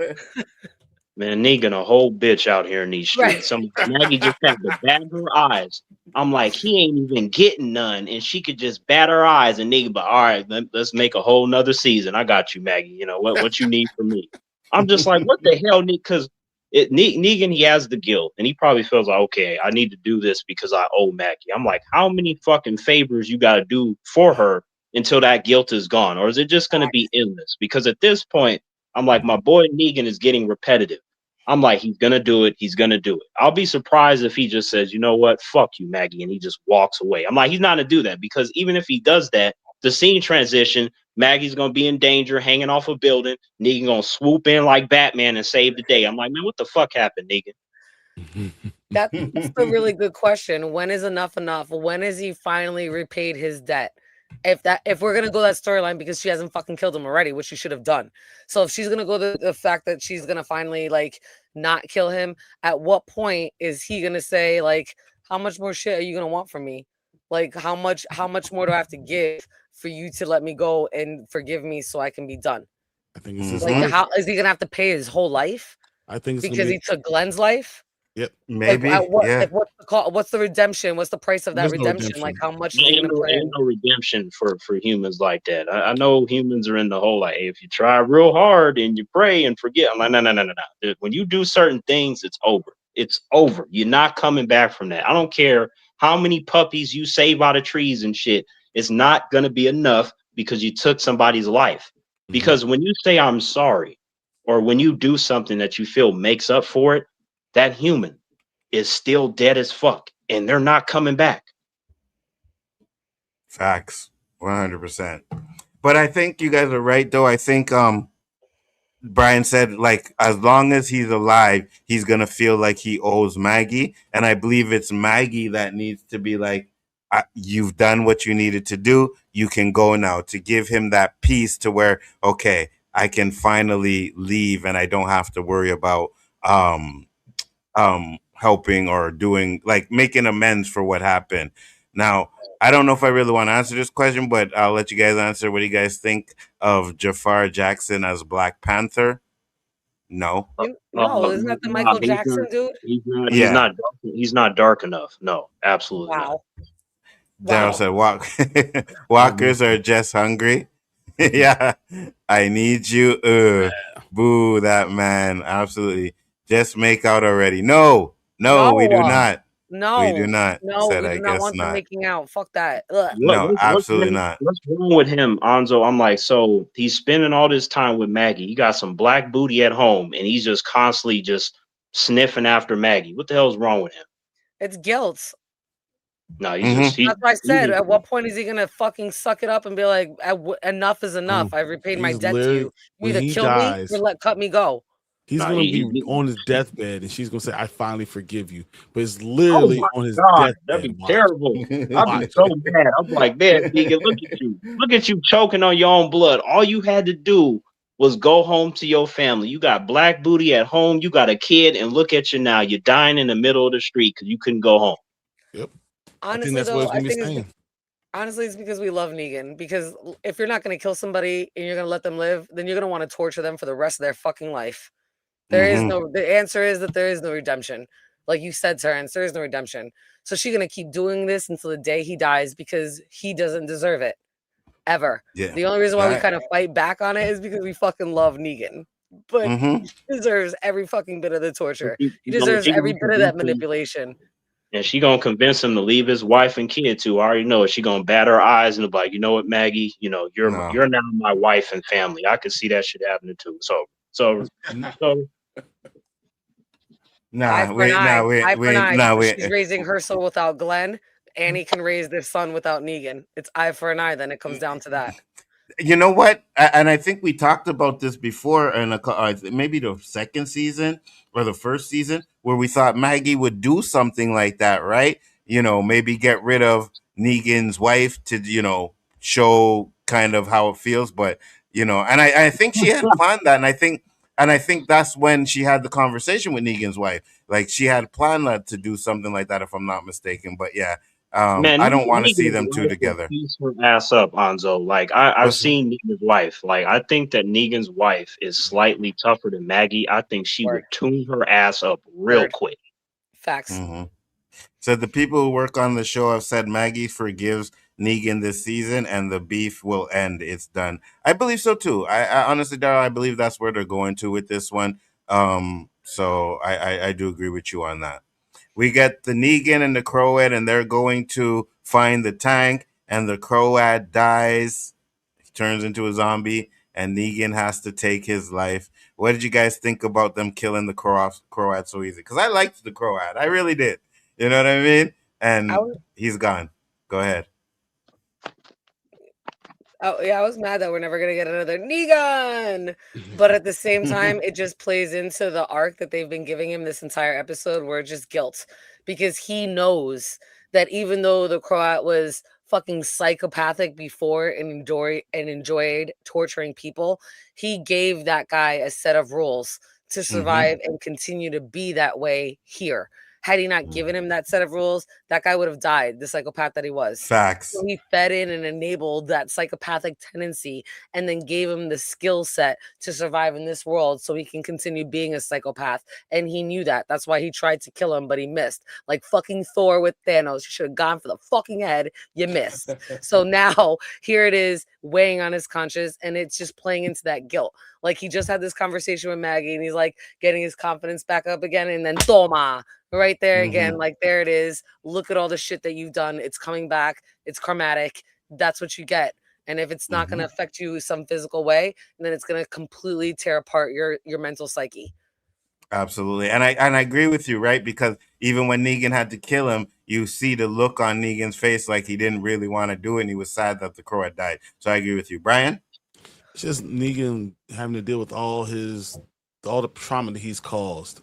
Man, Negan a whole bitch out here in these streets. Maggie just had to bat her eyes. I'm like, he ain't even getting none, and she could just bat her eyes, and Negan, but all right, let's make a whole nother season. I got you, Maggie. You know what you need from me. I'm just like, what the hell, Nick? Because Negan, he has the guilt, and he probably feels like, okay, I need to do this because I owe Maggie. I'm like, how many fucking favors you got to do for her until that guilt is gone, or is it just going to be endless? Because at this point, I'm like, my boy Negan is getting repetitive. I'm like, he's gonna do it. He's gonna do it. I'll be surprised if he just says, you know what, fuck you, Maggie, and he just walks away. I'm like, he's not gonna do that, because even if he does that, the scene transition, Maggie's gonna be in danger, hanging off a building. Negan gonna swoop in like Batman and save the day. I'm like, man, what the fuck happened, Negan? That's a really good question. When is enough enough? When has he finally repaid his debt? If we're gonna go that storyline, because she hasn't fucking killed him already, which she should have done. So if she's gonna go the fact that she's gonna finally like not kill him, at what point is he gonna say like, how much more shit are you gonna want from me? Like how much more do I have to give for you to let me go and forgive me so I can be done? I think it's like, how is he gonna have to pay his whole life? I think it's because he took Glenn's life. Yep, maybe. Like, what's the call? What's the redemption? What's the price of that redemption? Like, how much is he gonna put in? Ain't no redemption for humans like that. I know humans are in the whole like, hey, if you try real hard and you pray and forget, I'm like, no. When you do certain things, it's over. It's over. You're not coming back from that. I don't care how many puppies you save out of trees and shit. It's not gonna be enough because you took somebody's life. Because when you say I'm sorry, or when you do something that you feel makes up for it, that human is still dead as fuck, and they're not coming back. Facts, 100%. But I think you guys are right, though. I think Brian said, like, as long as he's alive, he's gonna feel like he owes Maggie, and I believe it's Maggie that needs to be like, you've done what you needed to do. You can go now, to give him that peace to where, okay, I can finally leave, and I don't have to worry about helping or doing, like, making amends for what happened. Now, I don't know if I really want to answer this question, but I'll let you guys answer. What do you guys think of Jafar Jackson as Black Panther? No. No, isn't that the Michael Jackson dude? He's not dark enough. No, absolutely not. Daryl said walkers are just hungry. Yeah, I need you. Boo, that man. Absolutely. Just make out already. No, we do not. No, we do not. No, said, we I do not guess want them making out. Fuck that. Ugh. No, absolutely not. What's wrong with him, Anzo? I'm like, so he's spending all this time with Maggie. He got some black booty at home, and he's just constantly just sniffing after Maggie. What the hell's wrong with him? It's guilt. No, he's just. That's what I said. At what point is he gonna fucking suck it up and be like, enough is enough? I've repaid my debt to you. You either kill me or cut me go. He's gonna be on his deathbed, and she's gonna say, "I finally forgive you." But it's literally on his deathbed. That'd be terrible. I'd be so mad. I'm like, man, nigga, look at you choking on your own blood. All you had to do was go home to your family. You got black booty at home. You got a kid, and look at you now. You're dying in the middle of the street because you couldn't go home. Yep. Honestly, honestly, it's because we love Negan. Because if you're not going to kill somebody and you're going to let them live, then you're going to want to torture them for the rest of their fucking life. The answer is that there is no redemption. Like you said, Terrence, there is no redemption. So she's going to keep doing this until the day he dies because he doesn't deserve it. Ever. Yeah. The only reason why we kind of fight back on it is because we fucking love Negan. But he deserves every fucking bit of the torture. He deserves every bit of that manipulation. And she gonna convince him to leave his wife and kid too. I already know it. She gonna bat her eyes and be like, you know what, Maggie, you're now my wife and family. I could see that shit happening too. So she's raising her soul without Glenn. Annie can raise their son without Negan. It's eye for an eye. Then it comes down to that. You know what? And I think we talked about this before in maybe the second season or the first season, where we thought Maggie would do something like that, right? Maybe get rid of Negan's wife to, show kind of how it feels. But, and I think she had planned that. And I think that's when she had the conversation with Negan's wife. Like she had planned that to do something like that, if I'm not mistaken. But yeah. Man, I don't want to see them two together. Her ass up, Anzo. Like I've seen Negan's wife. Like I think that Negan's wife is slightly tougher than Maggie. I think she would tune her ass up real quick. Facts. So the people who work on the show have said Maggie forgives Negan this season, and the beef will end. It's done. I believe so too. I honestly, Daryl, I believe that's where they're going to with this one. So I do agree with you on that. We get the Negan and the Croat, and they're going to find the tank, and the Croat dies. He turns into a zombie, and Negan has to take his life. What did you guys think about them killing the Croat so easy? Because I liked the Croat. I really did. You know what I mean? And he's gone. Go ahead. Oh yeah, I was mad that we're never gonna get another Negan, but at the same time, it just plays into the arc that they've been giving him this entire episode, where it's just guilt, because he knows that even though the Croat was fucking psychopathic before and enjoyed torturing people, he gave that guy a set of rules to survive and continue to be that way here. Had he not given him that set of rules, that guy would have died, the psychopath that he was. Facts. So he fed in and enabled that psychopathic tendency and then gave him the skill set to survive in this world so he can continue being a psychopath. And he knew that. That's why he tried to kill him, but he missed. Like fucking Thor with Thanos. You should have gone for the fucking head. You missed. So now here it is weighing on his conscience, and it's just playing into that guilt. Like he just had this conversation with Maggie and he's like getting his confidence back up again, and then Toma. Right there again, like there it is. Look at all the shit that you've done. It's coming back. It's karmatic. That's what you get. And if it's not going to affect you some physical way, then it's going to completely tear apart your mental psyche. Absolutely. And I agree with you, right? Because even when Negan had to kill him, you see the look on Negan's face like he didn't really want to do it, and he was sad that the Crow had died. So I agree with you. Brian? It's just Negan having to deal with all the trauma that he's caused.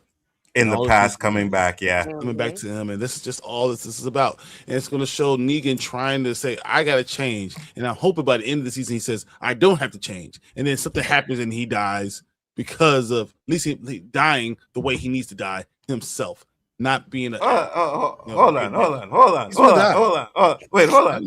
In the past, coming back, coming back to him, and this is just all this is about. And it's going to show Negan trying to say, "I got to change," and I'm hoping by the end of the season he says, "I don't have to change." And then something happens and he dies because of at least he dying the way he needs to die himself, not being a. Hold on. Wait, hold on.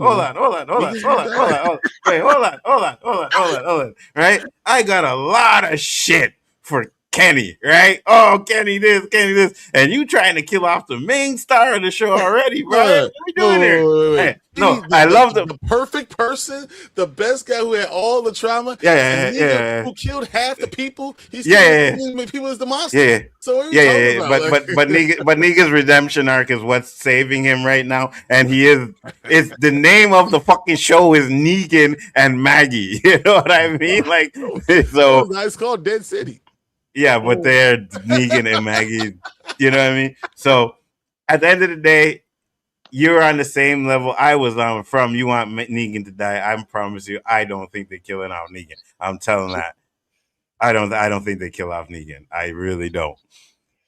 Right, I got a lot of shit for Kenny, right? Oh, Kenny this, and you trying to kill off the main star of the show already, bro? What are we doing here? Hey, no, I love the perfect person, the best guy who had all the trauma. Who killed half the people? He's people as the monster. Yeah. So but Negan's redemption arc is what's saving him right now, and he is. It's the name of the fucking show is Negan and Maggie. You know what I mean? Like, so it's called Dead City. Yeah, but they're Negan and Maggie. You know what I mean? So at the end of the day, you're on the same level I was on from. You want Negan to die. I promise you, I don't think they're killing out Negan. I'm telling that. I don't think they kill off Negan. I really don't.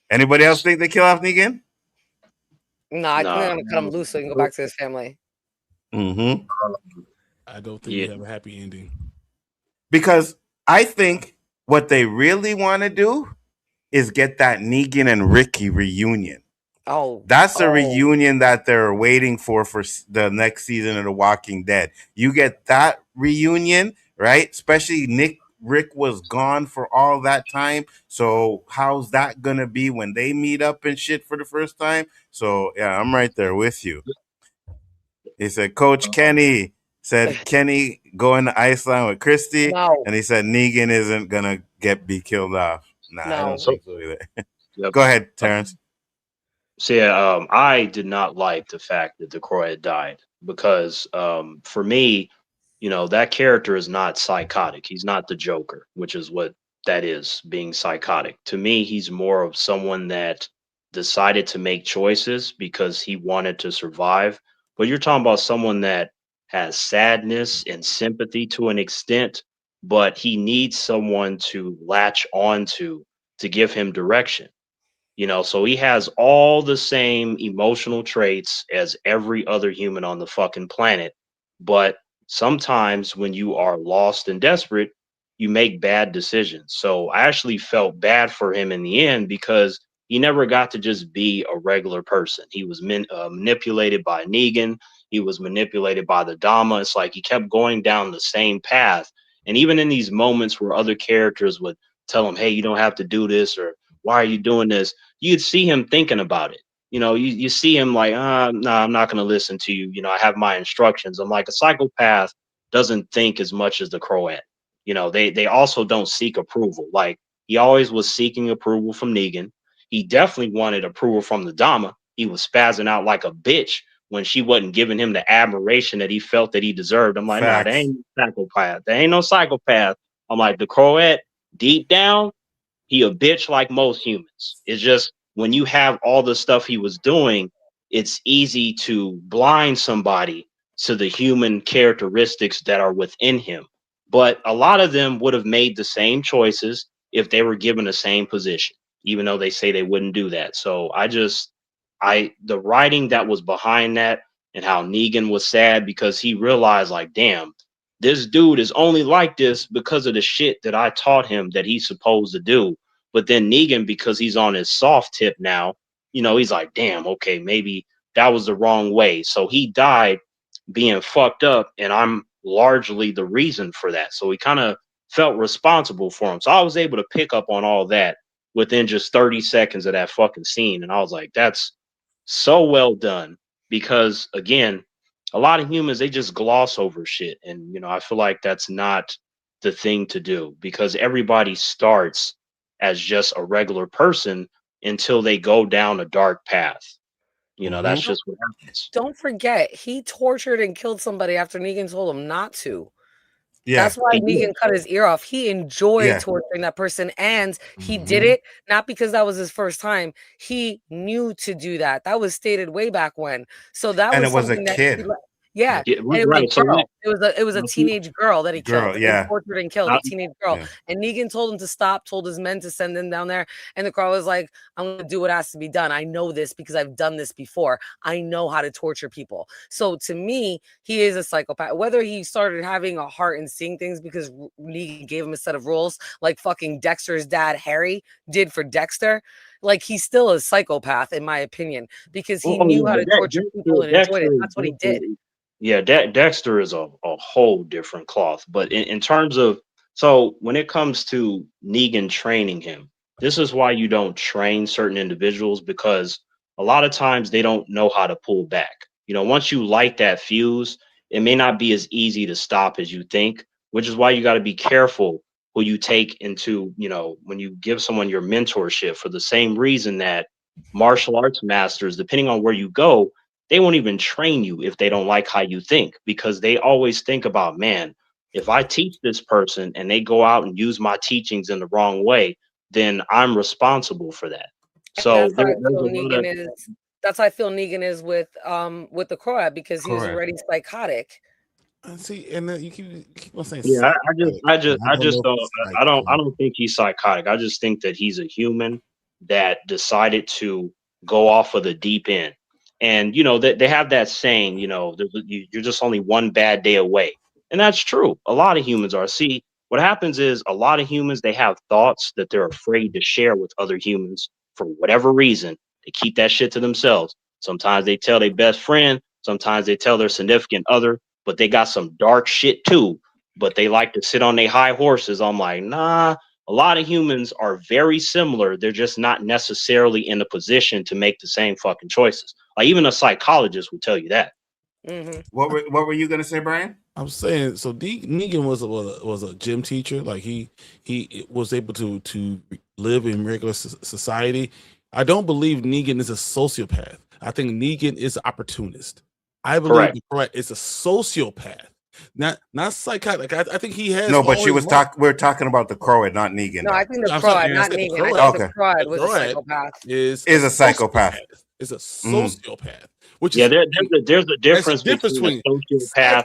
Anybody else think they kill off Negan? No, I think they're gonna cut him loose so he can go back to his family. I don't think we have a happy ending. Because I think what they really want to do is get that Negan and Ricky reunion. That's a reunion that they're waiting for the next season of The Walking Dead. You get that reunion, right? Especially Rick was gone for all that time. So how's that going to be when they meet up and shit for the first time? So, yeah, I'm right there with you. He said, Coach Kenny said Kenny going to Iceland with Christy, and he said Negan isn't gonna be killed off. Nah, I don't think so either. Go ahead, Terrence. So yeah, I did not like the fact that the Crow had died because for me, that character is not psychotic. He's not the Joker, which is what that is, being psychotic. To me, he's more of someone that decided to make choices because he wanted to survive. But you're talking about someone that has sadness and sympathy to an extent, but he needs someone to latch onto to give him direction. So he has all the same emotional traits as every other human on the fucking planet. But sometimes when you are lost and desperate, you make bad decisions. So I actually felt bad for him in the end because he never got to just be a regular person. He was manipulated by Negan. He was manipulated by the Dama. It's like he kept going down the same path. And even in these moments where other characters would tell him, hey, you don't have to do this, or why are you doing this? You'd see him thinking about it. You see him like, no, I'm not going to listen to you. I have my instructions. I'm like, a psychopath doesn't think as much as the Croat. They also don't seek approval. Like, he always was seeking approval from Negan. he definitely wanted approval from the Dama. He was spazzing out like a bitch when she wasn't giving him the admiration that he felt that he deserved. I'm like, nah, that ain't no psychopath. There ain't no psychopath. I'm like, the Croat, deep down, he a bitch like most humans. It's just when you have all the stuff he was doing, it's easy to blind somebody to the human characteristics that are within him. But a lot of them would have made the same choices if they were given the same position, even though they say they wouldn't do that. So the writing that was behind that, and how Negan was sad because he realized, like, damn, this dude is only like this because of the shit that I taught him that he's supposed to do. But then Negan, because he's on his soft tip now, he's like, damn, okay, maybe that was the wrong way. So he died being fucked up, and I'm largely the reason for that. So he kind of felt responsible for him. So I was able to pick up on all that within just 30 seconds of that fucking scene. And I was like, that's so well done, because again, a lot of humans, they just gloss over shit. And, I feel like that's not the thing to do, because everybody starts as just a regular person until they go down a dark path. That's just what happens. Don't forget, he tortured and killed somebody after Negan told him not to. Yeah. That's why Negan cut his ear off. He enjoyed torturing that person, and he did it not because that was his first time. He knew to do that. That was stated way back when. So that and was it was a something that kid. Yeah, Yeah, and it was right. a So girl. It was a teenage girl that he killed. He yeah. tortured and killed a teenage girl. And Negan told him to stop, told his men to send him down there. And the girl was like, I'm going to do what has to be done. I know this because I've done this before. I know how to torture people. So to me, he is a psychopath. Whether he started having a heart and seeing things because Negan gave him a set of rules, like fucking Dexter's dad, Harry, did for Dexter. Like, he's still a psychopath, in my opinion, because he knew how to torture people and enjoyed it. That's what he did. Yeah, Dexter is a whole different cloth. But in terms of, so when it comes to Negan training him, this is why you don't train certain individuals, because a lot of times they don't know how to pull back. Once you light that fuse, it may not be as easy to stop as you think, which is why you got to be careful who you take into, when you give someone your mentorship, for the same reason that martial arts masters, depending on where you go, they won't even train you if they don't like how you think, because they always think about, man, if I teach this person and they go out and use my teachings in the wrong way, then I'm responsible for that. So that's how I feel Negan is with the Croat, because he was already psychotic. See, and then you keep on saying, yeah, I don't think he's psychotic. I just think that he's a human that decided to go off of the deep end. And, they have that saying, you're just only one bad day away. And that's true. A lot of humans are. See, what happens is a lot of humans, they have thoughts that they're afraid to share with other humans for whatever reason. They keep that shit to themselves. Sometimes they tell their best friend. Sometimes they tell their significant other. But they got some dark shit too. But they like to sit on their high horses. I'm like, nah. A lot of humans are very similar. They're just not necessarily in a position to make the same fucking choices. Like, even a psychologist will tell you that. What were you gonna say, Brian? I'm saying, so Negan was a gym teacher. Like, he was able to live in regular society. I don't believe Negan is a sociopath. I think Negan is an opportunist. I believe it's a sociopath. Not psychotic. I think he has. No, but we're talking about the Croat, not Negan. No, I think the Croat, not Negan. I think the Croat was a psychopath. Is a psychopath. Is a sociopath. Which there's a difference between a sociopath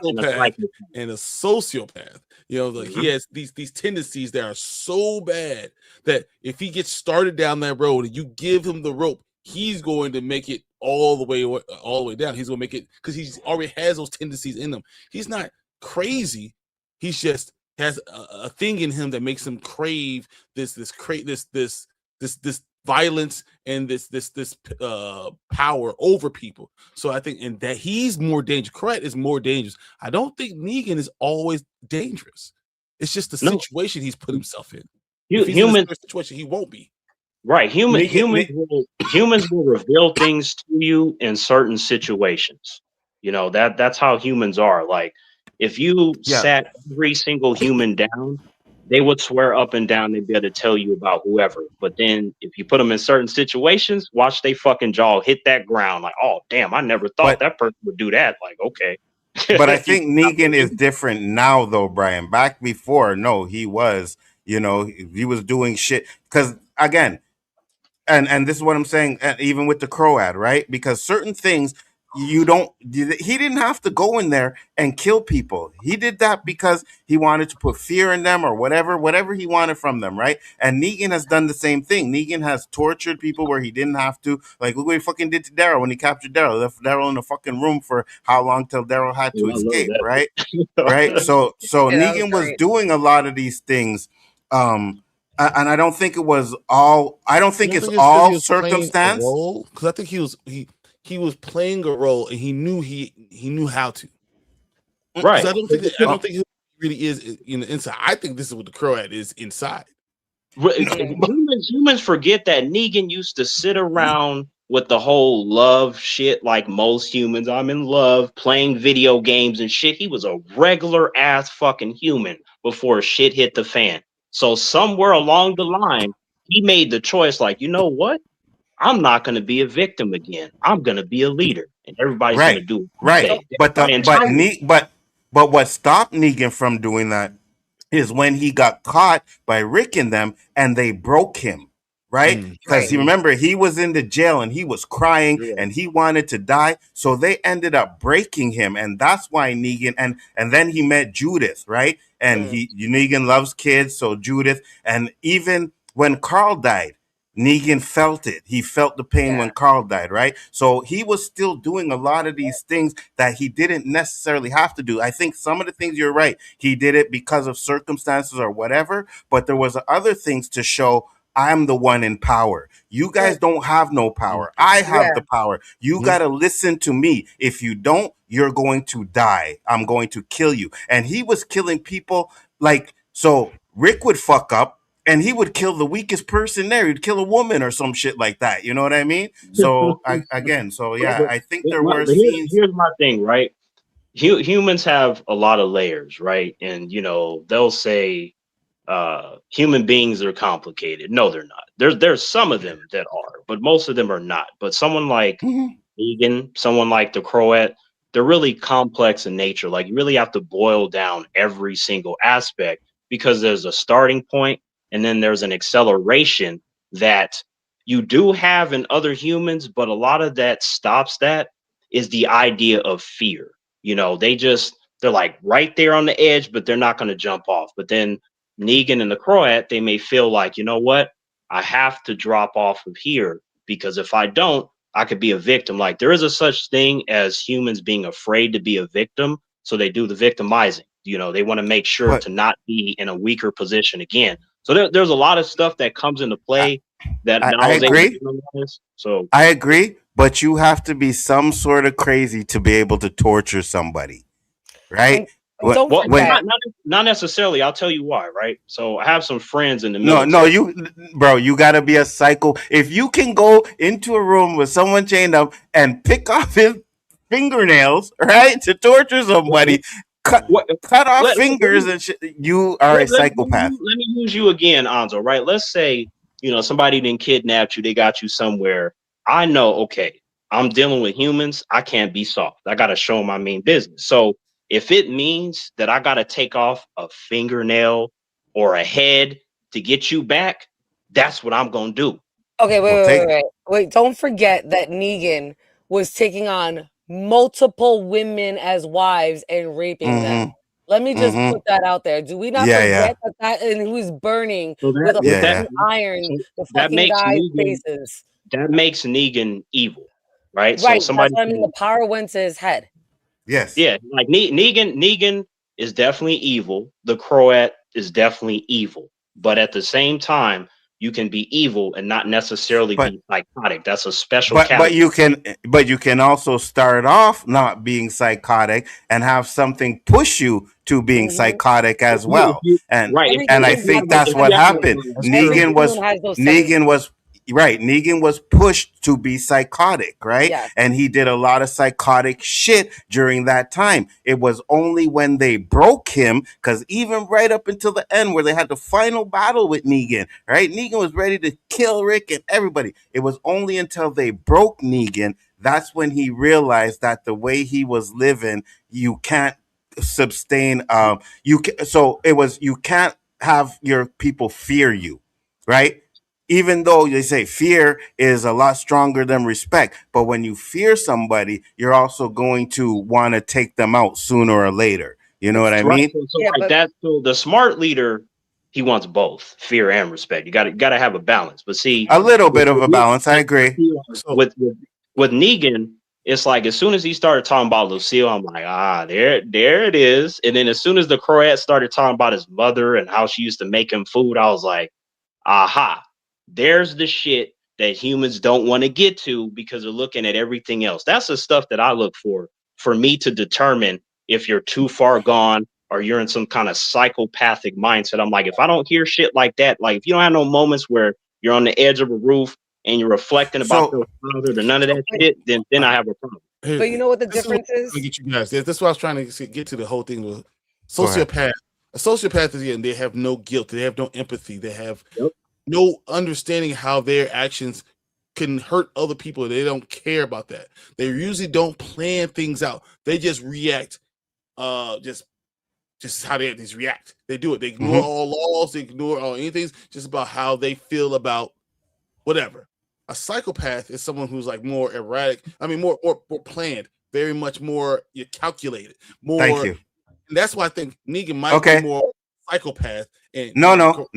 and a sociopath. He has these tendencies that are so bad that if he gets started down that road and you give him the rope, he's going to make it all the way down. He's going to make it because he already has those tendencies in him. He's not crazy. He's just has a thing in him that makes him crave this violence and this power over people. So I think, and that he's more dangerous. Correct is more dangerous. I don't think Negan is always dangerous. It's just the situation he's put himself in. If he's in a situation, he won't be. Right. Humans will reveal things to you in certain situations. That's how humans are. Like, if you sat every single human down they would swear up and down they'd be able to tell you about whoever. But then if you put them in certain situations, watch they fucking jaw hit that ground. Like, oh damn, I never thought that person would do that. Like, okay. But I think Negan is different now, though, Brian. Back before, no, he was, he was doing shit. Because again, and this is what I'm saying, even with the Crow ad, right? Because certain things he didn't have to go in there and kill people. He did that because he wanted to put fear in them or whatever he wanted from them, right? And Negan has done the same thing. Negan has tortured people where he didn't have to. Like, look what he fucking did to Daryl when he captured Daryl. Left Daryl in the fucking room for how long till Daryl had to escape, right? Right? So Negan was doing a lot of these things. And I don't think it was all. I don't think it's all circumstance. Because I think he was playing a role and he knew how to. Right. I don't think he really is inside. I think this is what the Crow ad is inside. Humans forget that Negan used to sit around with the whole love shit like most humans. I'm in love, playing video games and shit. He was a regular ass fucking human before shit hit the fan. So somewhere along the line, he made the choice like, you know what? I'm not going to be a victim again. I'm going to be a leader, and everybody's going to do it. Right. But what stopped Negan from doing that is when he got caught by Rick and them, and they broke him. Right? Because you remember, he was in the jail and he was crying and he wanted to die. So they ended up breaking him. And that's why Negan, and then he met Judith, right? And Negan loves kids. So Judith, and even when Carl died, Negan felt it. He felt the pain when Carl died, right? So he was still doing a lot of these things that he didn't necessarily have to do. I think some of the things, you're right, he did it because of circumstances or whatever, but there was other things to show I'm the one in power. You guys don't have no power. I have the power. You got to listen to me. If you don't, you're going to die. I'm going to kill you. And he was killing people so Rick would fuck up and he would kill the weakest person there. He'd kill a woman or some shit like that. You know what I mean? So I think there were scenes. Here's my thing, right? Humans have a lot of layers, right? And, they'll say, human beings are complicated. No, they're not. There's some of them that are, but most of them are not. But someone like Negan, someone like the Croat, they're really complex in nature. Like, you really have to boil down every single aspect because there's a starting point and then there's an acceleration that you do have in other humans, but a lot of that stops that is the idea of fear. They're like right there on the edge, but they're not going to jump off. But then Negan and the Croat, they may feel like, you know what? I have to drop off of here because if I don't, I could be a victim. Like, there is a such thing as humans being afraid to be a victim. So they do the victimizing. They want to make sure to not be in a weaker position again. So there's a lot of stuff that comes into play that I agree. So I agree, but you have to be some sort of crazy to be able to torture somebody, right? Not necessarily. I'll tell you why, right? So I have some friends in the military. You gotta be a psycho. If you can go into a room with someone chained up and pick off his fingernails, right, to torture somebody, cut off fingers and shit, you are a psychopath. Let me use you again, Nzo, right? Let's say, somebody didn't kidnap you, they got you somewhere. I know, okay, I'm dealing with humans, I can't be soft. I gotta show them I mean business. So if it means that I got to take off a fingernail or a head to get you back, that's what I'm going to do. Okay, wait. Don't forget that Negan was taking on multiple women as wives and raping them. Let me just put that out there. Do we not forget that? And he was burning with a iron the fucking guys' faces. That makes Negan evil, right? Right. So somebody, that's what I mean. The power went to his head. Yes. Yeah, like Negan is definitely evil. The Croat is definitely evil. But at the same time, you can be evil and not necessarily be psychotic. That's a special category. But you can also start off not being psychotic and have something push you to being psychotic as well. And I think that's what happened. Negan Right. Negan was pushed to be psychotic, right? Yes. And he did a lot of psychotic shit during that time. It was only when they broke him, because even right up until the end where they had the final battle with Negan, right? Negan was ready to kill Rick and everybody. It was only until they broke Negan, that's when he realized that the way he was living, you can't sustain so it was you can't have your people fear you, right? Even though they say fear is a lot stronger than respect, but when you fear somebody, you're also going to want to take them out sooner or later. You know what I mean? So like that. So the smart leader, he wants both fear and respect. You got to have a balance. But see, a little bit of a balance. I agree. With Negan, it's like as soon as he started talking about Lucille, I'm like, there it is. And then as soon as the Croat started talking about his mother and how she used to make him food, I was like, aha, there's the shit that humans don't want to get to because they're looking at everything else. That's the stuff that I look for me to determine if you're too far gone or you're in some kind of psychopathic mindset. I'm like, if I don't hear shit like that, like if you don't have no moments where you're on the edge of a roof and you're reflecting about your father or none of that shit, then I have a problem. But you know what the difference is? Get you guys. That's what I was trying to get to the whole thing with sociopath. A sociopath is they have no guilt, they have no empathy, they have no understanding how their actions can hurt other people. They don't care about that. They usually don't plan things out. They just react. Just how they just react. They do it. They ignore all laws. They ignore all anything. It's just about how they feel about whatever. A psychopath is someone who's like more erratic. I mean, more planned. Very much more calculated. More. Thank you. And that's why I think Negan might be more psychopath. And No. Okay.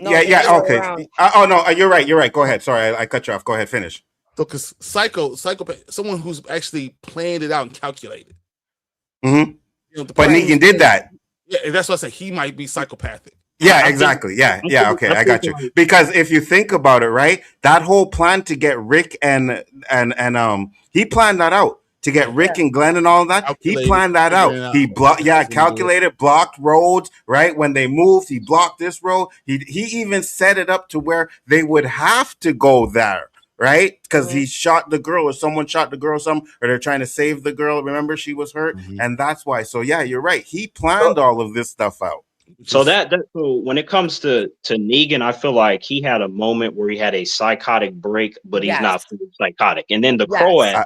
No, you're right. Go ahead. Sorry, I cut you off. Go ahead, finish. So, because psychopath, someone who's actually planned it out and calculated. Mm-hmm. But Negan did that. Yeah, that's what I say. He might be psychopathic. Yeah, exactly. Yeah. Okay, I got you. Because if you think about it, right, that whole plan to get Rick and he planned that out. To get Rick and Glenn and all that, he planned that out. He calculated, blocked roads, right? When they moved, he blocked this road. He even set it up to where they would have to go there, right? Because he shot the girl, or someone shot the girl, or they're trying to save the girl. Remember, she was hurt, and that's why. So yeah, you're right. He planned all of this stuff out. So so when it comes to Negan, I feel like he had a moment where he had a psychotic break, but he's not fully psychotic. And then the Croat, I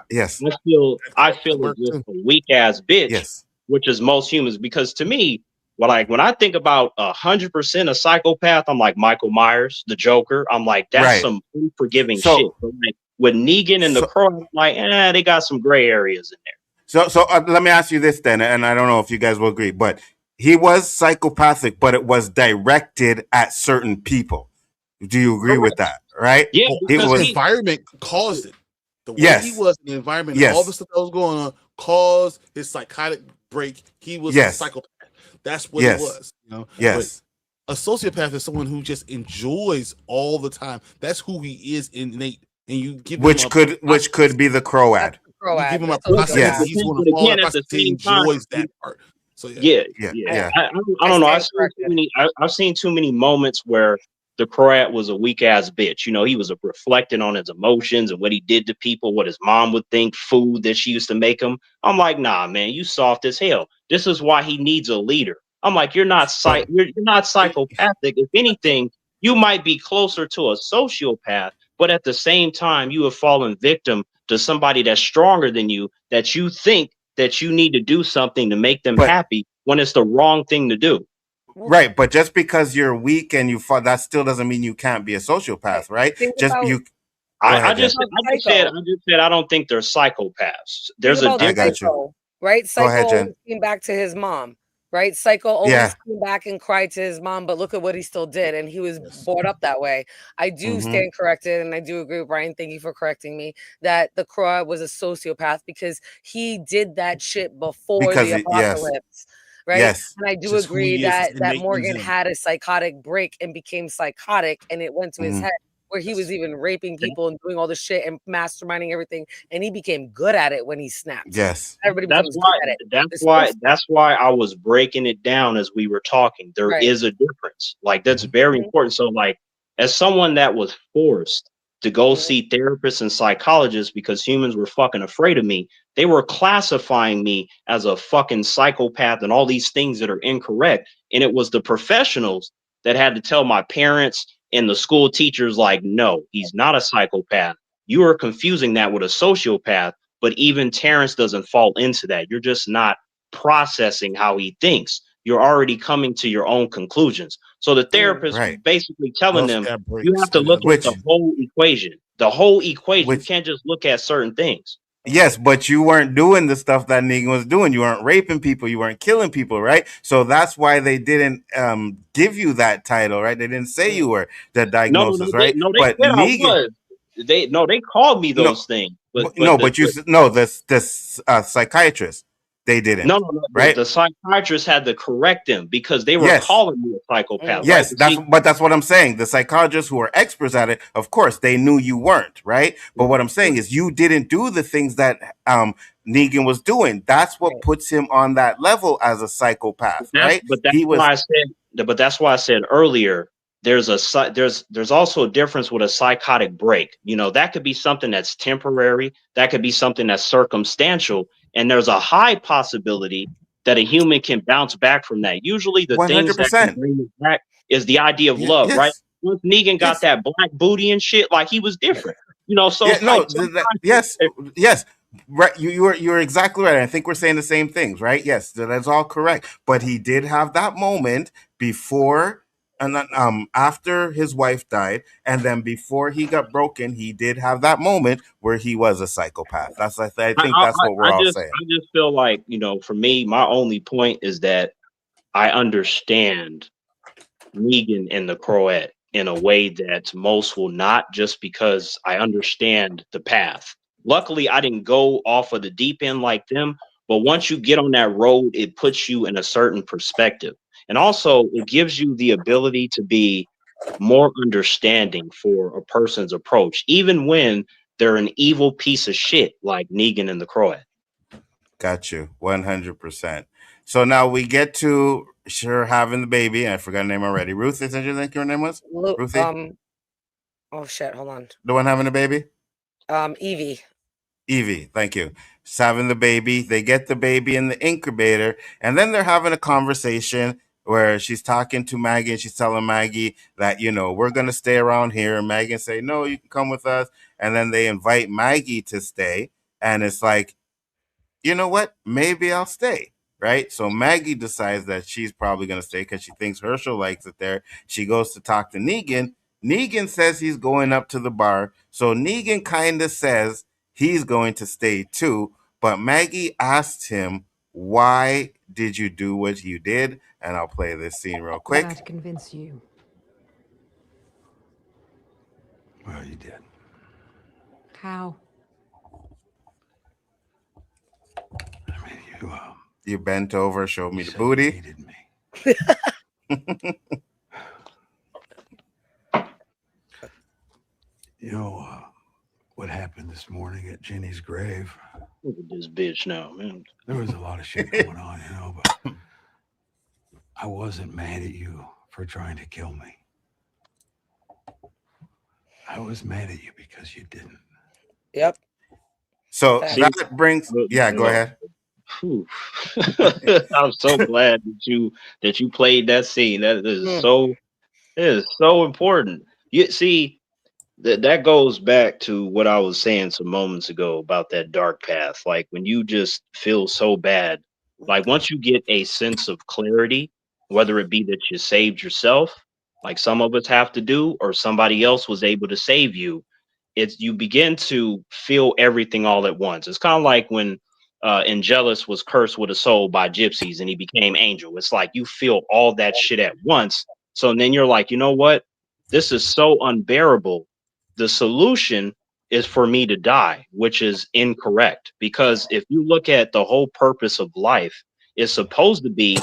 feel is just a weak ass bitch, which is most humans. Because to me, when I think about 100% a psychopath, I'm like Michael Myers, the Joker. I'm like, that's some unforgiving shit. But like with Negan and the Croat, I'm like, they got some gray areas in there. So let me ask you this then, and I don't know if you guys will agree, but he was psychopathic, but it was directed at certain people. Do you agree with that? Right? Yeah, because the environment caused it. The way he was in the environment, all the stuff that was going on caused his psychotic break. He was a psychopath. That's what it was. You know? Yes. But a sociopath is someone who just enjoys all the time. That's who he is innate. And you give which could be the Croat. You give him a process. He's going to fall apart. He enjoys that part. So yeah. I don't know. I've seen too many moments where the Croat was a weak ass bitch. You know, he was reflecting on his emotions and what he did to people, what his mom would think, food that she used to make him. I'm like, nah, man, you soft as hell. This is why he needs a leader. I'm like, you're not psychopathic. If anything, you might be closer to a sociopath, but at the same time, you have fallen victim to somebody that's stronger than you, that you think that you need to do something to make them happy when it's the wrong thing to do. Right, but just because you're weak and you fall, that still doesn't mean you can't be a sociopath, right? I just said I don't think they're psychopaths. There's a difference. I got you. Right? Psycho Go ahead, Jen. came back to his mom. Right? Psycho always came back and cried to his mom, but look at what he still did. And he was brought up that way. I do stand corrected, and I do agree with Brian. Thank you for correcting me, that the Croat was a sociopath because he did that shit before the apocalypse. Right. Yes. And I do agree that Morgan had a psychotic break and became psychotic, and it went to his head, where he was even raping people and doing all this shit and masterminding everything, and he became good at it when he snapped. Yes, everybody. That's why I was breaking it down as we were talking. There is a difference. Like that's very important. So, like, as someone that was forced to go see therapists and psychologists because humans were fucking afraid of me. They were classifying me as a fucking psychopath and all these things that are incorrect. And it was the professionals that had to tell my parents and the school teachers, like, no, he's not a psychopath. You are confusing that with a sociopath. But even Terrence doesn't fall into that. You're just not processing how he thinks. You're already coming to your own conclusions. So the therapist was basically telling them, you have to look at the whole equation. The whole equation. You can't just look at certain things. Yes, but you weren't doing the stuff that Negan was doing. You weren't raping people. You weren't killing people, right? So that's why they didn't give you that title, right? They didn't say you were the diagnosis, right? They said Negan, I was. They called me those things. The psychiatrist, they didn't. No, right? The psychiatrist had to correct them because they were calling me a psychopath. Yes, right? that's what I'm saying. The psychologists who are experts at it, of course, they knew you weren't, right? But what I'm saying is you didn't do the things that Negan was doing. That's what puts him on that level as a psychopath, right? But that's why I said earlier, there's also a difference with a psychotic break. You know, that could be something that's temporary, that could be something that's circumstantial, and there's a high possibility that a human can bounce back from that. Usually the 100%. Things that can bring you back is the idea of love, right? Once Negan got that black booty and shit, like, he was different. You know, so yes. Right, you're exactly right. I think we're saying the same things, right? Yes, that's all correct. But he did have that moment before and then after his wife died, and then before he got broken, he did have that moment where he was a psychopath. I think that's what we're all saying. I just feel like, you know, for me, my only point is that I understand Negan and the Croat in a way that most will not, just because I understand the path. Luckily, I didn't go off of the deep end like them, but once you get on that road, it puts you in a certain perspective. And also, it gives you the ability to be more understanding for a person's approach, even when they're an evil piece of shit like Negan and the Croat. Got you, 100%. So now we get to having the baby. I forgot her name already. Ruth, is that you think your name was? Ruthie? Oh shit, hold on. The one having the baby? Evie, thank you. She's having the baby. They get the baby in the incubator, and then they're having a conversation where she's talking to Maggie, and she's telling Maggie that, you know, we're going to stay around here. And Maggie say, no, you can come with us. And then they invite Maggie to stay. And it's like, you know what? Maybe I'll stay, right? So Maggie decides that she's probably going to stay because she thinks Herschel likes it there. She goes to talk to Negan. Negan says he's going up to the bar. So Negan kind of says he's going to stay too. But Maggie asked him, why did you do what you did? And I'll play this scene real quick. I'd convince you. Well, you did. How? I mean, you bent over, showed me the booty. Hated me. You know what happened this morning at Jenny's grave? Look at this bitch now, man. There was a lot of shit going on, you know, but I wasn't mad at you for trying to kill me. I was mad at you because you didn't. Yep. So that brings, go ahead. I'm so glad that you played that scene. That is so important. You see, that goes back to what I was saying some moments ago about that dark path. Like, when you just feel so bad, like, once you get a sense of clarity, whether it be that you saved yourself, like some of us have to do, or somebody else was able to save you, you begin to feel everything all at once. It's kind of like when Angelus was cursed with a soul by gypsies and he became angel. It's like you feel all that shit at once. So then you're like, you know what? This is so unbearable. The solution is for me to die, which is incorrect. Because if you look at the whole purpose of life, it's supposed to be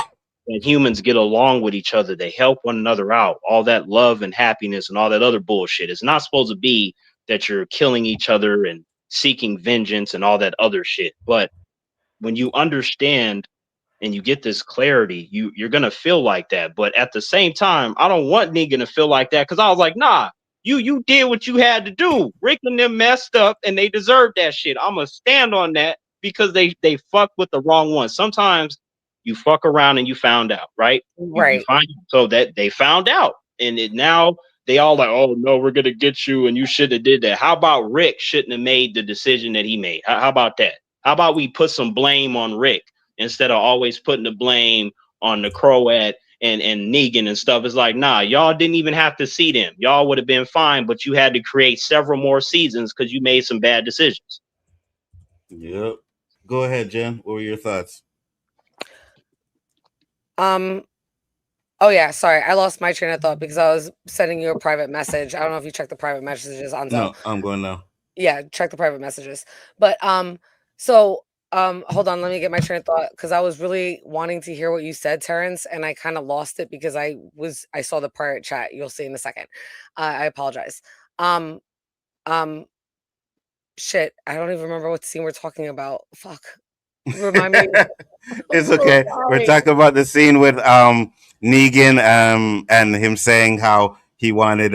that humans get along with each other. They help one another out. All that love and happiness and all that other bullshit. It's not supposed to be that you're killing each other and seeking vengeance and all that other shit. But when you understand and you get this clarity, you're going to feel like that. But at the same time, I don't want Negan to feel like that, because I was like, nah, You did what you had to do. Rick and them messed up, and they deserved that shit. I'm gonna stand on that because they fucked with the wrong one. Sometimes you fuck around and you found out, right? You find so that they found out, and now they all like, oh no, we're gonna get you, and you should have did that. How about Rick shouldn't have made the decision that he made? How about that? How about we put some blame on Rick instead of always putting the blame on the Croat and Negan and stuff? It's like, nah, y'all didn't even have to see them. Y'all would have been fine, but you had to create several more seasons because you made some bad decisions. Yep. Go ahead, Jen. What were your thoughts? Oh yeah, sorry, I lost my train of thought because I was sending you a private message. I don't know if you checked the private messages on. No, I'm going now. Yeah, check the private messages. But hold on, let me get my train of thought because I was really wanting to hear what you said, Terrence, and I kind of lost it because I saw the private chat. You'll see in a second. I apologize. Shit, I don't even remember what scene we're talking about. Fuck. Remind me. It's okay. We're talking about the scene with Negan and him saying how he wanted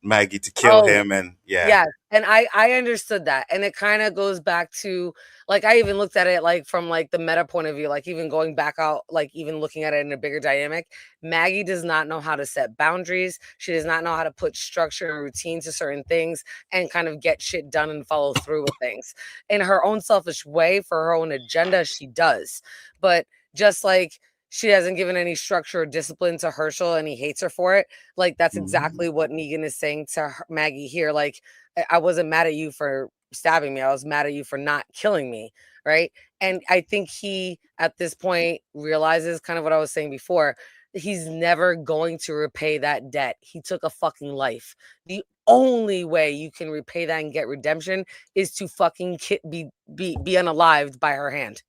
Maggie to kill him, and yeah, and I understood that, and it kind of goes back to, like, I even looked at it like from like the meta point of view, like even going back out, like even looking at it in a bigger dynamic. Maggie does not know how to set boundaries. She does not know how to put structure and routine to certain things and kind of get shit done and follow through with things in her own selfish way for her own agenda. She does, but just like she hasn't given any structure or discipline to Herschel and he hates her for it. Like, that's exactly what Negan is saying to Maggie here. Like, I wasn't mad at you for stabbing me. I was mad at you for not killing me. Right. And I think he, at this point, realizes kind of what I was saying before. He's never going to repay that debt. He took a fucking life. The only way you can repay that and get redemption is to fucking be unalived by her hand.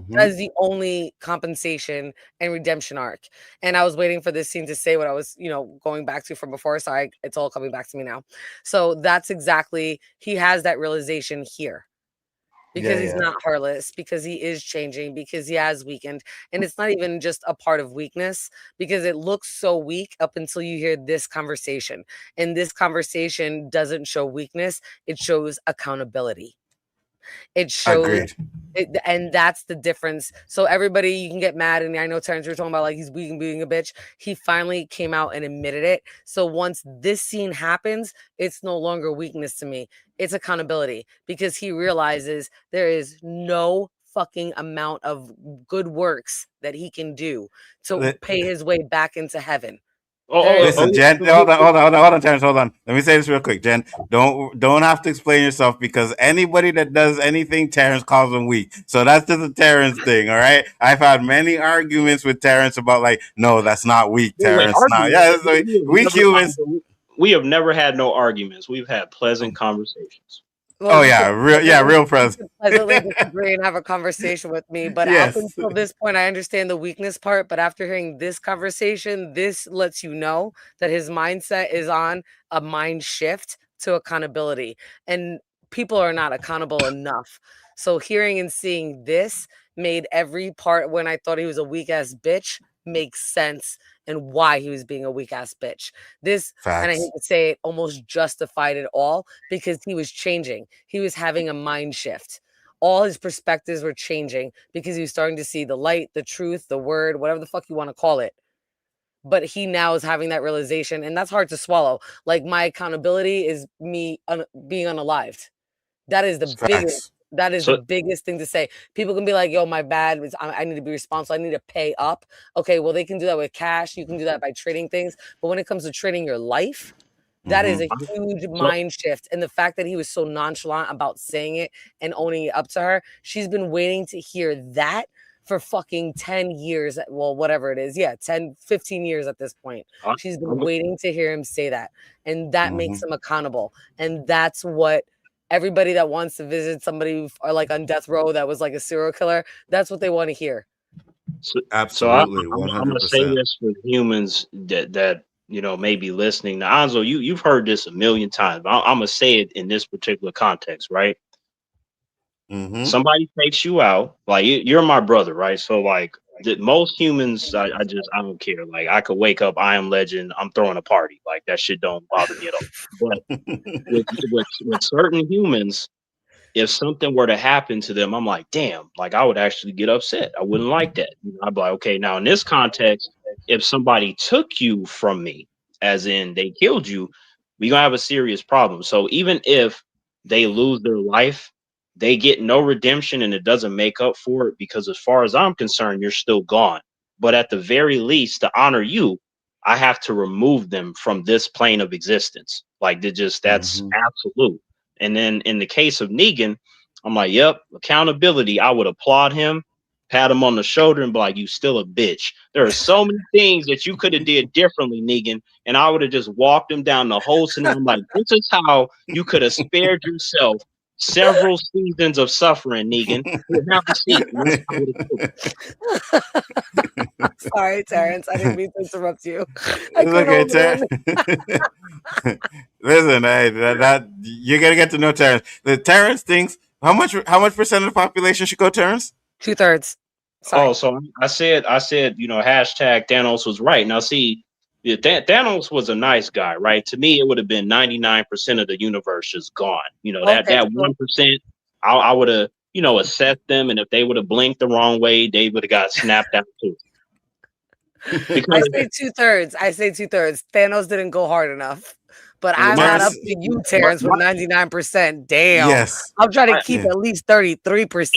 That is the only compensation and redemption arc. And I was waiting for this scene to say what I was, going back to from before. So it's all coming back to me now. So that's exactly, he has that realization here. Because he's not heartless, because he is changing, because he has weakened. And it's not even just a part of weakness, because it looks so weak up until you hear this conversation. And this conversation doesn't show weakness. It shows accountability. It shows it, and that's the difference. So everybody, you can get mad, and I know Terrence, you were talking about like he's weak and being a bitch. He finally came out and admitted it. So once this scene happens, it's no longer weakness to me. It's accountability, because he realizes there is no fucking amount of good works that he can do to pay his way back into heaven. Listen, Jen, hold on, Terrence, hold on. Let me say this real quick, Jen. Don't have to explain yourself, because anybody that does anything, Terrence calls them weak. So that's just a Terrence thing, all right? I've had many arguments with Terrence about like, no, that's not weak, Terrence. Weak humans. We have never had no arguments. We've had pleasant conversations. Well, real present. Pleasantly disagree and have a conversation with me, but up until this point, I understand the weakness part. But after hearing this conversation, this lets you know that his mindset is on a mind shift to accountability, and people are not accountable enough. So hearing and seeing this made every part when I thought he was a weak ass bitch make sense, and why he was being a weak ass bitch. This, and I hate to say it, almost justified it all, because he was changing. He was having a mind shift. All his perspectives were changing because he was starting to see the light, the truth, the word, whatever the fuck you want to call it. But he now is having that realization, and that's hard to swallow. Like, my accountability is me being unalived. That is the biggest. That is the biggest thing to say. People can be like, yo, my bad. I need to be responsible. I need to pay up. Okay, well, they can do that with cash. You can do that by trading things. But when it comes to trading your life, that is a huge mind shift. And the fact that he was so nonchalant about saying it and owning it up to her, she's been waiting to hear that for fucking 10 years. Well, whatever it is. Yeah, 10, 15 years at this point. She's been waiting to hear him say that. And that makes him accountable. And that's what everybody that wants to visit somebody or like on death row that was like a serial killer, that's what they want to hear. Absolutely, 100%. I'm going to say this for humans that may be listening. Now, Nzo, you've heard this a million times. I'm going to say it in this particular context, right? Somebody takes you out, like you're my brother, right? So like most humans, I don't care. Like I could wake up, I am Legend, I'm throwing a party. Like that shit don't bother me at all. But with certain humans, if something were to happen to them, I'm like, damn, like I would actually get upset. I wouldn't like that. I'd be like, okay, now in this context, if somebody took you from me, as in they killed you, we're gonna have a serious problem. So even if they lose their life, they get no redemption and it doesn't make up for it because as far as I'm concerned, you're still gone. But at the very least, to honor you, I have to remove them from this plane of existence. Like that's absolute. And then in the case of Negan, I'm like, yep, accountability. I would applaud him, pat him on the shoulder and be like, you still a bitch. There are so many things that you could have did differently, Negan. And I would have just walked him down the whole scenario. I'm like, this is how you could have spared yourself several seasons of suffering, Negan. Have a seat. Sorry, Terrence. I didn't mean to interrupt you. Okay, Terrence. Listen, that you gotta get to know Terrence. The Terrence thinks how much percent of the population should go, Terrence? 2/3. Sorry. Oh, so I said, hashtag Thanos was right. Now, see, Thanos was a nice guy, right? To me, it would have been 99% of the universe just gone. That 1%, I would have, assessed them, and if they would have blinked the wrong way, they would have got snapped out too. I say 2/3. Thanos didn't go hard enough. But I'm not up to you, Terrence, with 99%. Damn. Yes. I'm trying to keep at least 33%.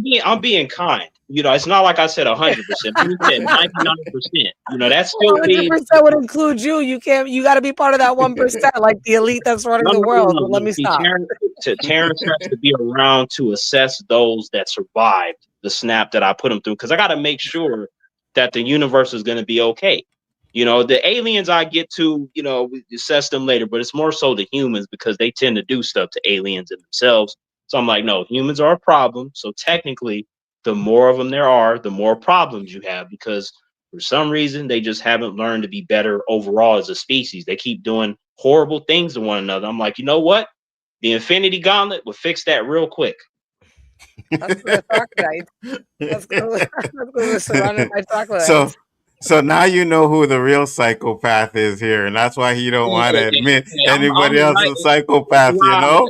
Yeah, I'm being kind. It's not like I said 100%. You said 99%. That's still 100% would include you. You got to be part of that 1%, like the elite that's running the world. No. Let me stop. Terrence has to be around to assess those that survived the snap that I put them through, because I got to make sure that the universe is going to be okay. The aliens I get to, we assess them later, but it's more so the humans because they tend to do stuff to aliens and themselves. So I'm like, no, humans are a problem. So technically, the more of them there are, the more problems you have, because for some reason, they just haven't learned to be better overall as a species. They keep doing horrible things to one another. I'm like, you know what? The Infinity Gauntlet will fix that real quick. That's good. That's good. We're surrounded by troglodytes. So now you know who the real psychopath is here, and that's why he don't want to admit anybody else is a psychopath. Anzo,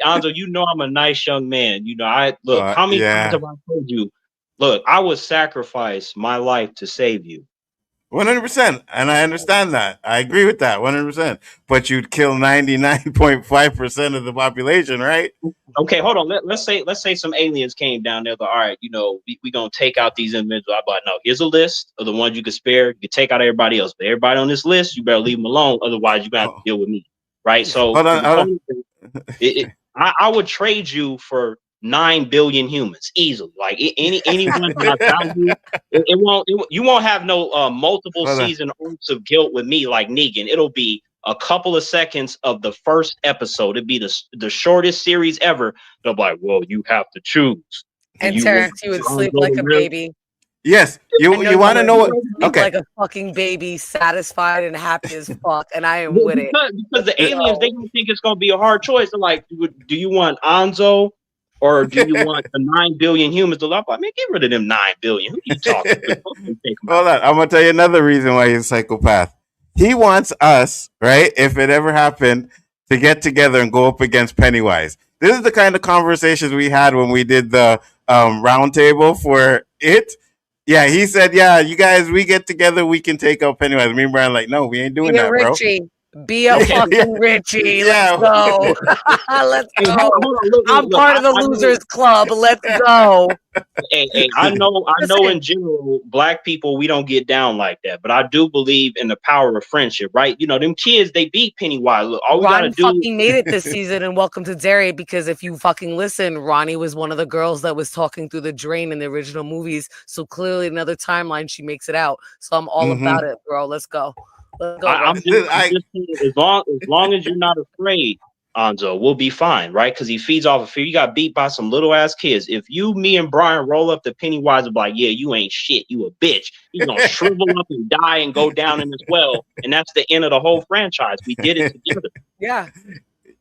I'm a nice young man. How many times have I told you? Look, I would sacrifice my life to save you. 100%, and I understand that. I agree with that 100%. But you'd kill 99.5% of the population, right? Okay, hold on. Let's say some aliens came down there. All right, we gonna take out these individuals. I'm like, no, here's a list of the ones you can spare. You can take out everybody else, but everybody on this list, you better leave them alone. Otherwise, you got to deal with me, right? So, hold on. I would trade you for 9 billion humans easily. Like anyone that I value, you won't have no multiple season arcs of guilt with me like Negan. It'll be a couple of seconds of the first episode. It'd be the shortest series ever. They'll be like, well, you have to choose. And Terrence, you would sleep like a baby. Yes, you want to know what? Okay, like a fucking baby, satisfied and happy as fuck, and I am with it. Because the aliens, they don't think it's gonna be a hard choice. They're like, do you want Nzo? Or do you want the 9 billion humans to love? I mean, get rid of them 9 billion. Who you talking to? Hold on. I'm going to tell you another reason why he's a psychopath. He wants us, right, if it ever happened, to get together and go up against Pennywise. This is the kind of conversations we had when we did the round table for it. Yeah, he said, yeah, you guys, we get together, we can take out Pennywise. Me and Brian like, no, we ain't doing that, bro. Be a fucking Richie. Let's go. Let's go. I'm part of the losers club. Let's go. Hey, I know in general, black people, we don't get down like that. But I do believe in the power of friendship, right? Them kids, they beat Pennywise. Look, all we got to do fucking made it this season and Welcome to Derry, because if you fucking listen, Ronnie was one of the girls that was talking through the drain in the original movies. So clearly another timeline, she makes it out. So I'm all about it, bro. Let's go. I'm just as long as you're not afraid, Nzo, we'll be fine, right? Because he feeds off of fear. You got beat by some little ass kids. If me and Brian roll up to Pennywise and be like, yeah, you ain't shit, you a bitch. He's gonna shrivel up and die and go down in this well, and that's the end of the whole franchise. We did it together. Yeah.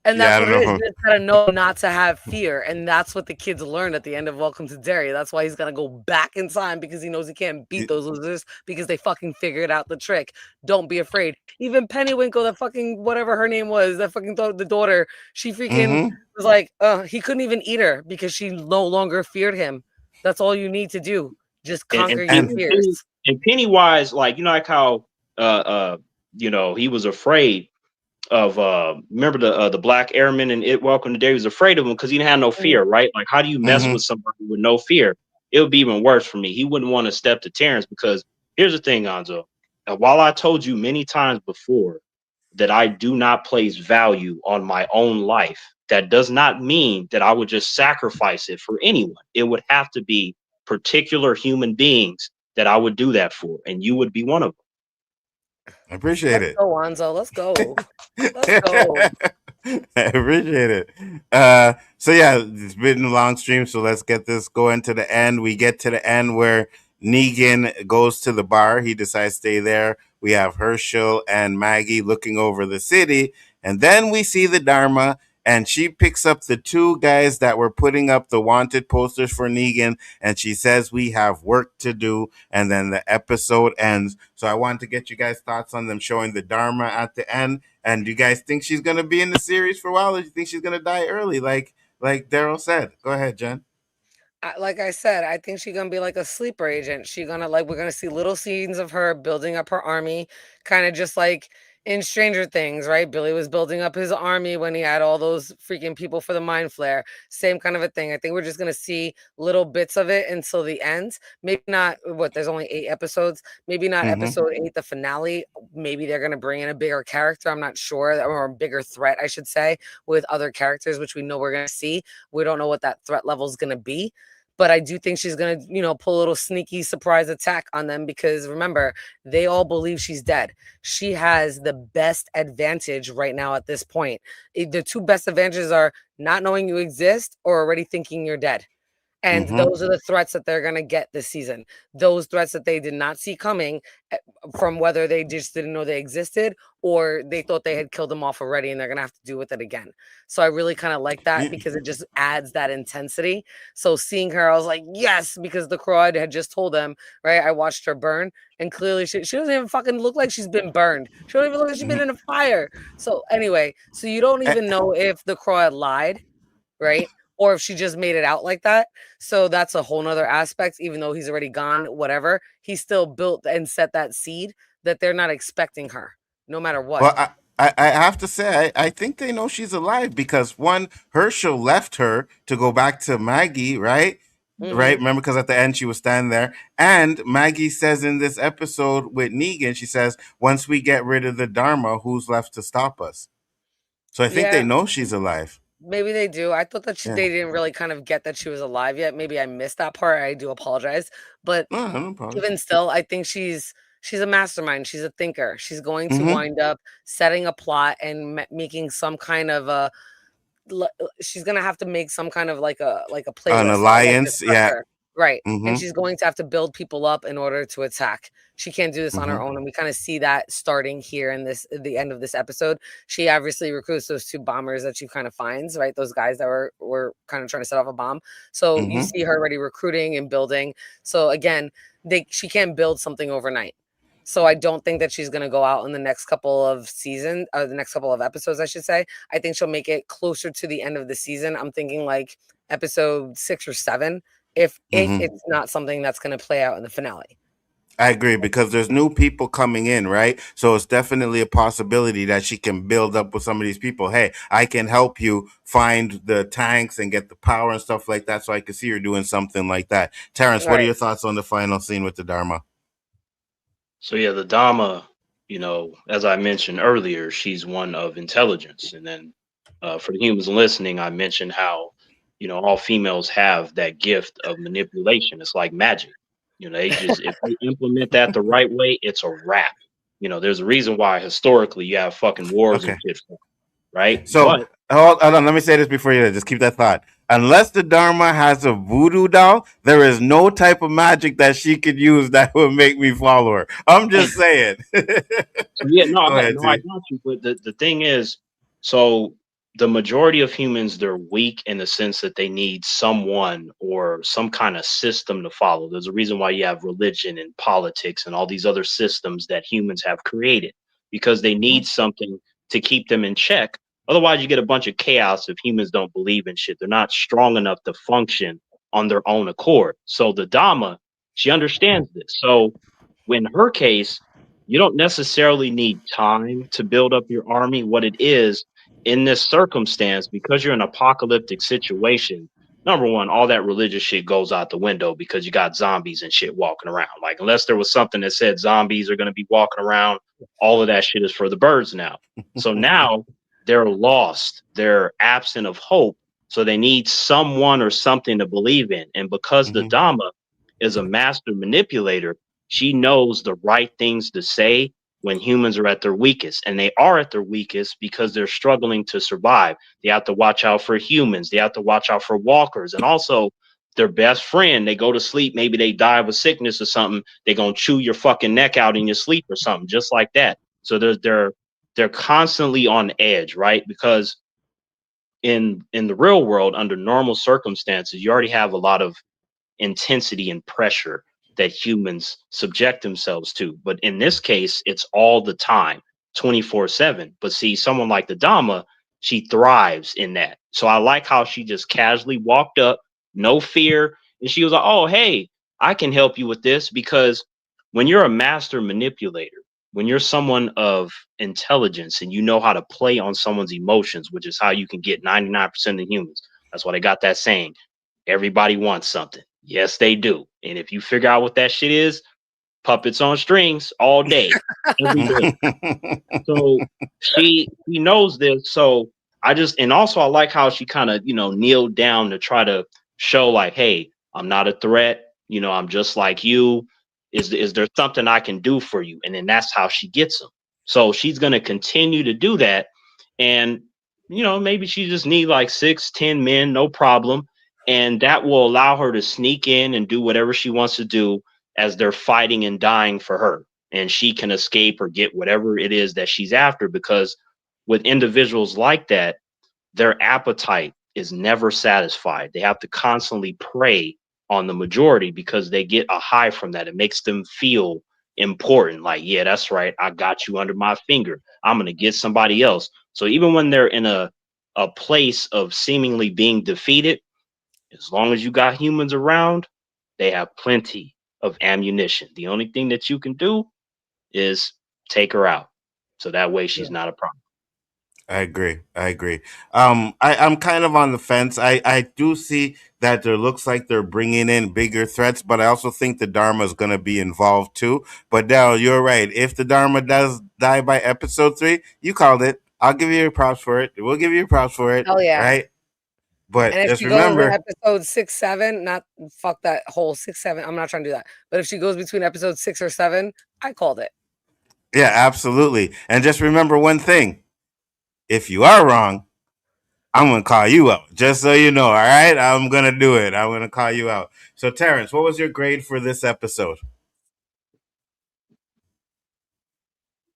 And that's I what don't it is. know. You just gotta know not to have fear. And that's what the kids learned at the end of Welcome to Derry. That's why he's gonna go back in time because he knows he can't beat those losers because they fucking figured out the trick. Don't be afraid. Even Pennywinkle, that fucking whatever her name was, that fucking the daughter, she freaking was like, he couldn't even eat her because she no longer feared him. That's all you need to do. Just conquer your fears. And Pennywise, like, you know, like how you know, he was afraid of remember the black airman and It Welcome to Day, was afraid of him because he didn't have no fear, right? Like, how do you mess with somebody with no fear? It would be even worse for me. He wouldn't want to step to Terrence because here's the thing, Nzo. While I told you many times before that I do not place value on my own life, that does not mean that I would just sacrifice it for anyone. It would have to be particular human beings that I would do that for, and you would be one of them. I appreciate it. Let's go, Nzo. Let's go. Let's go. I appreciate it. So yeah, it's been a long stream, so let's get this going to the end. We get to the end where Negan goes to the bar. He decides to stay there. We have Herschel and Maggie looking over the city, and then we see the Dharma, and she picks up the two guys that were putting up the wanted posters for Negan, and she says, we have work to do, and then the episode ends. So I wanted to get you guys' thoughts on them showing the Dharma at the end, and do you guys think she's going to be in the series for a while, or do you think she's going to die early, like Daryl said? Go ahead, Jen. Like I said, I think she's gonna be like a sleeper agent. We're gonna see little scenes of her building up her army, kind of just like in Stranger Things, right? Billy was building up his army when he had all those freaking people for the mind flare. Same kind of a thing. I think we're just gonna see little bits of it until the end. Maybe not there's only 8 episodes. Maybe not episode 8, the finale. Maybe they're gonna bring in a bigger character. I'm not sure, or a bigger threat, I should say, with other characters, which we know we're gonna see. We don't know what that threat level is gonna be. But I do think she's going to, pull a little sneaky surprise attack on them because remember, they all believe she's dead. She has the best advantage right now at this point. The two best advantages are not knowing you exist or already thinking you're dead. And those are the threats that they're going to get this season. Those threats that they did not see coming from whether they just didn't know they existed or they thought they had killed them off already and they're going to have to deal with it again. So I really kind of like that because it just adds that intensity. So seeing her, I was like, yes, because the Crow had just told them, right? I watched her burn and clearly she doesn't even fucking look like she's been burned. She don't even look like she's been in a fire. So anyway, so you don't even know if the Crow had lied, right? Or if she just made it out like that. So that's a whole nother aspect, even though he's already gone, whatever, he still built and set that seed that they're not expecting her, no matter what. Well, I have to say, I think they know she's alive because one, Herschel left her to go back to Maggie, right? Right? Remember, because at the end she was standing there. And Maggie says in this episode with Negan, she says, once we get rid of the Dharma, who's left to stop us? So I think they know she's alive. Maybe they do. I thought that they didn't really kind of get that she was alive yet. Maybe I missed that part. I do apologize. But even still, I think she's a mastermind. She's a thinker. She's going to wind up setting a plot and making some kind of a. She's gonna have to make some kind of like a playlist, an alliance, right. And she's going to have to build people up in order to attack. She can't do this on her own, and we kind of see that starting here in the end of this episode. She obviously recruits those 2 bombers that she kind of finds, right? Those guys that were kind of trying to set off a bomb. So you see her already recruiting and building. So again, she can't build something overnight. So I don't think that she's going to go out in the next couple of seasons, or the next couple of episodes, I should say. I think she'll make it closer to the end of the season. I'm thinking like episode 6 or 7, if it's not something that's going to play out in the finale. I agree because there's new people coming in, right? So it's definitely a possibility that she can build up with some of these people. Hey, I can help you find the tanks and get the power and stuff like that. So I can see her doing something like that. Terrence, what are your thoughts on the final scene with the Dharma? So yeah, the Dharma, as I mentioned earlier, she's one of intelligence. And then for the humans listening, I mentioned how, all females have that gift of manipulation. It's like magic. They just, if they implement that the right way, it's a wrap. There's a reason why historically you have fucking wars and shit, right? So hold on, let me say this before you just keep that thought. Unless the Dharma has a voodoo doll, there is no type of magic that she could use that would make me follow her. I'm just saying. I got you. But the thing is, so the majority of humans, they're weak in the sense that they need someone or some kind of system to follow. There's a reason why you have religion and politics and all these other systems that humans have created, because they need something to keep them in check. Otherwise, you get a bunch of chaos if humans don't believe in shit. They're not strong enough to function on their own accord. So the Dama, she understands this. So in her case, you don't necessarily need time to build up your army. What it is, in this circumstance, because you're in an apocalyptic situation, number one, all that religious shit goes out the window because you got zombies and shit walking around. Like, unless there was something that said zombies are going to be walking around, all of that shit is for the birds now. So now they're lost. They're absent of hope. So they need someone or something to believe in. And because the Dama is a master manipulator, she knows the right things to say when humans are at their weakest. And they are at their weakest because they're struggling to survive. They have to watch out for humans. They have to watch out for walkers. And also their best friend, they go to sleep, maybe they die of a sickness or something. They're going to chew your fucking neck out in your sleep or something, just like that. So they're constantly on edge, right? Because in the real world, under normal circumstances, you already have a lot of intensity and pressure that humans subject themselves to. But in this case, it's all the time, 24/7. But see, someone like the Dama, she thrives in that. So I like how she just casually walked up, no fear. And she was like, oh, hey, I can help you with this. Because when you're a master manipulator, when you're someone of intelligence and you know how to play on someone's emotions, which is how you can get 99% of humans. That's why they got that saying, everybody wants something. Yes, they do. And if you figure out what that shit is, puppets on strings all day, every day. So she knows this. So and also I like how she kind of, kneeled down to try to show like, hey, I'm not a threat. I'm just like you. Is there something I can do for you? And then that's how she gets them. So she's going to continue to do that. And, maybe she just need like 6-10 men, no problem. And that will allow her to sneak in and do whatever she wants to do as they're fighting and dying for her. And she can escape or get whatever it is that she's after, because with individuals like that, their appetite is never satisfied. They have to constantly prey on the majority because they get a high from that. It makes them feel important. Like, yeah, that's right. I got you under my finger. I'm going to get somebody else. So even when they're in a place of seemingly being defeated, as long as you got humans around, they have plenty of ammunition. The only thing that you can do is take her out. So that way she's not a problem. I agree. I'm kind of on the fence. I do see that there looks like they're bringing in bigger threats, but I also think the Dharma is going to be involved too. But Daryl, you're right. If the Dharma does die by episode 3, you called it. I'll give you your props for it. We'll give you your props for it. Oh yeah. Right. But and if just she remember, goes in episode 6, 7, not fuck that whole 6, 7. I'm not trying to do that. But if she goes between episode 6 or 7, I called it. Yeah, absolutely. And just remember one thing. If you are wrong, I'm going to call you out. Just so you know, all right? I'm going to do it. I'm going to call you out. So, Terrence, what was your grade for this episode?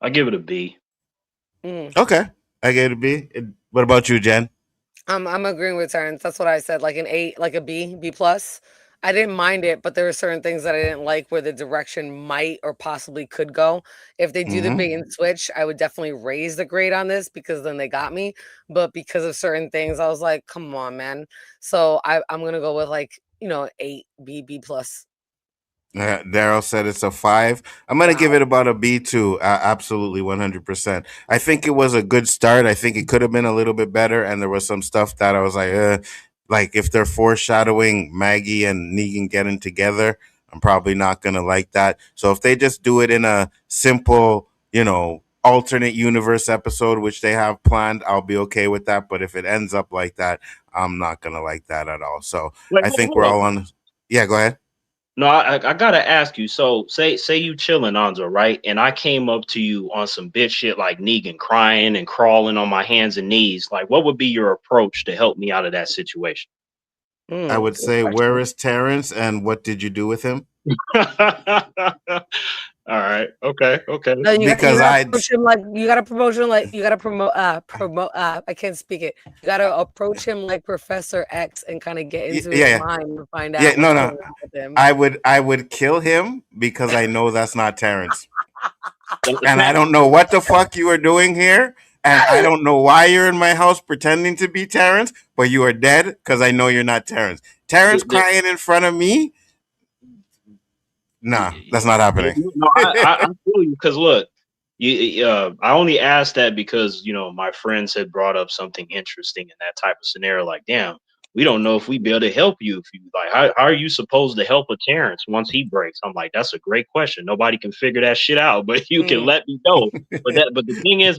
I give it a B. Okay. I gave it a B. What about you, Jen? I'm agreeing with Terrence. That's what I said. Like an 8, like a B, B+. I didn't mind it, but there were certain things that I didn't like where the direction might or possibly could go. If they do the bait and switch, I would definitely raise the grade on this because then they got me. But because of certain things, I was like, come on, man. So I'm going to go with 8, B, B+. Daryl said it's a 5. I'm going to give it about a B too. Absolutely, 100%. I think it was a good start. I think it could have been a little bit better. And there was some stuff that I was like if they're foreshadowing Maggie and Negan getting together, I'm probably not going to like that. So if they just do it in a simple, alternate universe episode, which they have planned, I'll be okay with that. But if it ends up like that, I'm not going to like that at all. So I think we're all on. Yeah, go ahead. No, I gotta ask you. So say you chilling, Nzo, right? And I came up to you on some bitch shit like Negan, crying and crawling on my hands and knees. Like, what would be your approach to help me out of that situation? I would say, where is Terrence and what did you do with him? All right. Okay. Okay. No, because gotta I approach him like you gotta promotion like you gotta promote I can't speak it. You gotta approach him like Professor X and kind of get into his yeah mind to find yeah out no what's no going on with him. I would kill him because I know that's not Terrence, and I don't know what the fuck you are doing here. And I don't know why you're in my house pretending to be Terrence, but you are dead because I know you're not Terrence. Terrence crying in front of me? Nah, that's not happening. No, I feel you because look, I only asked that because my friends had brought up something interesting in that type of scenario. Like, damn, we don't know if we be able to help you. If you like, how are you supposed to help a Terrence once he breaks? I'm like, that's a great question. Nobody can figure that shit out, but you can let me know. But the thing is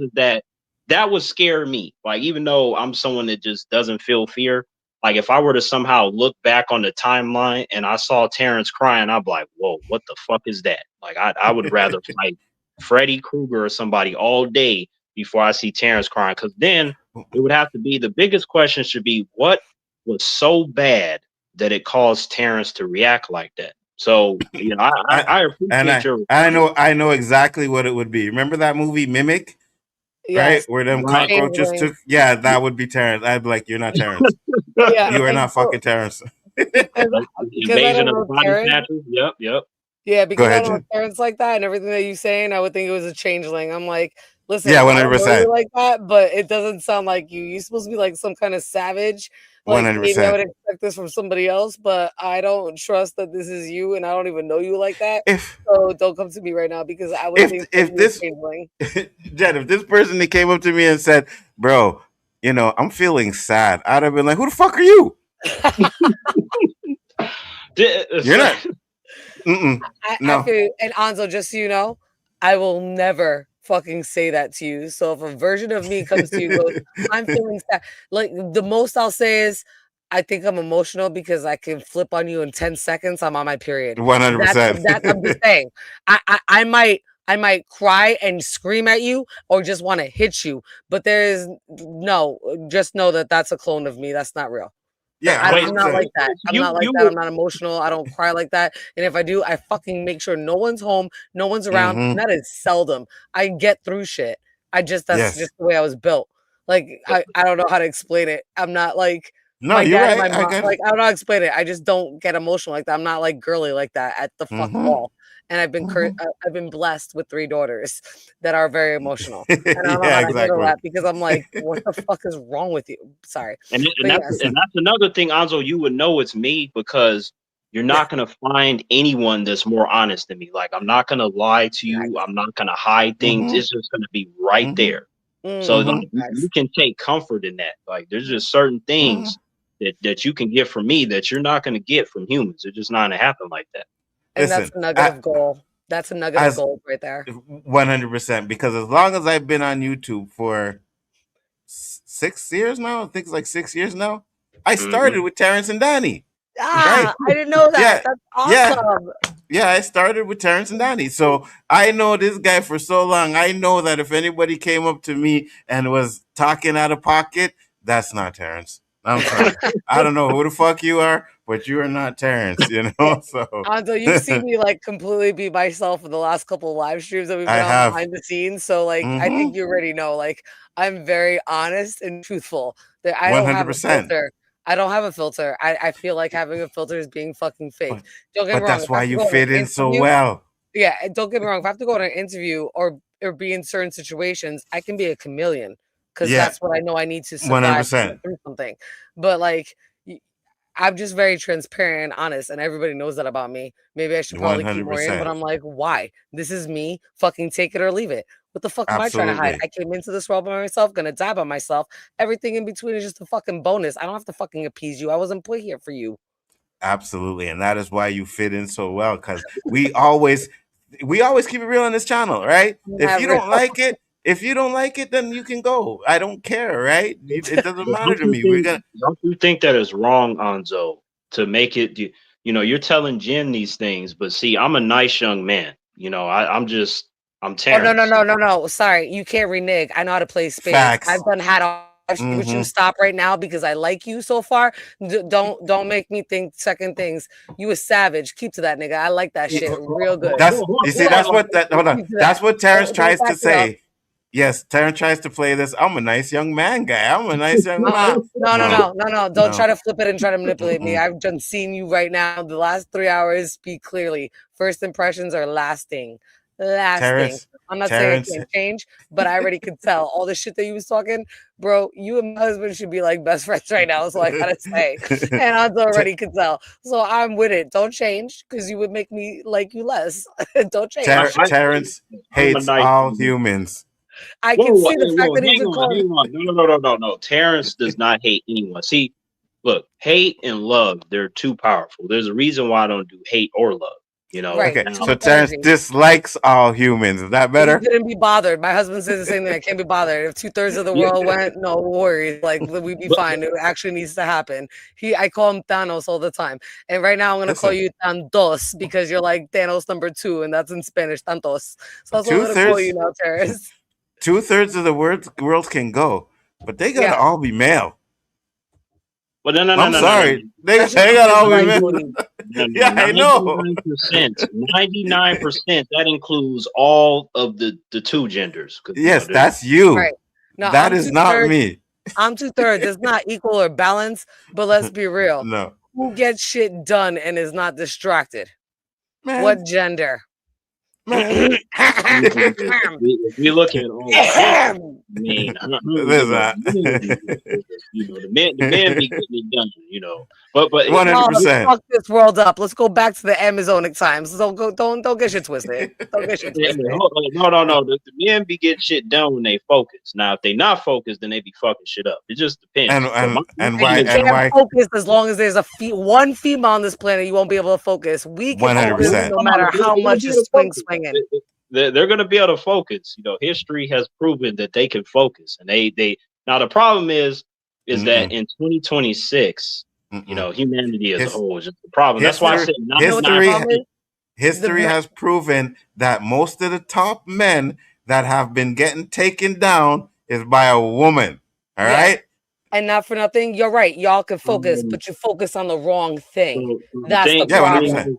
that would scare me. Like, even though I'm someone that just doesn't feel fear. Like, if I were to somehow look back on the timeline and I saw Terrence crying, I'd be like, whoa, what the fuck is that? Like, I would rather fight Freddy Krueger or somebody all day before I see Terrence crying. Because then it would have to be, the biggest question should be, what was so bad that it caused Terrence to react like that? So, I appreciate your response. I know exactly what it would be. Remember that movie Mimic? Right? Yes. Where them Right. cockroaches took, that would be Terrence. I'd be like, you're not Terrence. Yeah, You are not fucking Terrence. because I Invasion don't of know the body Terrence. snatchers. Yep. Yeah, Go because I ahead, don't know Jen. Terrence like that and everything that you're saying, I would think it was a changeling. I'm like, listen, Yeah, I don't know you 100%. like that, but it doesn't sound like you. You're supposed to be like some kind of savage. Like maybe I 100%. would expect this from somebody else, but I don't trust that this is you, and I don't even know you like that. If So don't come to me right now because I would think that if you're a this changeling. Jen, if this person that came up to me and said, "Bro, I'm feeling sad," I'd have been like, "Who the fuck are you? You're not." I No. feel, and Anzo, just so you know, I will never fucking say that to you. So if a version of me comes to you and goes, I'm feeling sad, like the most I'll say is, I think I'm emotional because I can flip on you in 10 seconds. I'm on my period. 100%. That's I'm just saying. I might cry and scream at you or just want to hit you, but there is no, just know that that's a clone of me. That's not real. Yeah, I'm not 100%. like that. I'm not like that. I'm not emotional. I don't cry like that. And if I do, I fucking make sure no one's home, no one's around. And that is seldom. I get through shit. That's Yes. just the way I was built. Like I don't know how to explain it. I'm not like No, my you're dad and right. my I mom. get it. Like I don't know how to explain it. I just don't get emotional like that. I'm not like girly like that at the fuck all. And I've been blessed with 3 daughters that are very emotional. And I don't know Yeah, how to handle exactly. that because I'm like, what the fuck is wrong with you? Sorry. And But that's yes. and that's another thing, Anzo. You would know it's me because you're not gonna find anyone that's more honest than me. Like, I'm not gonna lie to you. I'm not gonna hide things. It's just gonna be right there. So like, you can take comfort in that. Like, there's just certain things that you can get from me that you're not gonna get from humans. It's just not gonna happen like that. And Listen, that's a nugget of gold. That's a nugget of gold right there. 100%. Because as long as I've been on YouTube for 6 years now, I think it's like 6 years now. I started with Terrence and Donnie. Right? I didn't know that. Yeah. That's Yeah. awesome. Yeah, I started with Terrence and Donnie. So I know this guy for so long. I know that if anybody came up to me and was talking out of pocket, that's not Terrence. I'm sorry. I don't know who the fuck you are, but you are not Terrence, So Anzo, you've seen me like completely be myself in the last couple of live streams that we've been on behind the scenes. So like I think you already know, like I'm very honest and truthful. That I don't have a 100%. filter. I don't have a filter. I feel like having a filter is being fucking fake. Don't get me wrong. That's why you fit in so well. Yeah, and don't get me wrong. If I have to go on an interview or be in certain situations, I can be a chameleon because that's what I know I need to survive through something. But like, I'm just very transparent and honest, and everybody knows that about me. Maybe I should probably keep more in, but I'm like, why? This is me. Fucking take it or leave it. What the fuck am I trying to hide? I came into this world by myself, gonna die by myself. Everything in between is just a fucking bonus. I don't have to fucking appease you. I wasn't put here for you. Absolutely, and that is why you fit in so well, because we always keep it real on this channel, right? If you don't like it, then you can go. I don't care, right? It doesn't matter to me. Don't you think that is wrong, Anzo, to make it? You're telling Jen these things, but see, I'm a nice young man. I'm Terrence. Oh, no. Sorry, you can't renege. I know how to play spades. Facts. I've done hat Would you stop right now because I like you so far? Don't make me think second things. You a savage. Keep to that, nigga. I like that shit real good. That's what Terrence tries to say. Yes, Terrence tries to play this. I'm a nice young man guy. I'm a nice young man. No. Don't try to flip it and try to manipulate me. I've done seen you right now. The last 3 hours speak clearly. First impressions are lasting. Terrence, I'm not saying it can't change, but I already could tell all the shit that you was talking, bro. You and my husband should be like best friends right now. So I gotta say, and I already could tell. So I'm with it. Don't change because you would make me like you less. Don't change. Terrence hates all humans. I can see the fact that he's No. Terrence does not hate anyone. See, look, hate and love, they're too powerful. There's a reason why I don't do hate or love. You know, right. Okay, so Terrence dislikes all humans. Is that better? He couldn't be bothered. My husband says the same thing. I can't be bothered. If 2/3 of the world went, no worries. Like we'd be fine. It actually needs to happen. I call him Thanos all the time. And right now I'm gonna call you Tantos because you're like Thanos number 2, and that's in Spanish, Tantos. So that's what I'm gonna call you now, Terrence. 2/3 of the world can go, but they gotta all be male. Well, no. I'm sorry. They gotta all be male. Yeah, I know. 99%. That includes all of the two genders. Yes, that's you. Right. No, that is not me. I'm 2/3. It's not equal or balanced, but let's be real. No. Who gets shit done and is not distracted? Man. What gender? We look at all the man be getting it done, you know. But 100%. Fuck this world up. Let's go back to the Amazonic times. Don't get shit twisted. Don't get shit twisted. No. The men be getting shit done when they focus. Now, if they not focused, then they be fucking shit up. It just depends. And why focus as long as there's one female on this planet, you won't be able to focus. We can 100%. No matter how much is swinging. They're going to be able to focus. You know, history has proven that they can focus, and they now the problem is that in 2026, you know, humanity as a whole is just the problem. That's why I said history has proven that most of the top men that have been getting taken down is by a woman. All right. And not for nothing, you're right. Y'all can focus, but you focus on the wrong thing. That's the problem.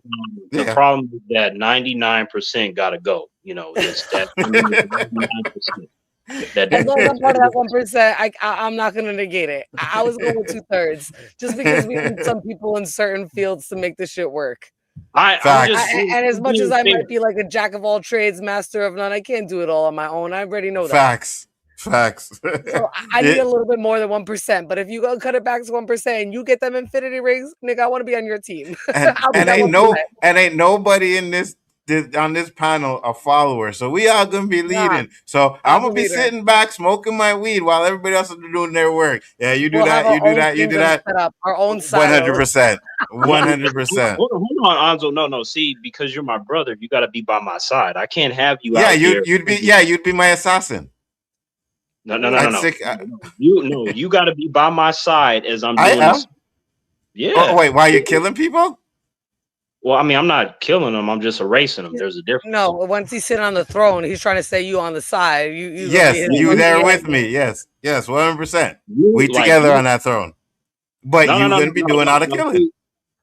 The problem is that 99% got to go. You know, it's that 99%. As long as I'm part of that 1%, I'm not going to negate it. I was going with 2/3 just because we need some people in certain fields to make this shit work. And as much as I might be like a jack of all trades, master of none, I can't do it all on my own. I already know that. Facts. So I need a little bit more than 1%. But if you go cut it back to 1% and you get them infinity rings, nigga, I want to be on your team. And ain't nobody on this panel a follower, so we all gonna be leading. So I'm gonna be sitting back smoking my weed while everybody else is doing their work. Yeah, you do that. You do that. Set up our own 100%. 100%. Hold on, Nzo. No. See, because you're my brother, you got to be by my side. I can't have you. You'd be my assassin. No. You got to be by my side as I'm doing this. Yeah. Oh, wait, why are you killing people? Well, I mean, I'm not killing them. I'm just erasing them. There's a difference. No, once he's sitting on the throne, he's trying to say you on the side. You there with me. Yes, 100%. We together on that throne. But you're going to be doing all the killing.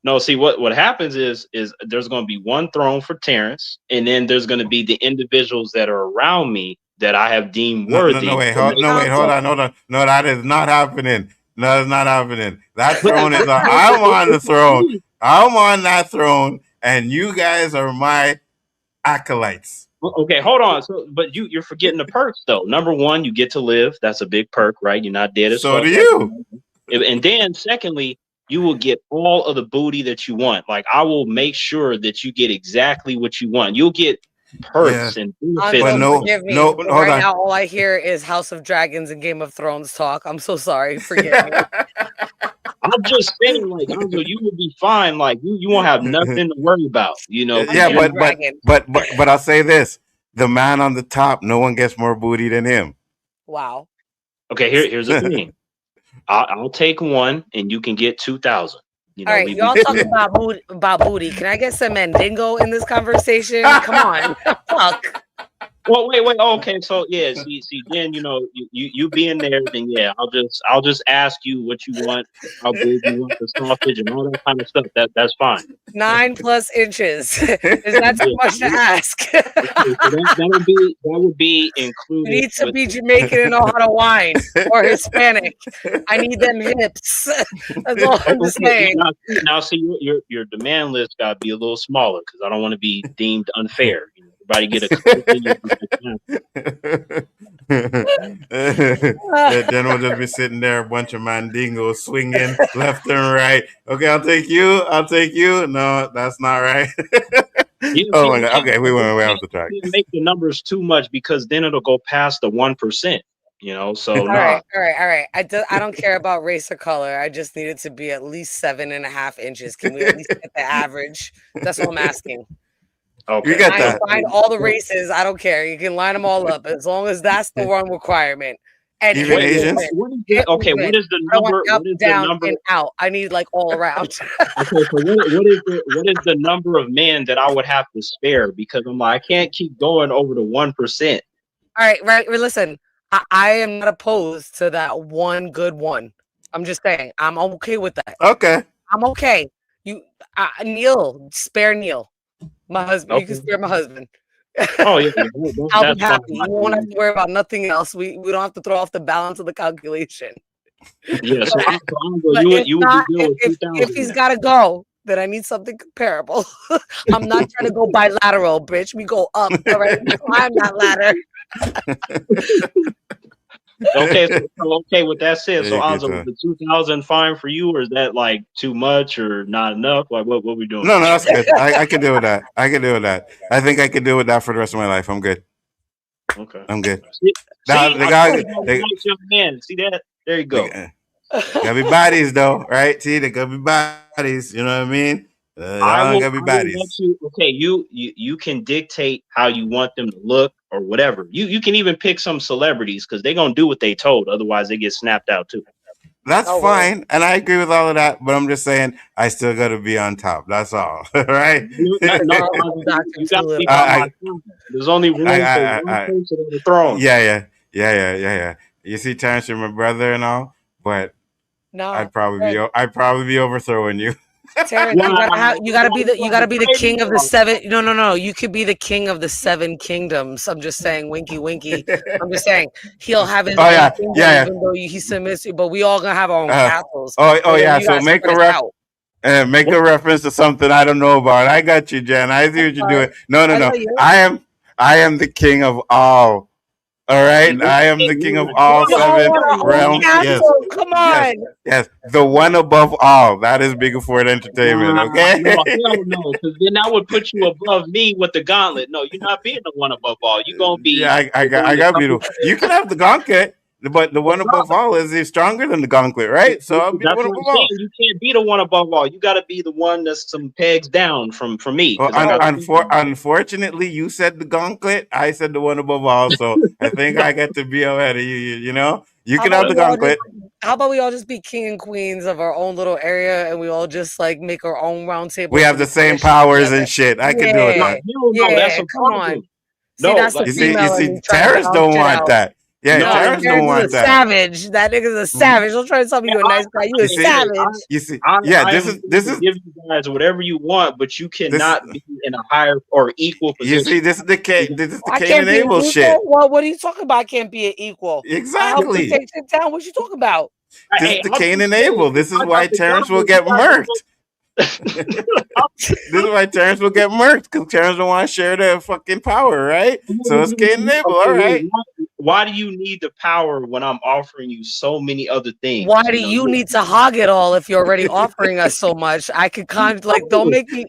No, see, what happens is there's going to be one throne for Terrence, and then there's going to be the individuals that are around me that I have deemed worthy. Hold on. No, that is not happening. No, it's not happening. That throne is I'm on the throne. I'm on that throne, and you guys are my acolytes. Okay, hold on. So, but you're forgetting the perks, though. Number one, you get to live. That's a big perk, right? You're not dead as so do you. And then, secondly, you will get all of the booty that you want. Like, I will make sure that you get exactly what you want. You'll get perks and benefits. But right now, all I hear is House of Dragons and Game of Thrones talk. I'm so sorry. Forgive me. I'm just saying, like, you will be fine. Like, you won't have nothing to worry about. You know. Yeah, but I'll say this: the man on the top, no one gets more booty than him. Wow. Okay, here's the thing. I'll take one, and you can get 2,000. You know, all right, y'all talking about booty. Can I get some mandingo in this conversation? Come on, fuck. Well, wait. Okay, so yeah, see, then you being there, then yeah, I'll just ask you what you want, how big you want the sausage, and all that kind of stuff. That's fine. 9+ inches. Is that too much to ask? Okay, so that would be included. You need to be Jamaican and know how to whine, or Hispanic. I need them hips. That's all I'm just saying. Now, see, your demand list got to be a little smaller because I don't want to be deemed unfair. Everybody get Then we'll just be sitting there, a bunch of mandingos swinging left and right. Okay, I'll take you. No, that's not right. Oh my God. Okay, we went way off the track. Make the numbers too much because then it'll go past the 1%. So all right. I don't care about race or color. I just need it to be at least 7.5 inches. Can we at least get the average? That's what I'm asking. Okay. You got that. Find all the races. I don't care. You can line them all up as long as that's the one requirement. And even Asians. What is the number? Up, down, and out. I need like all around. Okay, so what is the number of men that I would have to spare? Because I can't keep going over the 1%. All right. Listen, I am not opposed to that one good one. I'm just saying I'm okay with that. Okay. I'm okay. Neil, spare Neil. My husband. Okay. You can spare my husband. Oh yeah, I'll be happy. You won't have to worry about nothing else. We don't have to throw off the balance of the calculation. Yeah, so if he's got to go, then I need something comparable. I'm not trying to go bilateral, bitch. We go up. All right, climb that ladder. Okay, with that said, so Anzo, was the 2,000 fine for you, or is that like too much or not enough? Like what we doing? No, that's good. I can deal with that. I think I can deal with that for the rest of my life. I'm good. Okay. I'm good. See that? There you go. Gotta be bodies though, right? See, they gotta be bodies. You know what I mean? Gotta be bodies. You can dictate how you want them to look or whatever. You can even pick some celebrities because they're gonna do what they told. Otherwise, they get snapped out too. That's fine, and I agree with all of that. But I'm just saying, I still gotta be on top. That's all, right? There's only room for one person on the throne. Yeah. You see, Terrence, you're my brother and all, but no, I'd probably be overthrowing you. Terrence, you gotta be the king of the seven. No. You could be the king of the 7 kingdoms. I'm just saying, winky. I'm just saying he'll have his own kingdom, even though he submits you, but we all gonna have our own castles. So make a reference to something I don't know about. I got you, Jen. I see what you're doing. No. I am the king of all. All right, I am the king of all 7 realms. Yes, come on. Yes, the one above all. That is Big Ford Entertainment. Okay. No, because then that would put you above me with the gauntlet. No, you're not being the one above all. You're gonna be. Yeah, I got you. You can have the gauntlet, but the one above all is stronger than the gauntlet, right? So I'll be the one above all. You can't be the one above all. You got to be the one that's some pegs down from me. Well, unfortunately, you said the gauntlet. I said the one above all. So I think I get to be ahead of you. You know, you can have the gauntlet. How about we all just be king and queens of our own little area, and we all just like make our own round table? We have the same powers and shit. I can do it. That's a come on. No, you see, terrorists don't want that. Yeah, terrorists don't want that. Savage. That nigga's a savage. Don't try to tell me you're a nice guy. You a savage. You see, this is give you guys whatever you want, but you cannot be in a higher or equal position. You see, this is the Cain and Abel shit. Well, what are you talking about? I can't be an equel. Exactly. Take it down. What you talking about? This is the Cain and Abel. This is why Terrence will get murked. This is why Terrence will get murked, because Terrence don't want to share the fucking power, right? So it's Cain and Abel, all right. Why do you need the power when I'm offering you so many other things? Why do you need to hog it all if you're already offering us so much? I could don't make me.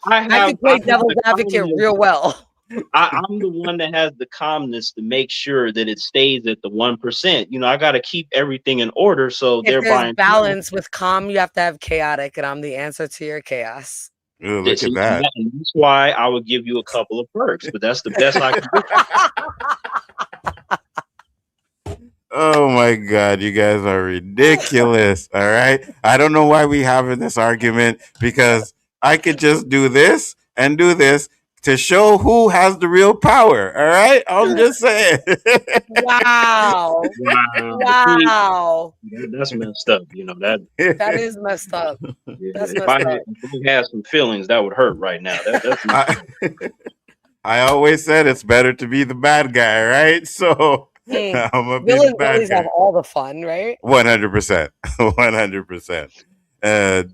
I could play devil's advocate real well. I'm the one that has the calmness to make sure that it stays at the 1%. I got to keep everything in order. So there's balance with calm. You have to have chaotic, and I'm the answer to your chaos. Ooh, look at that. And that's why I would give you a couple of perks, but that's the best I can do. Oh my God, you guys are ridiculous. All right. I don't know why we having this argument, because I could just do this and do this. to show who has the real power. All right, I'm just saying. Wow. Wow. Wow. That's messed up. You know that. That is messed up. That's If messed up. I had some feelings, that would hurt right now. That's I always said it's better to be the bad guy, right? So I'm gonna be the Villains bad always guy. have all the fun, right? 100%, 100%.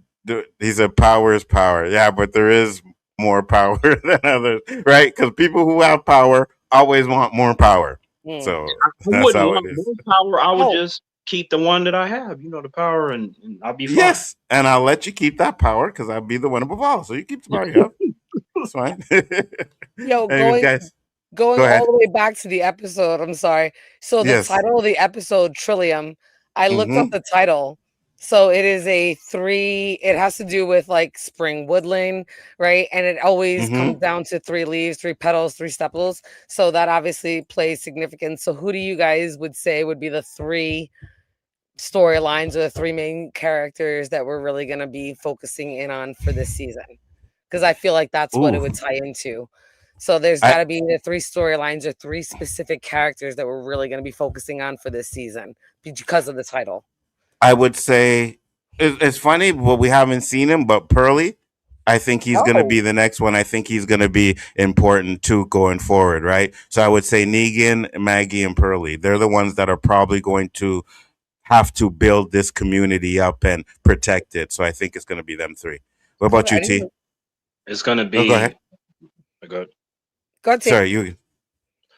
He said, "Power is power." Yeah, but there is more power than others, right? Because people who have power always want more power. So I that's wouldn't how want it is. more power. I would just keep the one that I have. You know, the power, and I'll be fine. Yes, and I'll let you keep that power because I'll be the one above all. So you keep the power you have. That's fine. Yo, Anyways, guys, going go ahead. all the way back to the episode. I'm sorry. So the Yes. title of the episode, Trillium, I looked up Mhm. the title. So it is it has to do with like spring woodland, right? And it always comes down to 3 leaves, 3 petals, 3 sepals. So that obviously plays significance. So who do you guys would say would be the 3 storylines or the 3 main characters that we're really going to be focusing in on for this season? Because I feel like that's what it would tie into. So there's got to be the 3 storylines or 3 specific characters that we're really going to be focusing on for this season because of the title. I would say it's funny, but we haven't seen him. But Pearly, I think he's going to be the next one. I think he's going to be important too going forward, right? So I would say Negan, Maggie, and Pearly. They're the ones that are probably going to have to build this community up and protect it. So I think it's going to be them 3. What about you, T? It's going to be. Go ahead. Go ahead. Go ahead, T. Sorry, you.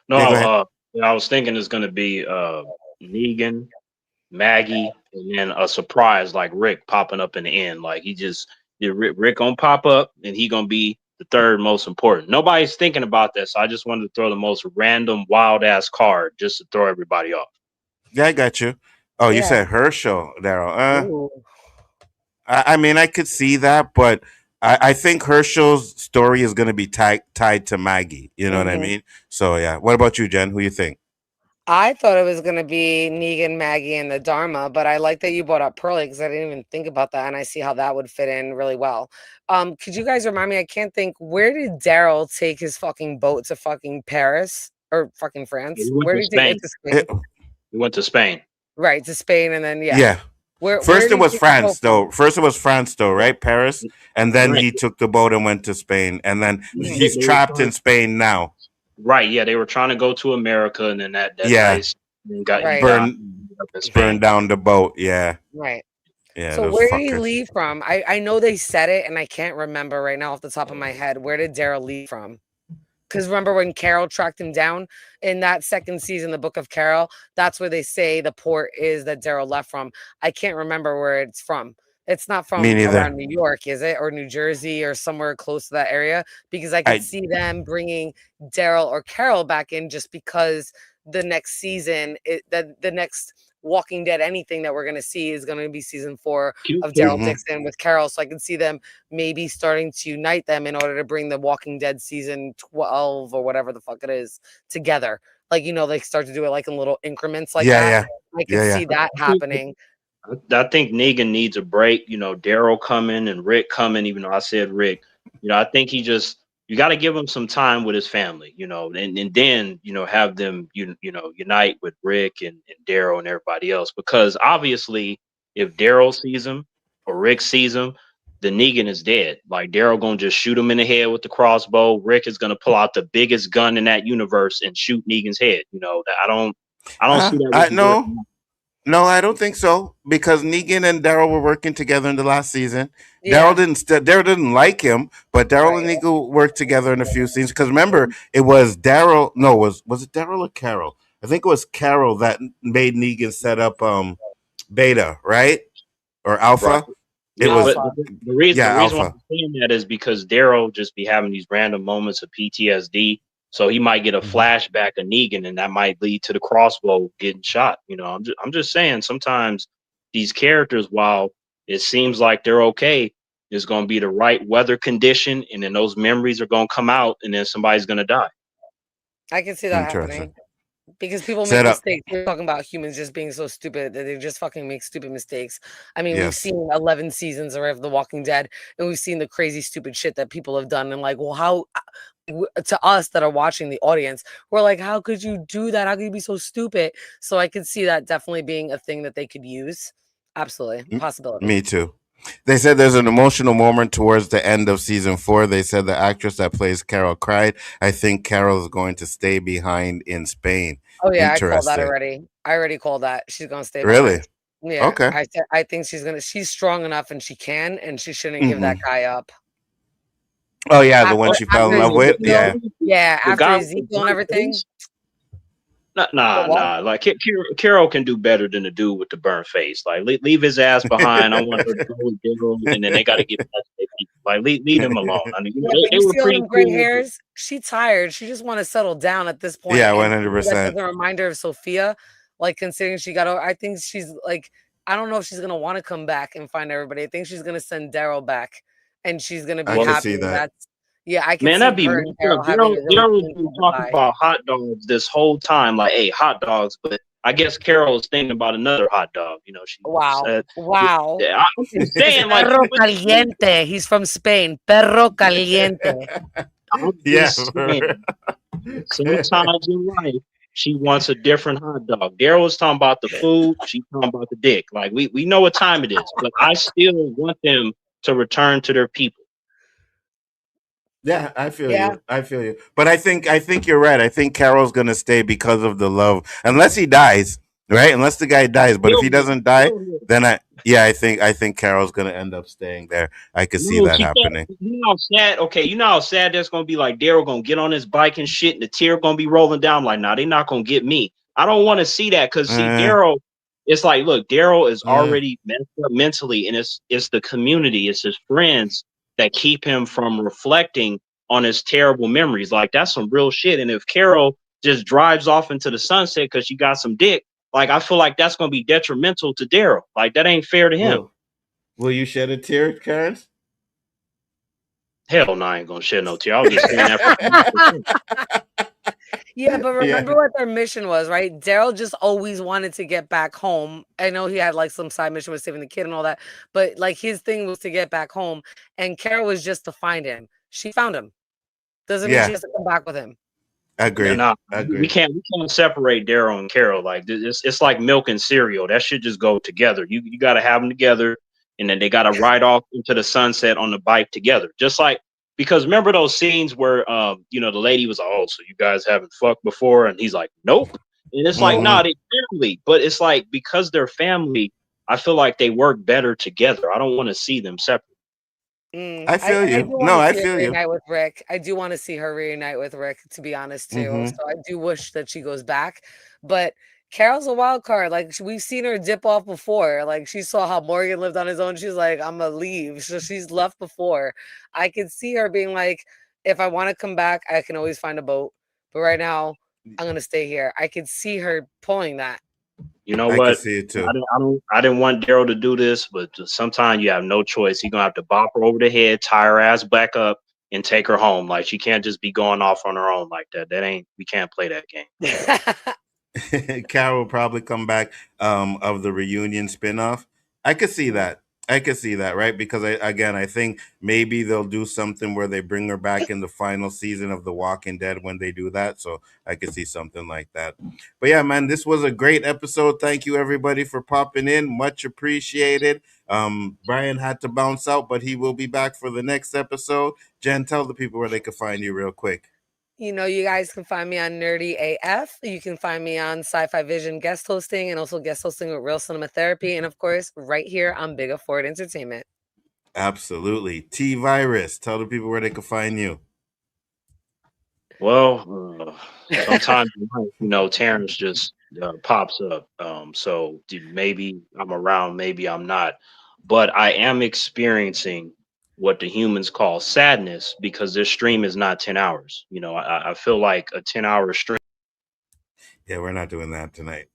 No, Yeah, I was thinking it's going to be Negan, Maggie, and then a surprise like Rick popping up in the end. Like Rick gonna pop up and he gonna be the 3rd most important. Nobody's thinking about that, so I just wanted to throw the most random wild ass card just to throw everybody off. Yeah, I got you. Oh, you said Herschel, Daryl. I mean, I could see that, but I think Herschel's story is going to be tied to Maggie. You know what I mean? So yeah. What about you, Jen? Who you think? I thought it was going to be Negan, Maggie, and the Dharma, but I like that you brought up Pearly because I didn't even think about that, and I see how that would fit in really well. Could you guys remind me? I can't think. Where did Daryl take his fucking boat to fucking Paris or fucking France? Where did he take it to Spain? He went to Spain. Right, to Spain, and then Yeah. First it was France, though. Right? Paris, and then he took the boat and went to Spain, and then he's trapped in Spain now. Right, yeah, they were trying to go to America, and then that ice got burned down the boat. Yeah, right. Yeah. So where did he leave from? I know they said it, and I can't remember right now off the top of my head. Where did Daryl leave from? Because remember when Carol tracked him down in that 2nd season, the Book of Carol? That's where they say the port is that Daryl left from. I can't remember where it's from. It's not from around New York, is it? Or New Jersey or somewhere close to that area? Because I could see them bringing Daryl or Carol back in just because the next season, the next Walking Dead anything that we're going to see is going to be season 4 of Daryl Dixon with Carol. So I can see them maybe starting to unite them in order to bring the Walking Dead season 12 or whatever the fuck it is together. Like, they start to do it like in little increments like that. I can see that happening. I think Negan needs a break. Daryl coming and Rick coming, even though I said Rick, I think you got to give him some time with his family, and then, have them, unite with Rick and Daryl and everybody else. Because obviously, if Daryl sees him or Rick sees him, then Negan is dead. Like Daryl gonna just shoot him in the head with the crossbow. Rick is gonna pull out the biggest gun in that universe and shoot Negan's head. I don't see that. No, I don't think so, because Negan and Daryl were working together in the last season. Yeah. Daryl didn't like him, but Daryl and Negan worked together in a few scenes. Because remember, it was Daryl. No, was it Daryl or Carol? I think it was Carol that made Negan set up Beta, right, or Alpha. Right. It was the reason why I'm saying that is because Daryl just be having these random moments of PTSD. So he might get a flashback of Negan, and that might lead to the crossbow getting shot. I'm just saying sometimes these characters, while it seems like they're okay, there's going to be the right weather condition, and then those memories are going to come out, and then somebody's going to die. I can see that happening. Because people make Set up. mistakes. We're talking about humans just being so stupid that they just fucking make stupid mistakes. I mean, we've Yes. seen 11 seasons of The Walking Dead, and we've seen the crazy, stupid shit that people have done. And like, well, how to us that are watching, the audience, we're like, how could you do that? How could you be so stupid? So I could see that definitely being a thing that they could use. Absolutely, possibility. Me too. They said there's an emotional moment towards the end of season 4. They said the actress that plays Carol cried. I think Carol is going to stay behind in Spain. Oh yeah, I called that already. I already called that. She's gonna stay Really? behind. Yeah. Okay. I think she's strong enough and she can, and she shouldn't give that guy up. Oh yeah, the one she fell in love with. Yeah. Yeah, after Ezekiel and everything. Nah. Like Carol can do better than the dude with the burnt face. Like leave his ass behind. I want her to go with Daryl, and then they got to get back to their people. Like leave him alone. I mean, they you were see all pretty them gray cool. hairs. She tired. She just want to settle down at this point. Yeah, 100%. %. A reminder of Sophia, like considering she got over. I think she's like, I don't know if she's gonna want to come back and find everybody. I think she's gonna send Daryl back, and she's gonna be happy. See that. Yeah, I can. Man, see that'd be her and Daryl Daryl been talking about hot dogs this whole time, like, hey, hot dogs. But I guess Carol is thinking about another hot dog. You know, she said, wow. Yeah, I'm saying, like, Perro caliente. He's from Spain. Perro caliente. I'm just saying, sometimes in life, she wants a different hot dog. Daryl was talking about the food. She's talking about the dick. Like, we know what time it is, but I still want them to return to their people. Yeah, I feel you. I feel you. But I think you're right. I think Carol's gonna stay because of the love, unless he dies, right? Unless the guy dies. But if he doesn't die, then I think Carol's gonna end up staying there. I could see that happening. You know how sad? Okay, you know how sad that's gonna be. Like Daryl gonna get on his bike and shit, and the tear gonna be rolling down. Like, nah, they're not gonna get me. I don't want to see that because see, Daryl. It's like, look, Daryl is already messed up mentally, and it's the community, it's his friends that keep him from reflecting on his terrible memories. Like, that's some real shit. And if Carol just drives off into the sunset because she got some dick, like, I feel like that's going to be detrimental to Daryl. Like, that ain't fair to him. Will you shed a tear, Karen? Hell no, I ain't going to shed no tear. I was just saying that. Yeah, but remember what their mission was, right? Daryl just always wanted to get back home. I know he had like some side mission with saving the kid and all that, but like his thing was to get back home, and Carol was just to find him. She found him. Doesn't mean she has to come back with him. I agree. I agree. We can't separate Daryl and Carol. Like, it's like milk and cereal. That should just go together. You got to have them together, and then they got to ride off into the sunset on the bike together. Just like, because remember those scenes where the lady was like, oh, so you guys haven't fucked before? And he's like, nope. And it's like, nah, they're family. But it's like, because they're family, I feel like they work better together. I don't want to see them separate. I feel you. I feel you. Reunite with Rick. I do want to see her reunite with Rick, to be honest, too. So I do wish that she goes back. But Carol's a wild card. Like, we've seen her dip off before. Like, she saw how Morgan lived on his own. She's like, I'm gonna leave. So she's left before. I could see her being like, if I want to come back, I can always find a boat. But right now, I'm gonna stay here. I could see her pulling that. You know what? I can see it too. I didn't want Daryl to do this, but sometimes you have no choice. He's gonna have to bop her over the head, tie her ass back up, and take her home. Like, she can't just be going off on her own like that. We can't play that game. Carol will probably come back of the reunion spinoff. I could see that. Right? Because I think maybe they'll do something where they bring her back in the final season of The Walking Dead when they do that. So I could see something like that. But yeah, man, this was a great episode. Thank you, everybody, for popping in. Much appreciated. Brian had to bounce out, but he will be back for the next episode. Jen, tell the people where they can find you real quick. You guys can find me on Nerdy AF. You can find me on Sci-Fi Vision guest hosting, and also guest hosting with Real Cinema Therapy. And of course, right here on Big Afford Entertainment. Absolutely. T-Virus, tell the people where they can find you. Well, sometimes, Terrence just pops up. So maybe I'm around, maybe I'm not. But I am experiencing what the humans call sadness because this stream is not 10 hours. I feel like a 10-hour stream. Yeah, we're not doing that tonight.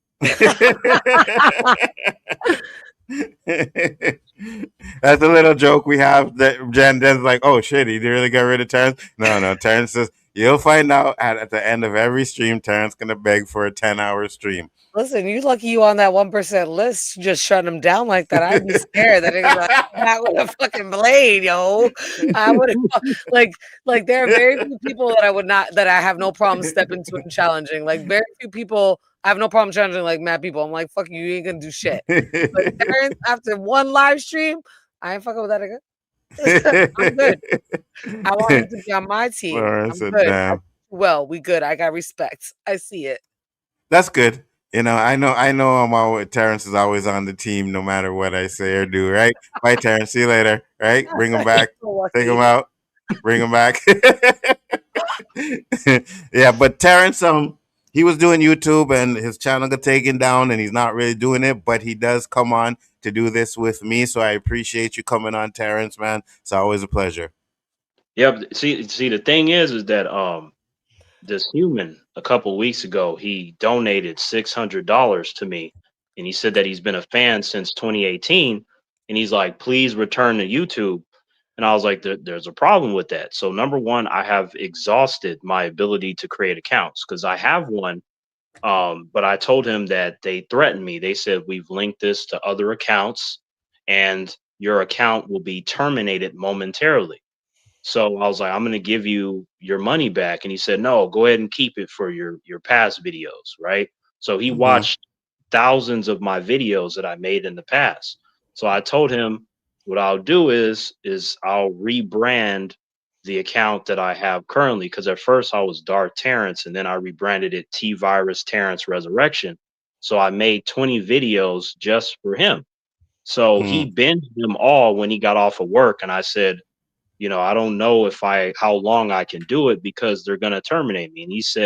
That's a little joke we have that Jen's like, oh shit, he really got rid of Terrence. No, Terrence says, You'll find out at the end of every stream, Terrence gonna beg for a 10-hour stream. Listen, you lucky you on that 1% list, just shutting them down like that. I'd be scared that they're gonna be like, not with a fucking blade, yo. I would like there are very few people that I have no problem stepping to and challenging. Like very few people I have no problem challenging like mad people. I'm like, fuck you ain't gonna do shit. But Terrence, after one live stream, I ain't fucking with that again. I'm good. I want him to be on my team. Lawrence I'm said, good. damn. Well, we good. I got respect. I see it. That's good. You know, I know I'm always, Terrence is always on the team no matter what I say or do, right? Bye, Terrence. See you later. Right? Bring him back. Take him out. Bring him back. Yeah, but Terrence, he was doing YouTube and his channel got taken down and he's not really doing it, but he does come on to do this with me. So I appreciate you coming on, Terrence, man. It's always a pleasure. Yeah, see, the thing is that this human a couple weeks ago, he donated $600 to me, and he said that he's been a fan since 2018, and he's like, please return to YouTube. And I was like, there's a problem with that. So number one, I have exhausted my ability to create accounts because I have one. But I told him that they threatened me. They said, we've linked this to other accounts and your account will be terminated momentarily. So I was like, I'm going to give you your money back. And he said, no, go ahead and keep it for your past videos. Right. So he watched thousands of my videos that I made in the past. So I told him what I'll do is I'll rebrand the account that I have currently. Cause at first I was Dark Terrence and then I rebranded it T-Virus Terrence Resurrection. So I made 20 videos just for him. So he binged them all when he got off of work. And I said, you know, I don't know how long I can do it because they're going to terminate me. And he's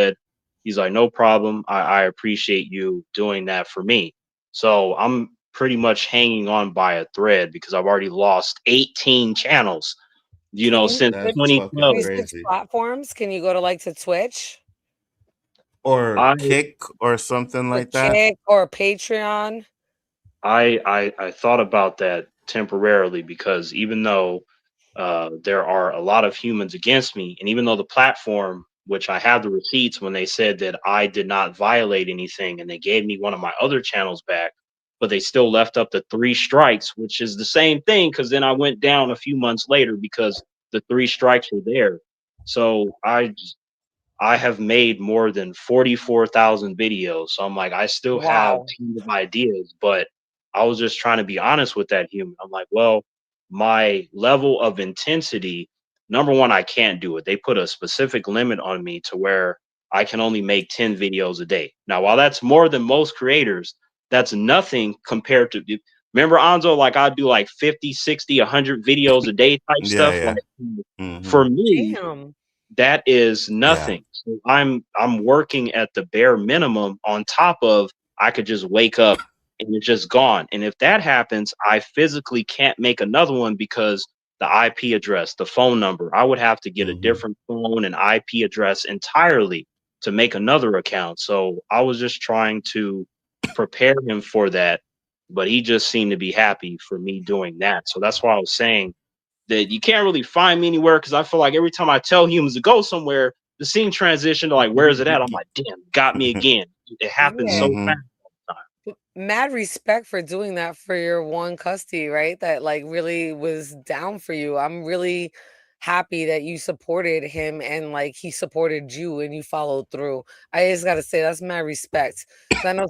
like, no problem. I appreciate you doing that for me. So I'm pretty much hanging on by a thread because I've already lost 18 channels, you know, since 2012. Platforms. Can you go to to Twitch or Kick or something like that? Kick or Patreon? I thought about that temporarily because even though there are a lot of humans against me. And even though the platform, which I have the receipts when they said that I did not violate anything and they gave me one of my other channels back, but they still left up the 3 strikes, which is the same thing. Cause then I went down a few months later because the 3 strikes were there. So I have made more than 44,000 videos. So I'm like, I still have tons of ideas, but I was just trying to be honest with that human. I'm like, well, my level of intensity, number one, I can't do it. They put a specific limit on me to where I can only make 10 videos a day. Now, while that's more than most creators, that's nothing compared to, remember Nzo, like I do like 50, 60, 100 videos a day type stuff. Yeah. Like, for me, that is nothing. So I'm working at the bare minimum on top of I could just wake up and it's just gone. And if that happens, I physically can't make another one because the IP address, the phone number, I would have to get a different phone and IP address entirely to make another account. So I was just trying to prepare him for that, but he just seemed to be happy for me doing that. So that's why I was saying that you can't really find me anywhere because I feel like every time I tell humans to go somewhere, the scene transition to like, where's it at? I'm like, damn, got me again. It happens so fast. Mad respect for doing that for your one custody, right? That like really was down for you. I'm really happy that you supported him and like he supported you and you followed through. I just gotta say that's mad respect. I know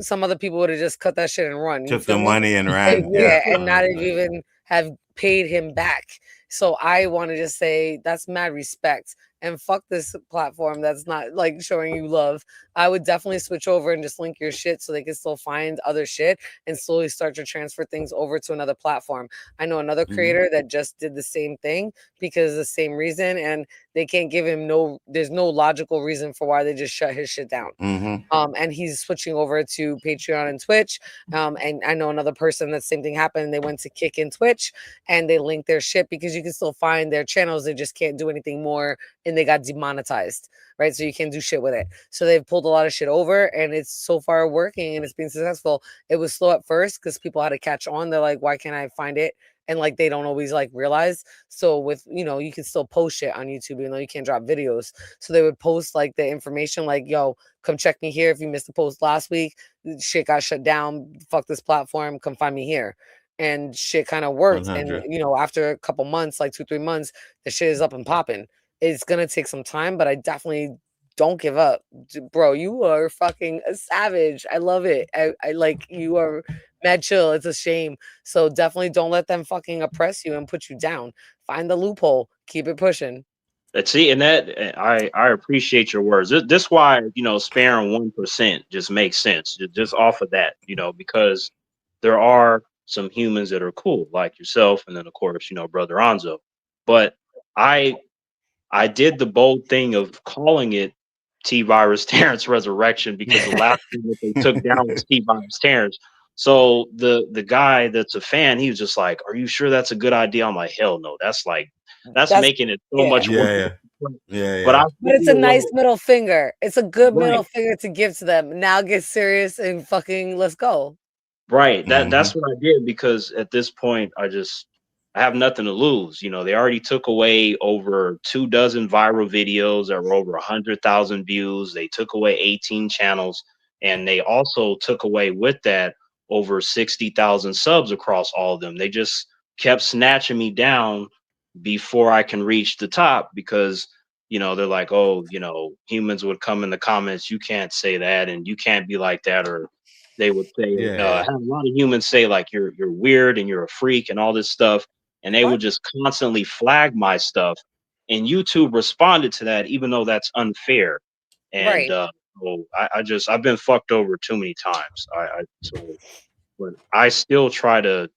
some other people would have just cut that shit and run. Took the money and ran. And not even have paid him back. So I want to just say that's mad respect. And fuck this platform that's not like showing you love. I would definitely switch over and just link your shit so they can still find other shit and slowly start to transfer things over to another platform. I know another creator that just did the same thing because of the same reason, and they can't give him there's no logical reason for why they just shut his shit down. And he's switching over to Patreon and Twitch. And I know another person that same thing happened. They went to Kick and Twitch and they linked their shit because you can still find their channels. They just can't do anything more and they got demonetized, right? So you can't do shit with it. So they've pulled a lot of shit over and it's so far working and it's been successful. It was slow at first because people had to catch on. They're like, why can't I find it? and like they don't always like realize. So with, you know, you can still post shit on YouTube even though you can't drop videos. So they would post like the information like, yo, come check me here if you missed the post last week. Shit got shut down. Fuck this platform. Come find me here. And shit kind of worked. 100. And you know, after a couple months, like 2-3 months, the shit is up and popping. It's gonna take some time, but I definitely don't give up. Bro, you are fucking a savage. I love it. I like, you are mad chill. It's a shame. So definitely don't let them fucking oppress you and put you down. Find the loophole. Keep it pushing. See, and that I appreciate your words. This why, you know, sparing 1% just makes sense. Just off of that, you know, because there are some humans that are cool, like yourself, and then of course, you know, Brother Anzo. But I did the bold thing of calling it T-Virus Terrence Resurrection because the last thing that they took down was T-Virus Terrence. So the guy that's a fan, he was just like, "Are you sure that's a good idea?" I'm like, "Hell no, that's making it so much worse." But it's a nice middle finger. It's a good middle finger to give to them. Now get serious and fucking let's go. Right. That's what I did, because at this point I have nothing to lose. You know, they already took away over 24 viral videos that were over 100,000 views. They took away 18 channels, and they also took away with that over 60,000 subs across all of them. They just kept snatching me down before I can reach the top, because, you know, they're like, oh, you know, humans would come in the comments, you can't say that and you can't be like that, or they would say, have a lot of humans say like you're weird and you're a freak and all this stuff, and they would just constantly flag my stuff, and YouTube responded to that, even though that's unfair. And so I've been fucked over too many times. But I still try to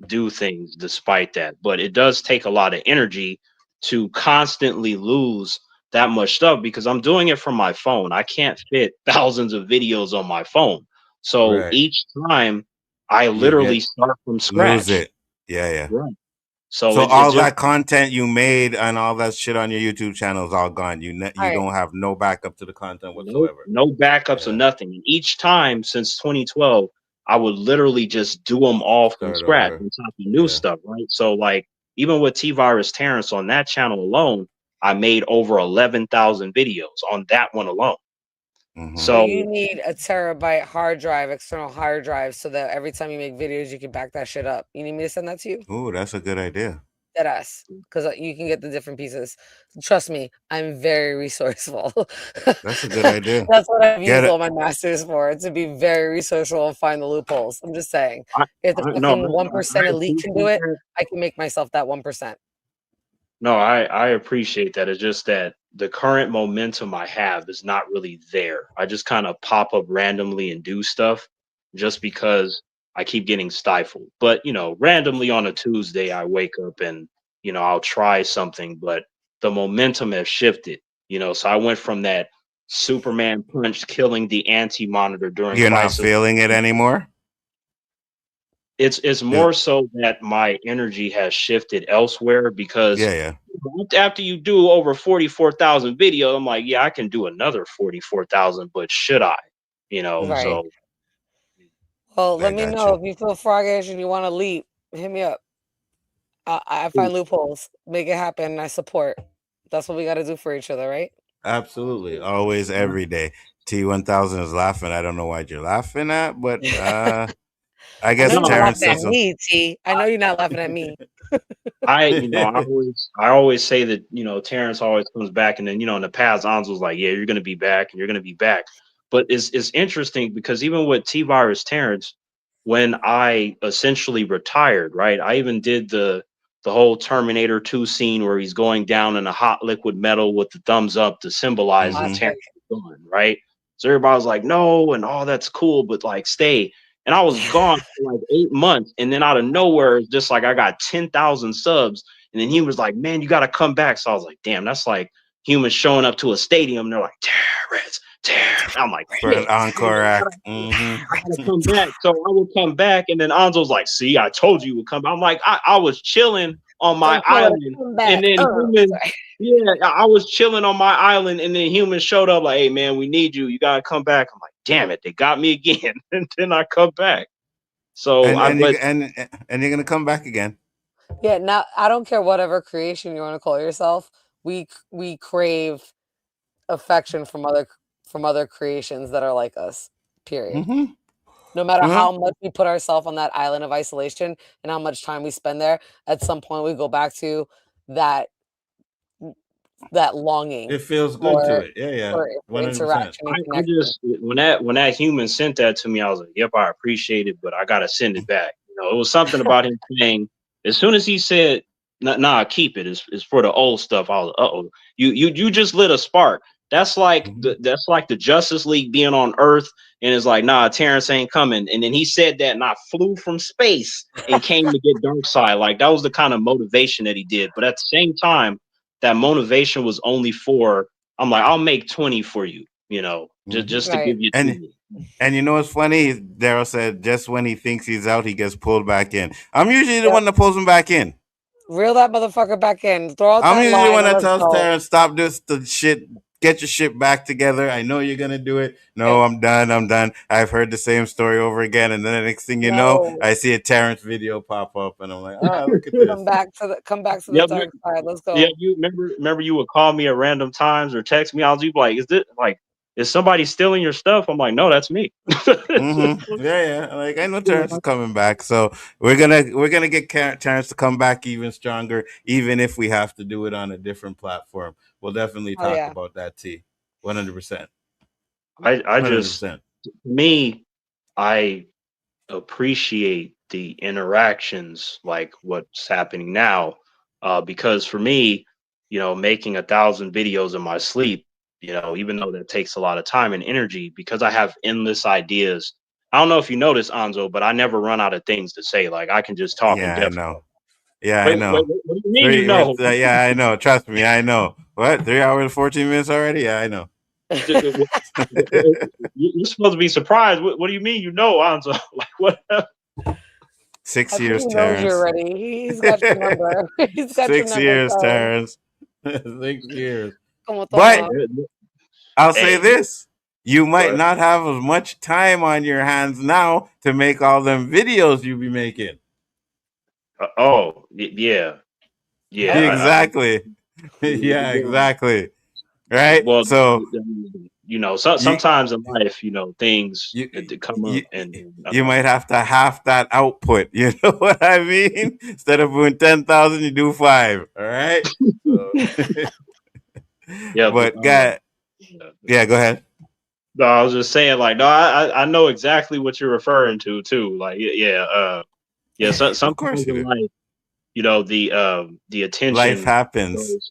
do things despite that. But it does take a lot of energy to constantly lose that much stuff, because I'm doing it from my phone. I can't fit thousands of videos on my phone. So each time I literally start from scratch. Lose it. Yeah. Right. So all that content you made and all that shit on your YouTube channel is all gone. You don't have no backup to the content whatsoever. No backups or nothing. And each time since 2012, I would literally just do them all from scratch on top of new stuff, right? So like even with T-Virus Terrence on that channel alone, I made over 11,000 videos on that one alone. So you need a terabyte hard drive, external hard drive, so that every time you make videos, you can back that shit up. You need me to send that to you? Ooh, that's a good idea. Deadass, because you can get the different pieces. Trust me, I'm very resourceful. That's a good idea. That's what I've used all my masters for, to be very resourceful and find the loopholes. I'm just saying, if the fucking 1% elite can do it, I can make myself that 1%. No, I appreciate that. It's just that the current momentum I have is not really there. I just kind of pop up randomly and do stuff just because I keep getting stifled. But, you know, randomly on a Tuesday, I wake up and, you know, I'll try something, but the momentum has shifted, you know. So I went from that Superman punch killing the anti-monitor during You're not feeling it anymore? It's more so that my energy has shifted elsewhere, because after you do over 44,000 videos, I'm like, yeah, I can do another 44,000, but should I? You know, so. Well, let me know if you feel froggish and you want to leap. Hit me up. I find loopholes, make it happen. I support. That's what we got to do for each other, right? Absolutely, always, every day. T1000 is laughing. I don't know what you're laughing at, but I guess Terrence at me, T. I know you're not laughing at me. I always say that, you know, Terrence always comes back, and then, you know, in the past, Anzo's like, yeah, you're gonna be back, and you're gonna be back. But it's interesting, because even with T-Virus Terrence, when I essentially retired, right, I even did the whole Terminator 2 scene where he's going down in a hot liquid metal with the thumbs up to symbolize that Terrence is gone, right? So everybody was like, no, and all that's cool, but like stay. And I was gone for like 8 months, and then out of nowhere, it's just like I got 10,000 subs, and then he was like, "Man, you got to come back." So I was like, "Damn, that's like humans showing up to a stadium. And they're like, Terrence. I'm like, for an encore act. I gotta come back." So I would come back, and then Anzo's like, "See, I told you would come back." I'm like, I was chilling on my island, and then humans, I was chilling on my island, and then humans showed up like, "Hey, man, we need you. You gotta come back." I'm like, damn it, they got me again. And then I come back. So and you're gonna come back again. Yeah, now I don't care whatever creation you want to call yourself. We crave affection from other creations that are like us. Period. Mm-hmm. No matter how much we put ourselves on that island of isolation and how much time we spend there, at some point we go back to that longing. It feels good to it. Yeah, for 100%. interaction and I connection. just when that human sent that to me, I was like, "Yep, I appreciate it, but I gotta send it back." You know, it was something about him saying as soon as he said, "Nah, keep it. It's for the old stuff." I was, "Uh-oh, you just lit a spark." That's like that's like the Justice League being on Earth and it's like, "Nah, Terrence ain't coming." And then he said that, and I flew from space and came to get Darkseid. Like that was the kind of motivation that he did. But at the same time, that motivation was only for. I'm like, I'll make 20 for you, you know, just to give you 20. And you know what's funny? Daryl said just when he thinks he's out, he gets pulled back in. I'm usually the one that pulls him back in. Reel that motherfucker back in. Throw out I'm that usually line the one and that let's tells go. Terrence, stop this the shit. Get your shit back together. I know you're gonna do it. No, I'm done. I've heard the same story over again, and then the next thing you know, I see a Terrence video pop up, and I'm like, look at this. Come back to the dark side. Let's go. Yeah, you remember you would call me at random times or text me. I'll be like, is somebody stealing your stuff? I'm like, no, that's me. Yeah. Like I know Terrence is coming back, so we're gonna get Terrence to come back even stronger, even if we have to do it on a different platform. We'll definitely talk about that. 100%. I just me, I appreciate the interactions like what's happening now, because for me, you know, making 1,000 videos in my sleep, you know, even though that takes a lot of time and energy, because I have endless ideas. I don't know if you notice, Anzo, but I never run out of things to say. Like I can just talk indefinitely. Yeah, I know. What do you mean? You know? Yeah, I know. Trust me, I know. What? 3 hours and 14 minutes already? Yeah, I know. You're supposed to be surprised. What do you mean? You know, Anzo? Like what? 6 years, Terrence. You're ready. He's got your number. He's got 6 your years, number, Terrence. 6 years. But But I'll say this. You might not have as much time on your hands now to make all them videos you be making. Yeah. Exactly. Yeah, exactly. Right? Well, so you know, sometimes in life, you know, things come up and you might have to half that output. You know what I mean? Instead of doing 10,000, you do 5. All right. So. Yeah, but go ahead. No, I was just saying, like, no, I know exactly what you're referring to too. Like, So sometimes in life, you know, the attention. Life happens.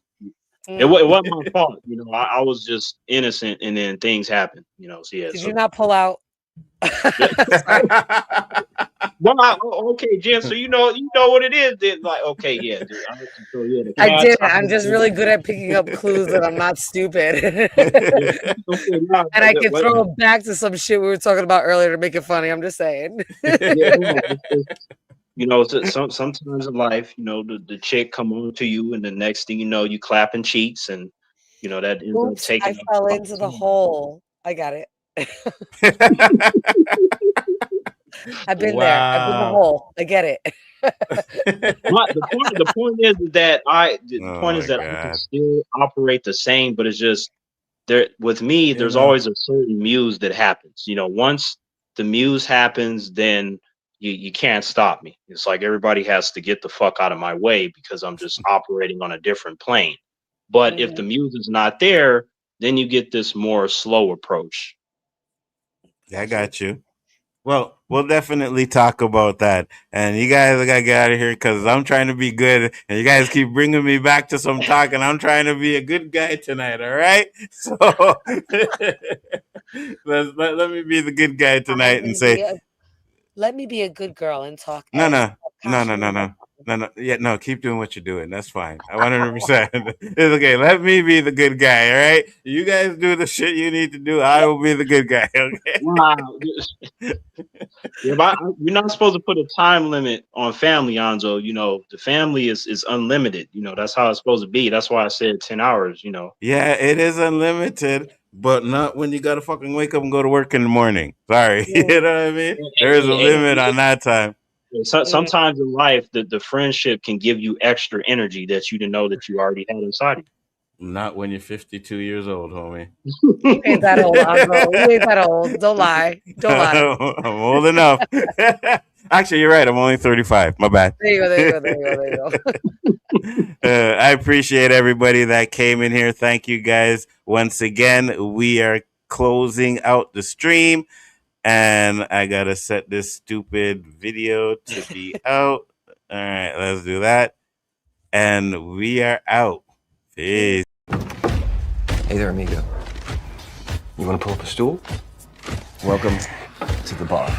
It wasn't my fault, you know. I was just innocent, and then things happen, you know. So Did you not pull out? Well, okay, Jen. So you know what it is. Then, like, okay, yeah. I did. I'm just really good at picking up clues, and I'm not stupid. And I can throw it back to some shit we were talking about earlier to make it funny. I'm just saying. You know, sometimes in life, you know, the chick come on to you, and the next thing you know, you clapping cheeks, and you know that ends up taking. I fell into the hole. I got it. I've been there. I've been the hole. I get it. The point is that I can still operate the same, but it's just there with me. There's always a certain muse that happens. You know, once the muse happens, then you can't stop me. It's like everybody has to get the fuck out of my way because I'm just operating on a different plane. But if the muse is not there, then you get this more slow approach. Yeah, I got you. Well, we'll definitely talk about that. And you guys got to get out of here because I'm trying to be good. And you guys keep bringing me back to some talk. And I'm trying to be a good guy tonight. All right. So let me be the good guy tonight and say, let me be a good girl and talk. No. Yeah, no, keep doing what you're doing. That's fine. 100%. It's okay. Let me be the good guy, all right? You guys do the shit you need to do. I will be the good guy, okay? Wow. Yeah, you're not supposed to put a time limit on family, Anzo. You know, the family is unlimited. You know, that's how it's supposed to be. That's why I said 10 hours, you know. Yeah, it is unlimited, but not when you got to fucking wake up and go to work in the morning. Sorry. You know what I mean? There is a limit on that time. Sometimes in life, the friendship can give you extra energy that you didn't know that you already had inside of you. Not when you're 52 years old, homie. You ain't that old, Nzo. You ain't that old. Don't lie. Don't lie. I'm old enough. Actually, you're right. I'm only 35. My bad. There you go. There you go. There you go. There you go. I appreciate everybody that came in here. Thank you guys once again. We are closing out the stream, and I gotta set this stupid video to be out. All right, let's do that, and we are out. Peace. Hey there, amigo. You want to pull up a stool? Welcome to the bar.